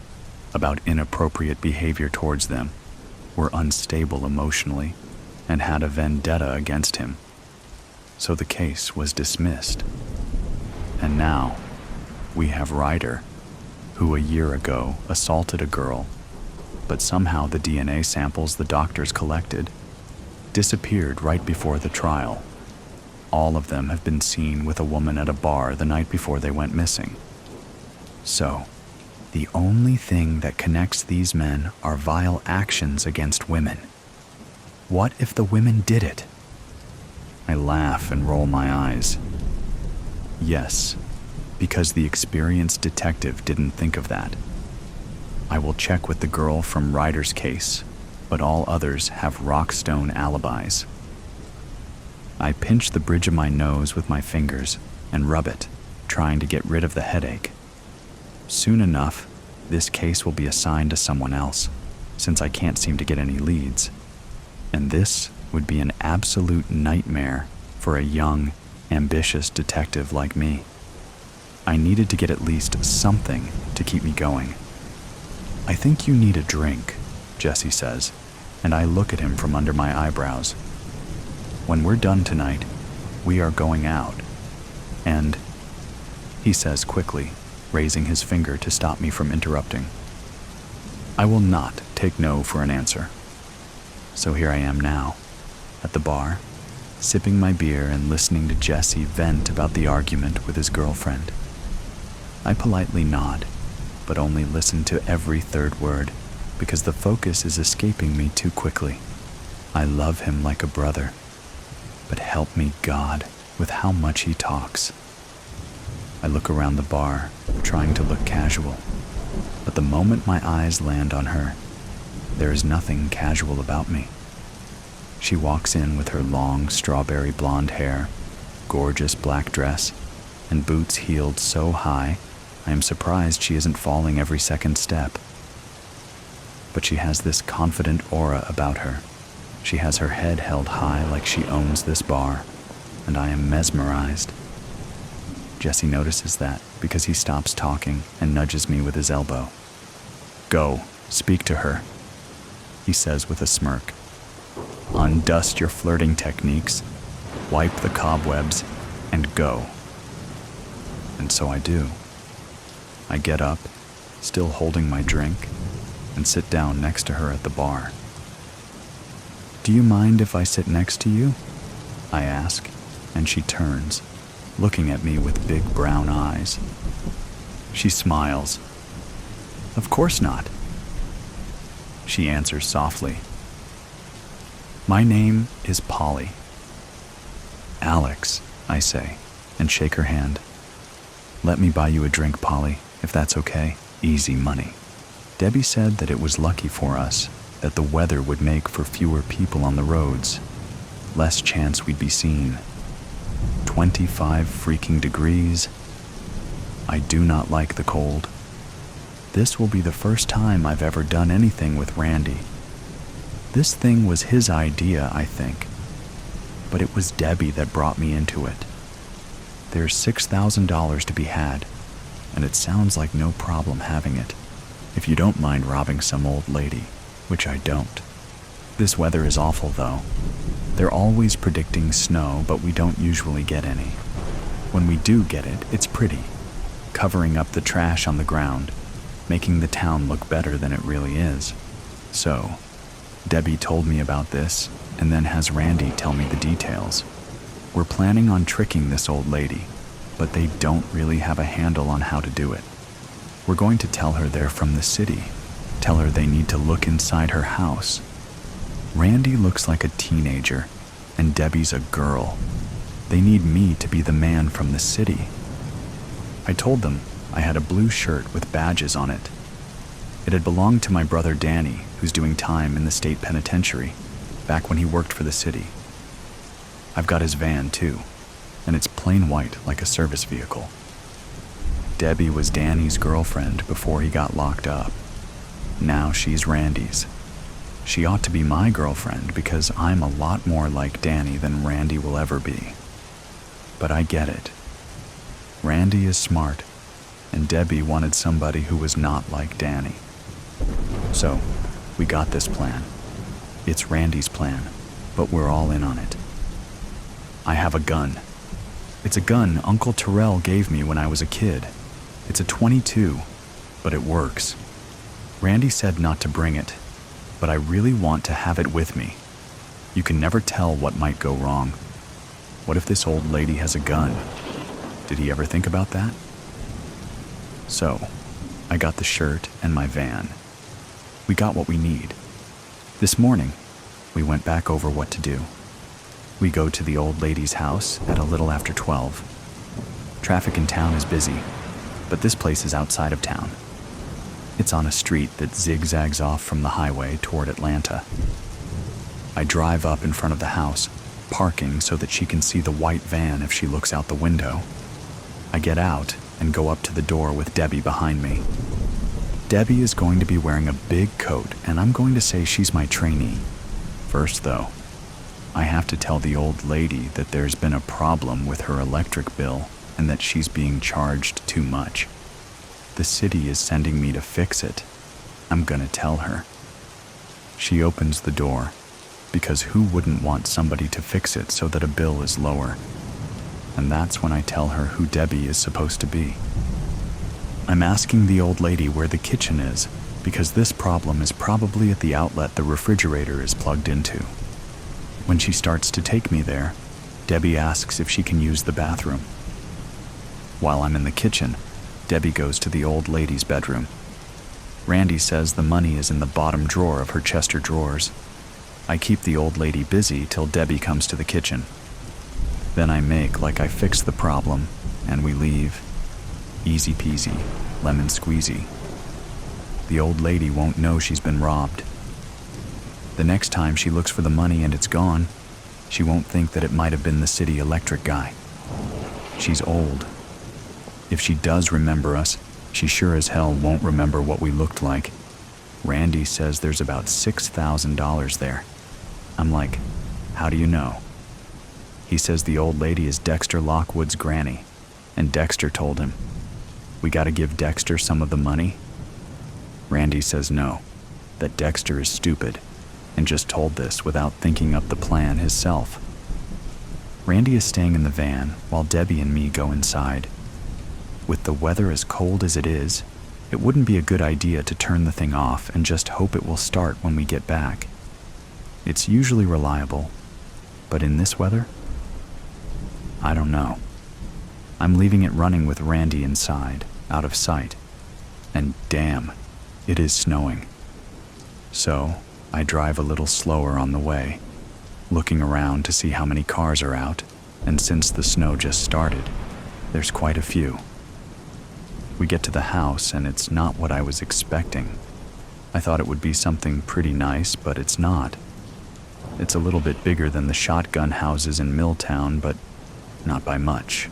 about inappropriate behavior towards them were unstable emotionally and had a vendetta against him. So the case was dismissed. And now, we have Ryder, who a year ago assaulted a girl, but somehow the DNA samples the doctors collected disappeared right before the trial. All of them have been seen with a woman at a bar the night before they went missing. So, The only thing that connects these men are vile actions against women. What if the women did it? I laugh and roll my eyes. Yes, because the experienced detective didn't think of that. I will check with the girl from Ryder's case, but all others have rock-stone alibis. I pinch the bridge of my nose with my fingers and rub it, trying to get rid of the headache. Soon enough, this case will be assigned to someone else, since I can't seem to get any leads. And this would be an absolute nightmare for a young, ambitious detective like me. I needed to get at least something to keep me going. "I think you need a drink," Jesse says, and I look at him from under my eyebrows. "When we're done tonight, we are going out. And," he says quickly, raising his finger to stop me from interrupting. I will not take no for an answer. So here I am now, at the bar, sipping my beer and listening to Jesse vent about the argument with his girlfriend. I politely nod, but only listen to every third word because the focus is escaping me too quickly. I love him like a brother, but help me God with how much he talks. I look around the bar, trying to look casual, but the moment my eyes land on her, there is nothing casual about me. She walks in with her long strawberry blonde hair, gorgeous black dress, and boots heeled so high, I am surprised she isn't falling every second step. But she has this confident aura about her. She has her head held high like she owns this bar, and I am mesmerized. Jesse notices that because he stops talking and nudges me with his elbow. "Go, speak to her," he says with a smirk. "Undust your flirting techniques, wipe the cobwebs, and go." And so I do. I get up, still holding my drink, and sit down next to her at the bar. "Do you mind if I sit next to you?" I ask, and she turns, looking at me with big brown eyes. She smiles. "Of course not." She answers softly. "My name is Polly." "Alex," I say, and shake her hand. "Let me buy you a drink, Polly, if that's okay. Easy money." Debbie said that it was lucky for us that the weather would make for fewer people on the roads, less chance we'd be seen. 25 freaking degrees. I do not like the cold. This will be the first time I've ever done anything with Randy. This thing was his idea, I think, but it was Debbie that brought me into it. There's $6,000 to be had, and it sounds like no problem having it, if you don't mind robbing some old lady, which I don't. This weather is awful, though. They're always predicting snow, but we don't usually get any. When we do get it, it's pretty, covering up the trash on the ground, making the town look better than it really is. So, Debbie told me about this, and then has Randy tell me the details. We're planning on tricking this old lady, but they don't really have a handle on how to do it. We're going to tell her they're from the city, tell her they need to look inside her house. Randy looks like a teenager, and Debbie's a girl. They need me to be the man from the city. I told them I had a blue shirt with badges on it. It had belonged to my brother Danny, who's doing time in the state penitentiary, back when he worked for the city. I've got his van, too, and it's plain white like a service vehicle. Debbie was Danny's girlfriend before he got locked up. Now she's Randy's. She ought to be my girlfriend because I'm a lot more like Danny than Randy will ever be. But I get it. Randy is smart, and Debbie wanted somebody who was not like Danny. So, we got this plan. It's Randy's plan, but we're all in on it. I have a gun. It's a gun Uncle Terrell gave me when I was a kid. It's a .22, but it works. Randy said not to bring it, but I really want to have it with me. You can never tell what might go wrong. What if this old lady has a gun? Did he ever think about that? So, I I got the shirt and my van. We got what we need. This morning, we went back over what to do. We go to the old lady's house at a little after 12. Traffic in town is busy, but this place is outside of town. It's on a street that zigzags off from the highway toward Atlanta. I drive up in front of the house, parking so that she can see the white van if she looks out the window. I get out and go up to the door with Debbie behind me. Debbie is going to be wearing a big coat, and I'm going to say she's my trainee. First, though, I have to tell the old lady that there's been a problem with her electric bill and that she's being charged too much. The city is sending me to fix it. I'm gonna tell her. She opens the door, because who wouldn't want somebody to fix it so that a bill is lower? And that's when I tell her who Debbie is supposed to be. I'm asking the old lady where the kitchen is, because this problem is probably at the outlet the refrigerator is plugged into. When she starts to take me there, Debbie asks if she can use the bathroom. While I'm in the kitchen, Debbie goes to the old lady's bedroom. Randy says the money is in the bottom drawer of her Chester drawers. I keep the old lady busy till Debbie comes to the kitchen. Then I make like I fixed the problem, and we leave. Easy peasy, lemon squeezy. The old lady won't know she's been robbed. The next time she looks for the money and it's gone, she won't think that it might have been the city electric guy. She's old. If she does remember us, she sure as hell won't remember what we looked like. Randy says there's about $6,000 there. I'm like, how do you know? He says the old lady is Dexter Lockwood's granny, and Dexter told him. We gotta give Dexter some of the money? Randy says no, that Dexter is stupid, and just told this without thinking up the plan himself. Randy is staying in the van while Debbie and me go inside. With the weather as cold as it is, it wouldn't be a good idea to turn the thing off and just hope it will start when we get back. It's usually reliable, but in this weather, I don't know. I'm leaving it running with Randy inside, out of sight. And damn, it is snowing. So, I drive a little slower on the way, looking around to see how many cars are out, and since the snow just started, there's quite a few. We get to the house and it's not what I was expecting. I thought it would be something pretty nice, but it's not. It's a little bit bigger than the shotgun houses in Milltown, but not by much.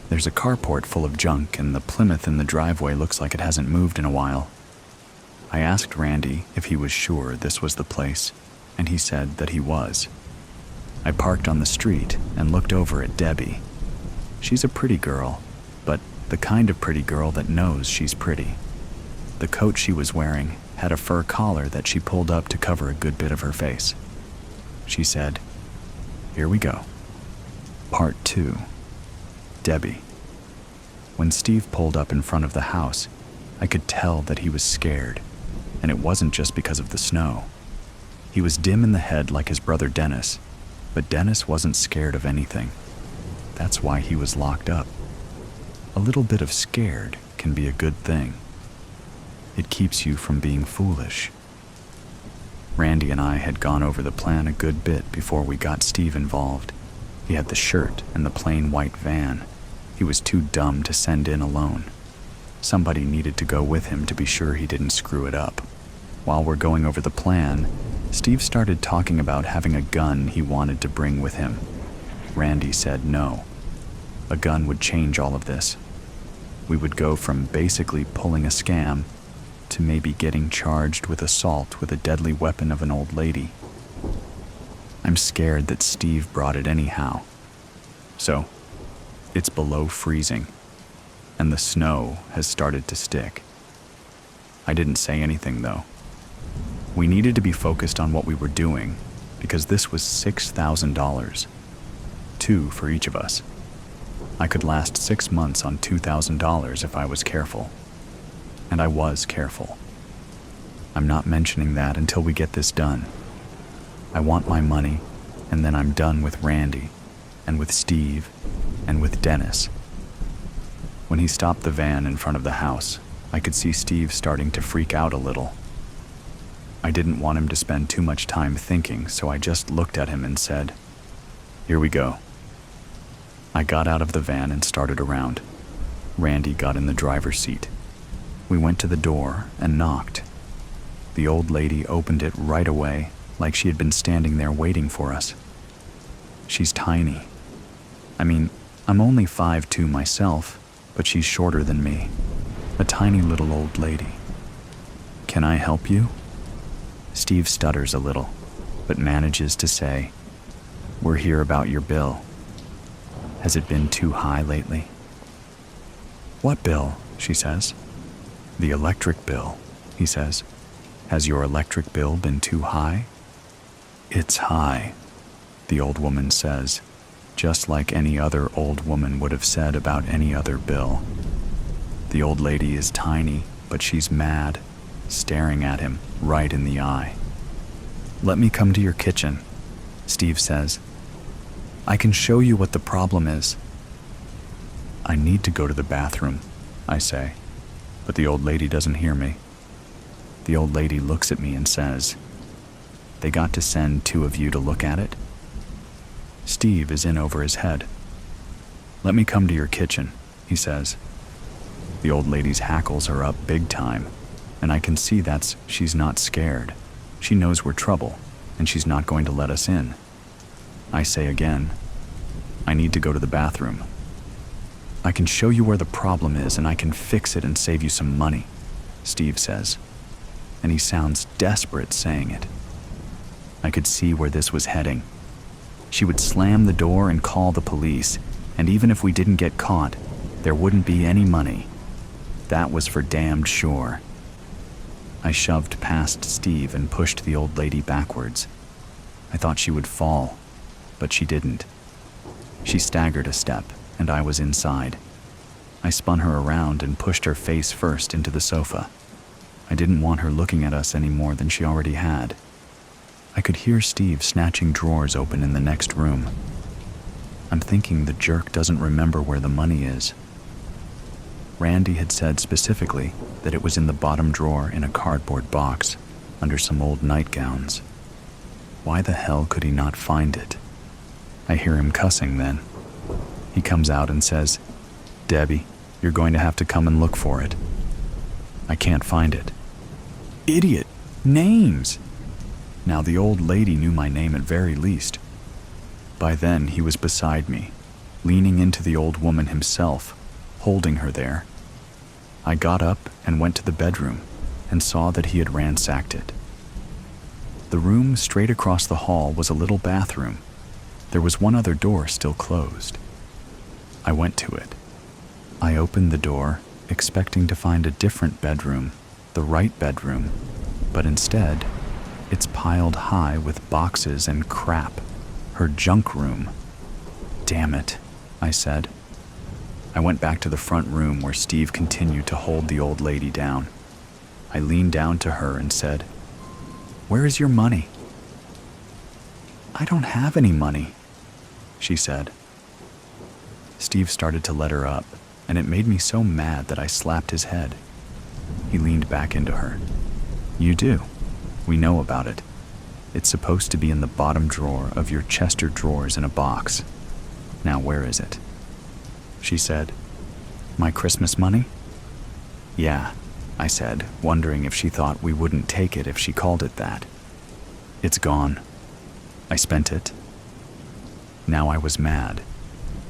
There's a carport full of junk, and the Plymouth in the driveway looks like it hasn't moved in a while. I asked Randy if he was sure this was the place, and he said that he was. I parked on the street and looked over at Debbie. She's a pretty girl, but the kind of pretty girl that knows she's pretty. The coat she was wearing had a fur collar that she pulled up to cover a good bit of her face. She said, "Here we go." Part 2. Debbie. When Steve pulled up in front of the house, I could tell that he was scared, and it wasn't just because of the snow. He was dim in the head like his brother Dennis, but Dennis wasn't scared of anything. That's why he was locked up. A little bit of scared can be a good thing. It keeps you from being foolish. Randy and I had gone over the plan a good bit before we got Steve involved. He had the shirt and the plain white van. He was too dumb to send in alone. Somebody needed to go with him to be sure he didn't screw it up. While we're going over the plan, Steve started talking about having a gun he wanted to bring with him. Randy said no. A gun would change all of this. We would go from basically pulling a scam to maybe getting charged with assault with a deadly weapon of an old lady. I'm scared that Steve brought it anyhow. So, it's below freezing, and the snow has started to stick. I didn't say anything though. We needed to be focused on what we were doing because this was $6,000. 2 for each of us. I could last 6 months on $2,000 if I was careful. And I was careful. I'm not mentioning that until we get this done. I want my money, and then I'm done with Randy, and with Steve, and with Dennis. When he stopped the van in front of the house, I could see Steve starting to freak out a little. I didn't want him to spend too much time thinking, so I just looked at him and said, "Here we go." I got out of the van and started around. Randy got in the driver's seat. We went to the door and knocked. The old lady opened it right away, like she had been standing there waiting for us. She's tiny. I mean, I'm only 5'2" myself, but she's shorter than me. A tiny little old lady. "Can I help you?" Steve stutters a little, but manages to say, "We're here about your bill. Has it been too high lately?" "What bill?" she says. "The electric bill," he says. "Has your electric bill been too high?" "It's high," the old woman says, just like any other old woman would have said about any other bill. The old lady is tiny, but she's mad, staring at him right in the eye. "Let me come to your kitchen," Steve says. "I can show you what the problem is." "I need to go to the bathroom," I say, but the old lady doesn't hear me. The old lady looks at me and says, "They got to send 2 of you to look at it?" Steve is in over his head. "Let me come to your kitchen," he says. The old lady's hackles are up big time, and I can see she's not scared. She knows we're trouble, and she's not going to let us in. I say again, "I need to go to the bathroom." "I can show you where the problem is, and I can fix it and save you some money," Steve says, and he sounds desperate saying it. I could see where this was heading. She would slam the door and call the police, and even if we didn't get caught, there wouldn't be any money. That was for damned sure. I shoved past Steve and pushed the old lady backwards. I thought she would fall, but she didn't. She staggered a step, and I was inside. I spun her around and pushed her face first into the sofa. I didn't want her looking at us any more than she already had. I could hear Steve snatching drawers open in the next room. I'm thinking the jerk doesn't remember where the money is. Randy had said specifically that it was in the bottom drawer in a cardboard box under some old nightgowns. Why the hell could he not find it? I hear him cussing then. He comes out and says, "Debbie, you're going to have to come and look for it." I can't find it. Idiot! Names! Now the old lady knew my name at very least. By then he was beside me, leaning into the old woman himself, holding her there. I got up and went to the bedroom and saw that he had ransacked it. The room straight across the hall was a little bathroom. There was one other door still closed. I went to it. I opened the door, expecting to find a different bedroom, the right bedroom, but instead, it's piled high with boxes and crap. Her junk room. "Damn it," I said. I went back to the front room where Steve continued to hold the old lady down. I leaned down to her and said, "Where is your money?" "I don't have any money," she said. Steve started to let her up, and it made me so mad that I slapped his head. He leaned back into her. "You do. We know about it. It's supposed to be in the bottom drawer of your Chester drawers in a box. Now where is it?" She said, "My Christmas money?" "Yeah," I said, wondering if she thought we wouldn't take it if she called it that. "It's gone. I spent it." Now I was mad.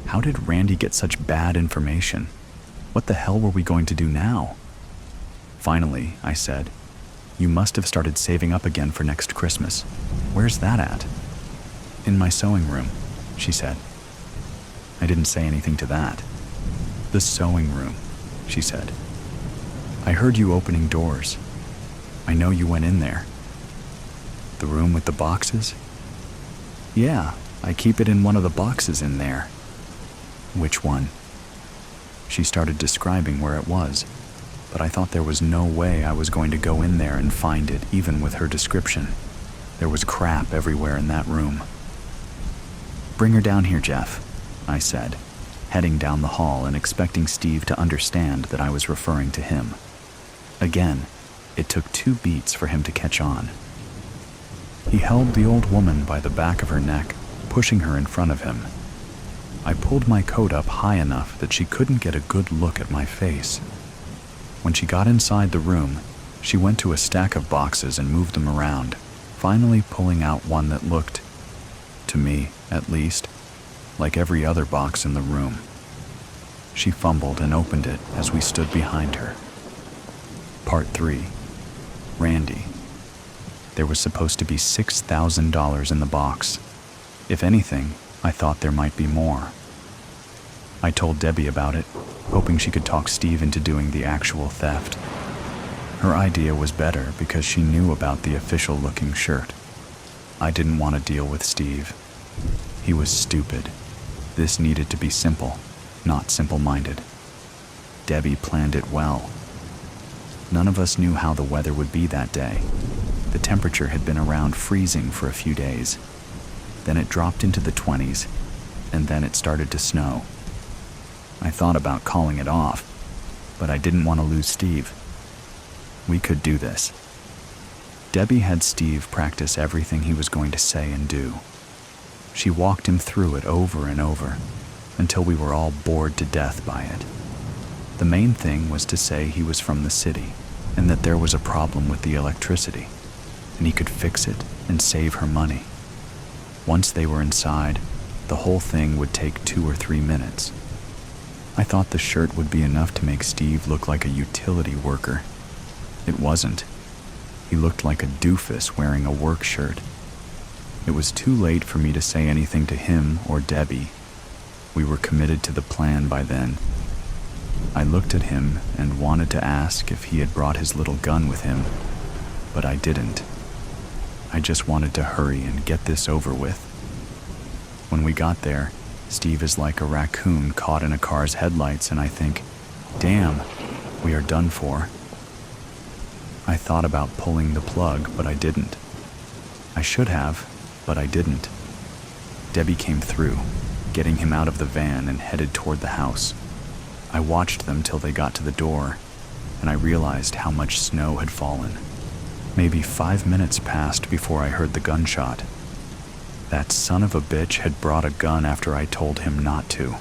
How did Randy get such bad information? What the hell were we going to do now? Finally, I said, "You must have started saving up again for next Christmas. Where's that at?" "In my sewing room," she said. I didn't say anything to that. "The sewing room," she said. "I heard you opening doors. I know you went in there." "The room with the boxes?" "Yeah, I keep it in one of the boxes in there." "Which one?" She started describing where it was, but I thought there was no way I was going to go in there and find it even with her description. There was crap everywhere in that room. "Bring her down here, Jeff," I said, heading down the hall and expecting Steve to understand that I was referring to him. Again, it took 2 beats for him to catch on. He held the old woman by the back of her neck, pushing her in front of him. I pulled my coat up high enough that she couldn't get a good look at my face. When she got inside the room, she went to a stack of boxes and moved them around, finally pulling out one that looked, to me at least, like every other box in the room. She fumbled and opened it as we stood behind her. Part 3. Randy. There was supposed to be $6,000 in the box. If anything, I thought there might be more. I told Debbie about it, hoping she could talk Steve into doing the actual theft. Her idea was better because she knew about the official-looking shirt. I didn't want to deal with Steve. He was stupid. This needed to be simple, not simple-minded. Debbie planned it well. None of us knew how the weather would be that day. The temperature had been around freezing for a few days. Then it dropped into the 20s, and then it started to snow. I thought about calling it off, but I didn't want to lose Steve. We could do this. Debbie had Steve practice everything he was going to say and do. She walked him through it over and over, until we were all bored to death by it. The main thing was to say he was from the city, and that there was a problem with the electricity, and he could fix it and save her money. Once they were inside, the whole thing would take 2 or 3 minutes. I thought the shirt would be enough to make Steve look like a utility worker. It wasn't. He looked like a doofus wearing a work shirt. It was too late for me to say anything to him or Debbie. We were committed to the plan by then. I looked at him and wanted to ask if he had brought his little gun with him, but I didn't. I just wanted to hurry and get this over with. When we got there, Steve is like a raccoon caught in a car's headlights, and I think, damn, we are done for. I thought about pulling the plug, but I didn't. I should have, but I didn't. Debbie came through, getting him out of the van and headed toward the house. I watched them till they got to the door, and I realized how much snow had fallen. Maybe 5 minutes passed before I heard the gunshot. That son of a bitch had brought a gun after I told him not to.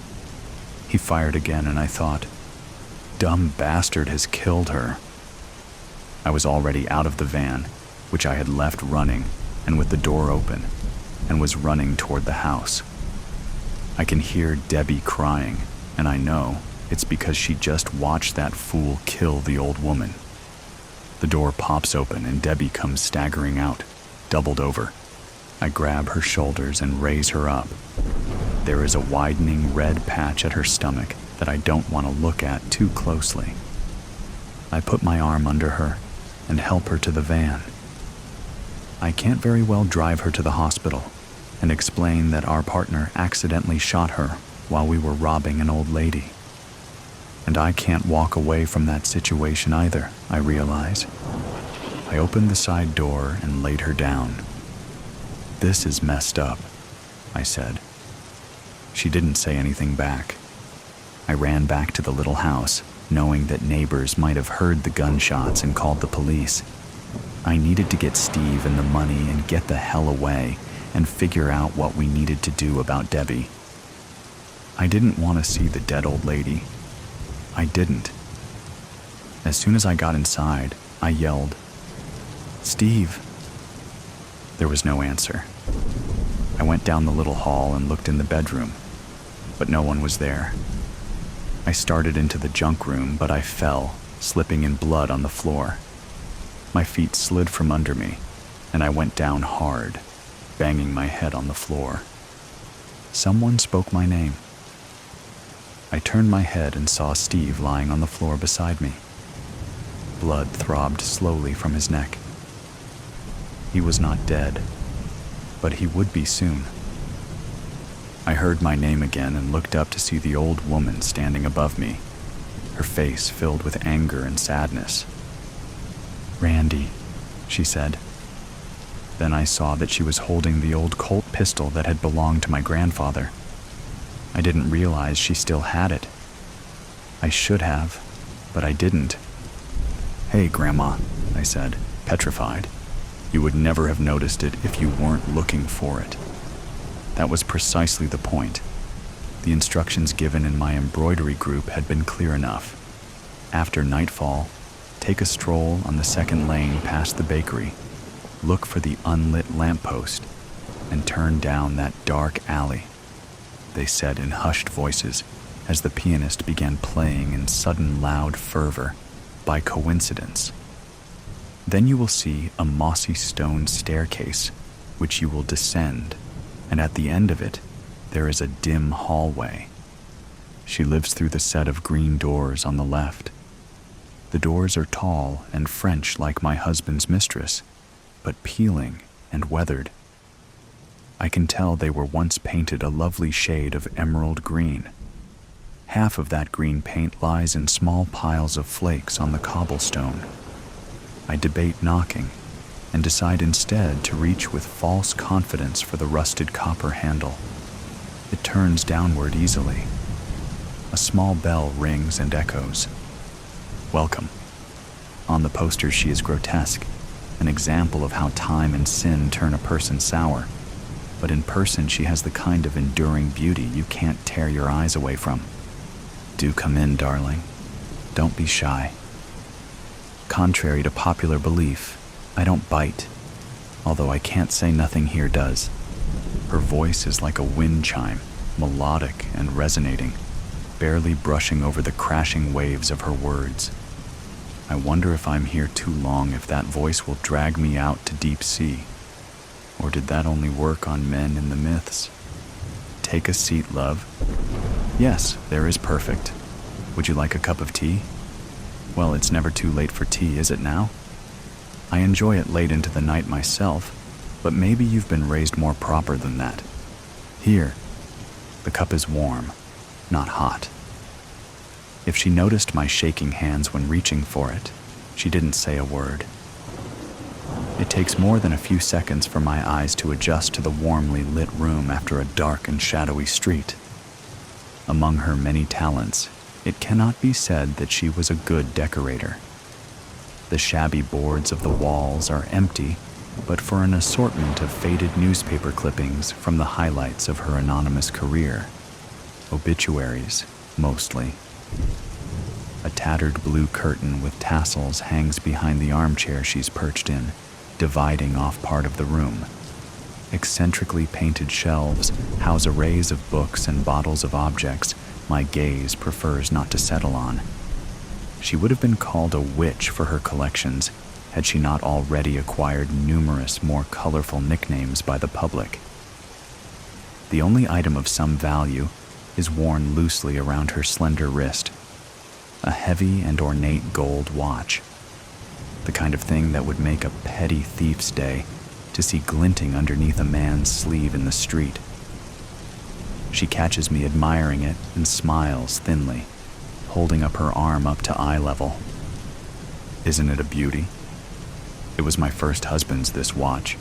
He fired again, and I thought, dumb bastard has killed her. I was already out of the van, which I had left running and with the door open, and was running toward the house. I can hear Debbie crying, and I know it's because she just watched that fool kill the old woman. The door pops open and Debbie comes staggering out, doubled over. I grab her shoulders and raise her up. There is a widening red patch at her stomach that I don't want to look at too closely. I put my arm under her and help her to the van. I can't very well drive her to the hospital and explain that our partner accidentally shot her while we were robbing an old lady. And I can't walk away from that situation either, I realize. I opened the side door and laid her down. This is messed up, I said. She didn't say anything back. I ran back to the little house, knowing that neighbors might have heard the gunshots and called the police. I needed to get Steve and the money and get the hell away and figure out what we needed to do about Debbie. I didn't want to see the dead old lady. I didn't. As soon as I got inside, I yelled, "Steve!" There was no answer. I went down the little hall and looked in the bedroom, but no one was there. I started into the junk room, but I fell, slipping in blood on the floor. My feet slid from under me, and I went down hard, banging my head on the floor. Someone spoke my name. I turned my head and saw Steve lying on the floor beside me. Blood throbbed slowly from his neck. He was not dead, but he would be soon. I heard my name again and looked up to see the old woman standing above me, her face filled with anger and sadness. "Randy," she said. Then I saw that she was holding the old Colt pistol that had belonged to my grandfather. I didn't realize she still had it. I should have, but I didn't. "Hey, Grandma," I said, petrified. "You would never have noticed it if you weren't looking for it." That was precisely the point. The instructions given in my embroidery group had been clear enough. After nightfall, take a stroll on the second lane past the bakery, look for the unlit lamppost, and turn down that dark alley, they said in hushed voices as the pianist began playing in sudden loud fervor, by coincidence. Then you will see a mossy stone staircase, which you will descend, and at the end of it, there is a dim hallway. She lives through the set of green doors on the left. The doors are tall and French like my husband's mistress, but peeling and weathered. I can tell they were once painted a lovely shade of emerald green. Half of that green paint lies in small piles of flakes on the cobblestone. I debate knocking and decide instead to reach with false confidence for the rusted copper handle. It turns downward easily. A small bell rings and echoes. Welcome. On the poster she is grotesque, an example of how time and sin turn a person sour. But in person she has the kind of enduring beauty you can't tear your eyes away from. Do come in, darling. Don't be shy. Contrary to popular belief, I don't bite, although I can't say nothing here does. Her voice is like a wind chime, melodic and resonating, barely brushing over the crashing waves of her words. I wonder if I'm here too long, if that voice will drag me out to deep sea. Or did that only work on men in the myths? Take a seat, love. Yes, there is perfect. Would you like a cup of tea? Well, it's never too late for tea, is it now? I enjoy it late into the night myself, but maybe you've been raised more proper than that. Here, the cup is warm, not hot. If she noticed my shaking hands when reaching for it, she didn't say a word. It takes more than a few seconds for my eyes to adjust to the warmly lit room after a dark and shadowy street. Among her many talents, it cannot be said that she was a good decorator. The shabby boards of the walls are empty, but for an assortment of faded newspaper clippings from the highlights of her anonymous career. Obituaries, mostly. A tattered blue curtain with tassels hangs behind the armchair she's perched in, dividing off part of the room. Eccentrically painted shelves house arrays of books and bottles of objects my gaze prefers not to settle on. She would have been called a witch for her collections had she not already acquired numerous more colorful nicknames by the public. The only item of some value is worn loosely around her slender wrist, a heavy and ornate gold watch, the kind of thing that would make a petty thief's day to see glinting underneath a man's sleeve in the street. She catches me admiring it and smiles thinly, holding up her arm up to eye level. Isn't it a beauty? It was my first husband's, this watch.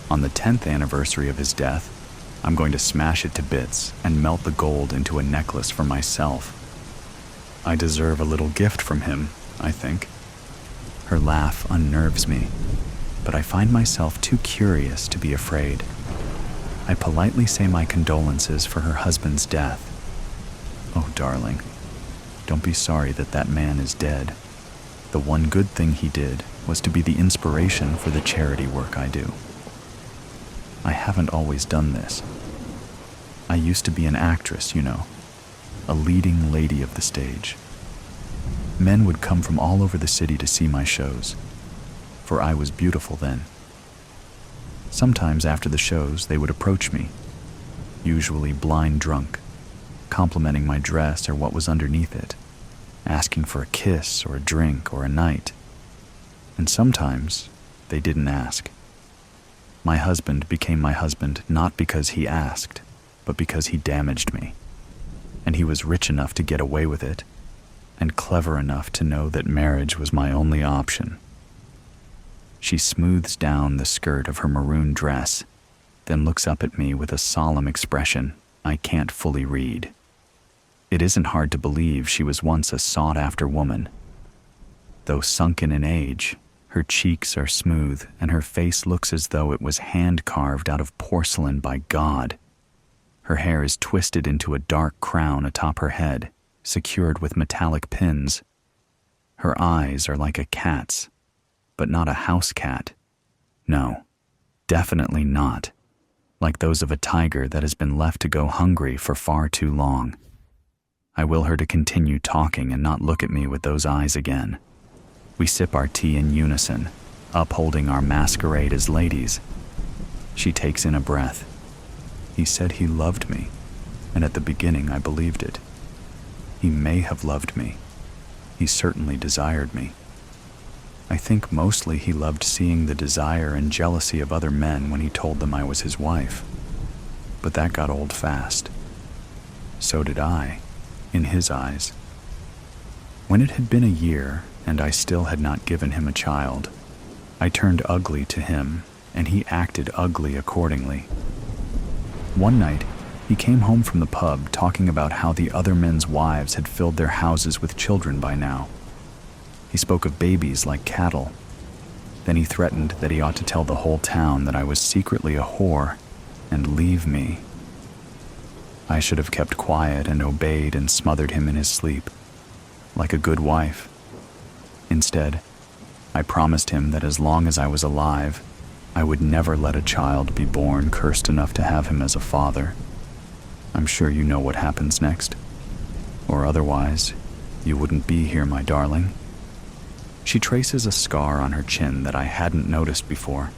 On the 10th anniversary of his death, I'm going to smash it to bits and melt the gold into a necklace for myself. I deserve a little gift from him, I think. Her laugh unnerves me, but I find myself too curious to be afraid. I politely say my condolences for her husband's death. Oh, darling, don't be sorry that that man is dead. The one good thing he did was to be the inspiration for the charity work I do. I haven't always done this. I used to be an actress, you know, a leading lady of the stage. Men would come from all over the city to see my shows, for I was beautiful then. Sometimes after the shows, they would approach me, usually blind drunk, complimenting my dress or what was underneath it, asking for a kiss or a drink or a night. And sometimes they didn't ask. My husband became my husband not because he asked, but because he damaged me. And he was rich enough to get away with it, and clever enough to know that marriage was my only option. She smooths down the skirt of her maroon dress, then looks up at me with a solemn expression I can't fully read. It isn't hard to believe she was once a sought-after woman. Though sunken in age, her cheeks are smooth and her face looks as though it was hand-carved out of porcelain by God. Her hair is twisted into a dark crown atop her head, secured with metallic pins. Her eyes are like a cat's, but not a house cat. No, definitely not. Like those of a tiger that has been left to go hungry for far too long. I will her to continue talking and not look at me with those eyes again. We sip our tea in unison, upholding our masquerade as ladies. She takes in a breath. He said he loved me, and at the beginning I believed it. He may have loved me. He certainly desired me. I think mostly he loved seeing the desire and jealousy of other men when he told them I was his wife. But that got old fast. So did I, in his eyes. When it had been a year, and I still had not given him a child, I turned ugly to him, and he acted ugly accordingly. One night, he came home from the pub talking about how the other men's wives had filled their houses with children by now. He spoke of babies like cattle. Then he threatened that he ought to tell the whole town that I was secretly a whore and leave me. I should have kept quiet and obeyed and smothered him in his sleep, like a good wife. Instead, I promised him that as long as I was alive, I would never let a child be born cursed enough to have him as a father. I'm sure you know what happens next. Or otherwise, you wouldn't be here, my darling. She traces a scar on her chin that I hadn't noticed before,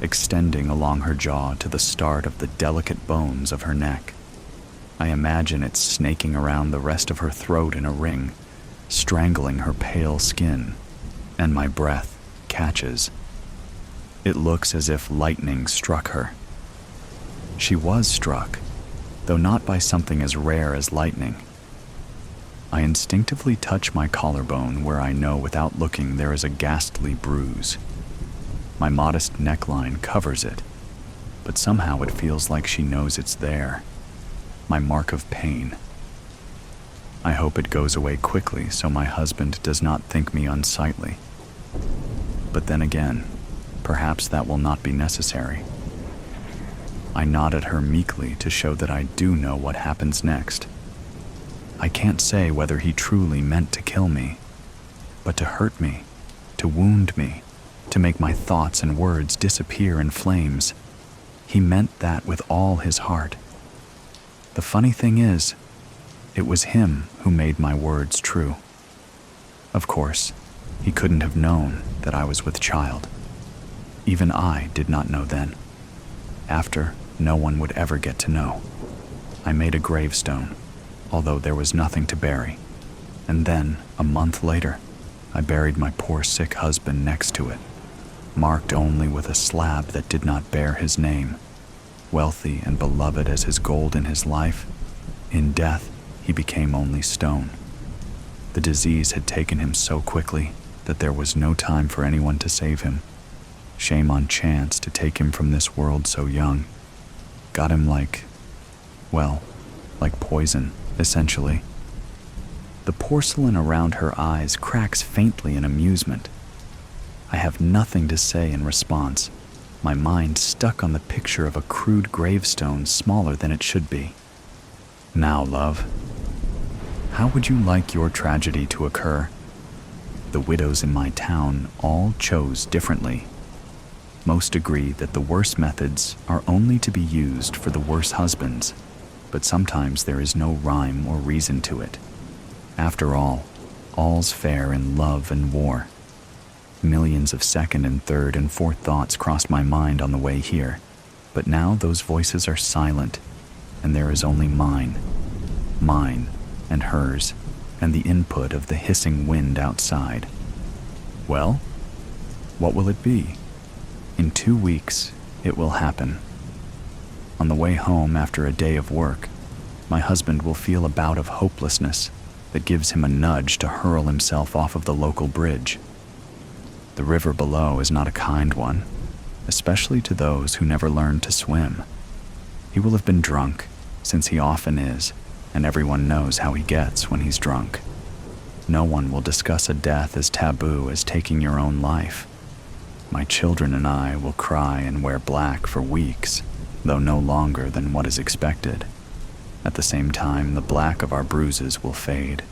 extending along her jaw to the start of the delicate bones of her neck. I imagine it snaking around the rest of her throat in a ring, strangling her pale skin, and my breath catches. It looks as if lightning struck her. She was struck, though not by something as rare as lightning. I instinctively touch my collarbone where I know without looking there is a ghastly bruise. My modest neckline covers it, but somehow it feels like she knows it's there. My mark of pain. I hope it goes away quickly so my husband does not think me unsightly. But then again, perhaps that will not be necessary. I nod at her meekly to show that I do know what happens next. I can't say whether he truly meant to kill me, but to hurt me, to wound me, to make my thoughts and words disappear in flames. He meant that with all his heart. The funny thing is, it was him who made my words true. Of course, he couldn't have known that I was with child. Even I did not know then. After, no one would ever get to know. I made a gravestone, although there was nothing to bury. And then, a month later, I buried my poor sick husband next to it, marked only with a slab that did not bear his name. Wealthy and beloved as his gold in his life, in death, he became only stone. The disease had taken him so quickly that there was no time for anyone to save him. Shame on chance to take him from this world so young. Got him like poison, essentially. The porcelain around her eyes cracks faintly in amusement. I have nothing to say in response, my mind stuck on the picture of a crude gravestone smaller than it should be. Now, love, how would you like your tragedy to occur? The widows in my town all chose differently. Most agree that the worst methods are only to be used for the worse husbands, but sometimes there is no rhyme or reason to it. After all, all's fair in love and war. Millions of second and third and fourth thoughts crossed my mind on the way here, but now those voices are silent, and there is only mine and hers, and the input of the hissing wind outside. Well, what will it be? In 2 weeks, it will happen. On the way home after a day of work, my husband will feel a bout of hopelessness that gives him a nudge to hurl himself off of the local bridge. The river below is not a kind one, especially to those who never learned to swim. He will have been drunk, since he often is, and everyone knows how he gets when he's drunk. No one will discuss a death as taboo as taking your own life. My children and I will cry and wear black for weeks, though no longer than what is expected. At the same time, the black of our bruises will fade.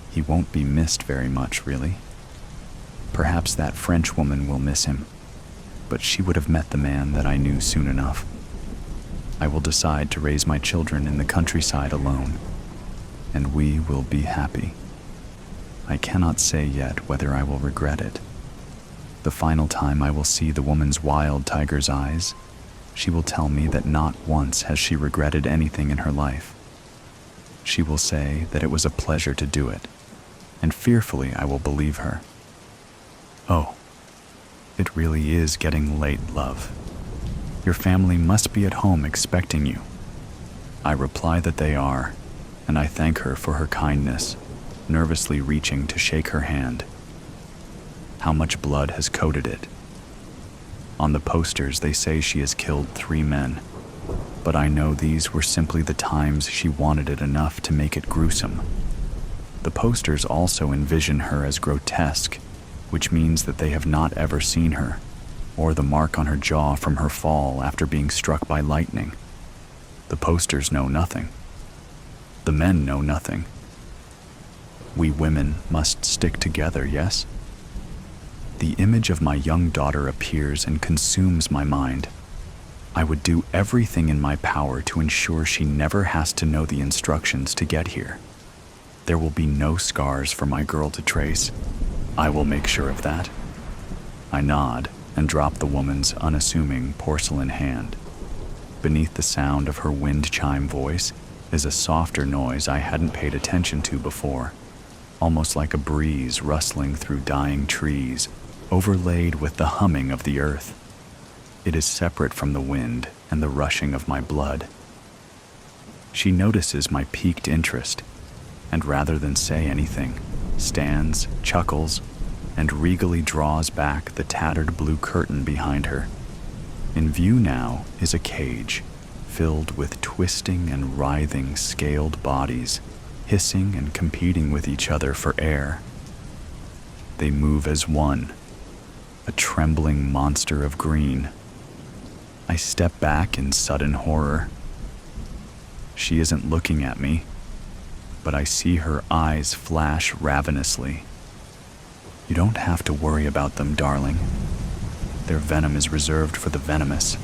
He won't be missed very much, really. Perhaps that French woman will miss him, but she would have met the man that I knew soon enough. I will decide to raise my children in the countryside alone, and we will be happy. I cannot say yet whether I will regret it. The final time I will see the woman's wild tiger's eyes, she will tell me that not once has she regretted anything in her life. She will say that it was a pleasure to do it, and fearfully I will believe her. Oh, it really is getting late, love. Your family must be at home expecting you. I reply that they are, and I thank her for her kindness, nervously reaching to shake her hand. How much blood has coated it? On the posters, they say she has killed 3 men, but I know these were simply the times she wanted it enough to make it gruesome. The posters also envision her as grotesque, which means that they have not ever seen her, or the mark on her jaw from her fall after being struck by lightning. The posters know nothing. The men know nothing. We women must stick together, yes? The image of my young daughter appears and consumes my mind. I would do everything in my power to ensure she never has to know the instructions to get here. There will be no scars for my girl to trace. I will make sure of that. I nod and drop the woman's unassuming porcelain hand. Beneath the sound of her wind chime voice is a softer noise I hadn't paid attention to before, almost like a breeze rustling through dying trees, overlaid with the humming of the earth. It is separate from the wind and the rushing of my blood. She notices my piqued interest, and rather than say anything, stands, chuckles, and regally draws back the tattered blue curtain behind her. In view now is a cage filled with twisting and writhing scaled bodies, hissing and competing with each other for air. They move as one, a trembling monster of green. I step back in sudden horror. She isn't looking at me, but I see her eyes flash ravenously. You don't have to worry about them, darling. Their venom is reserved for the venomous.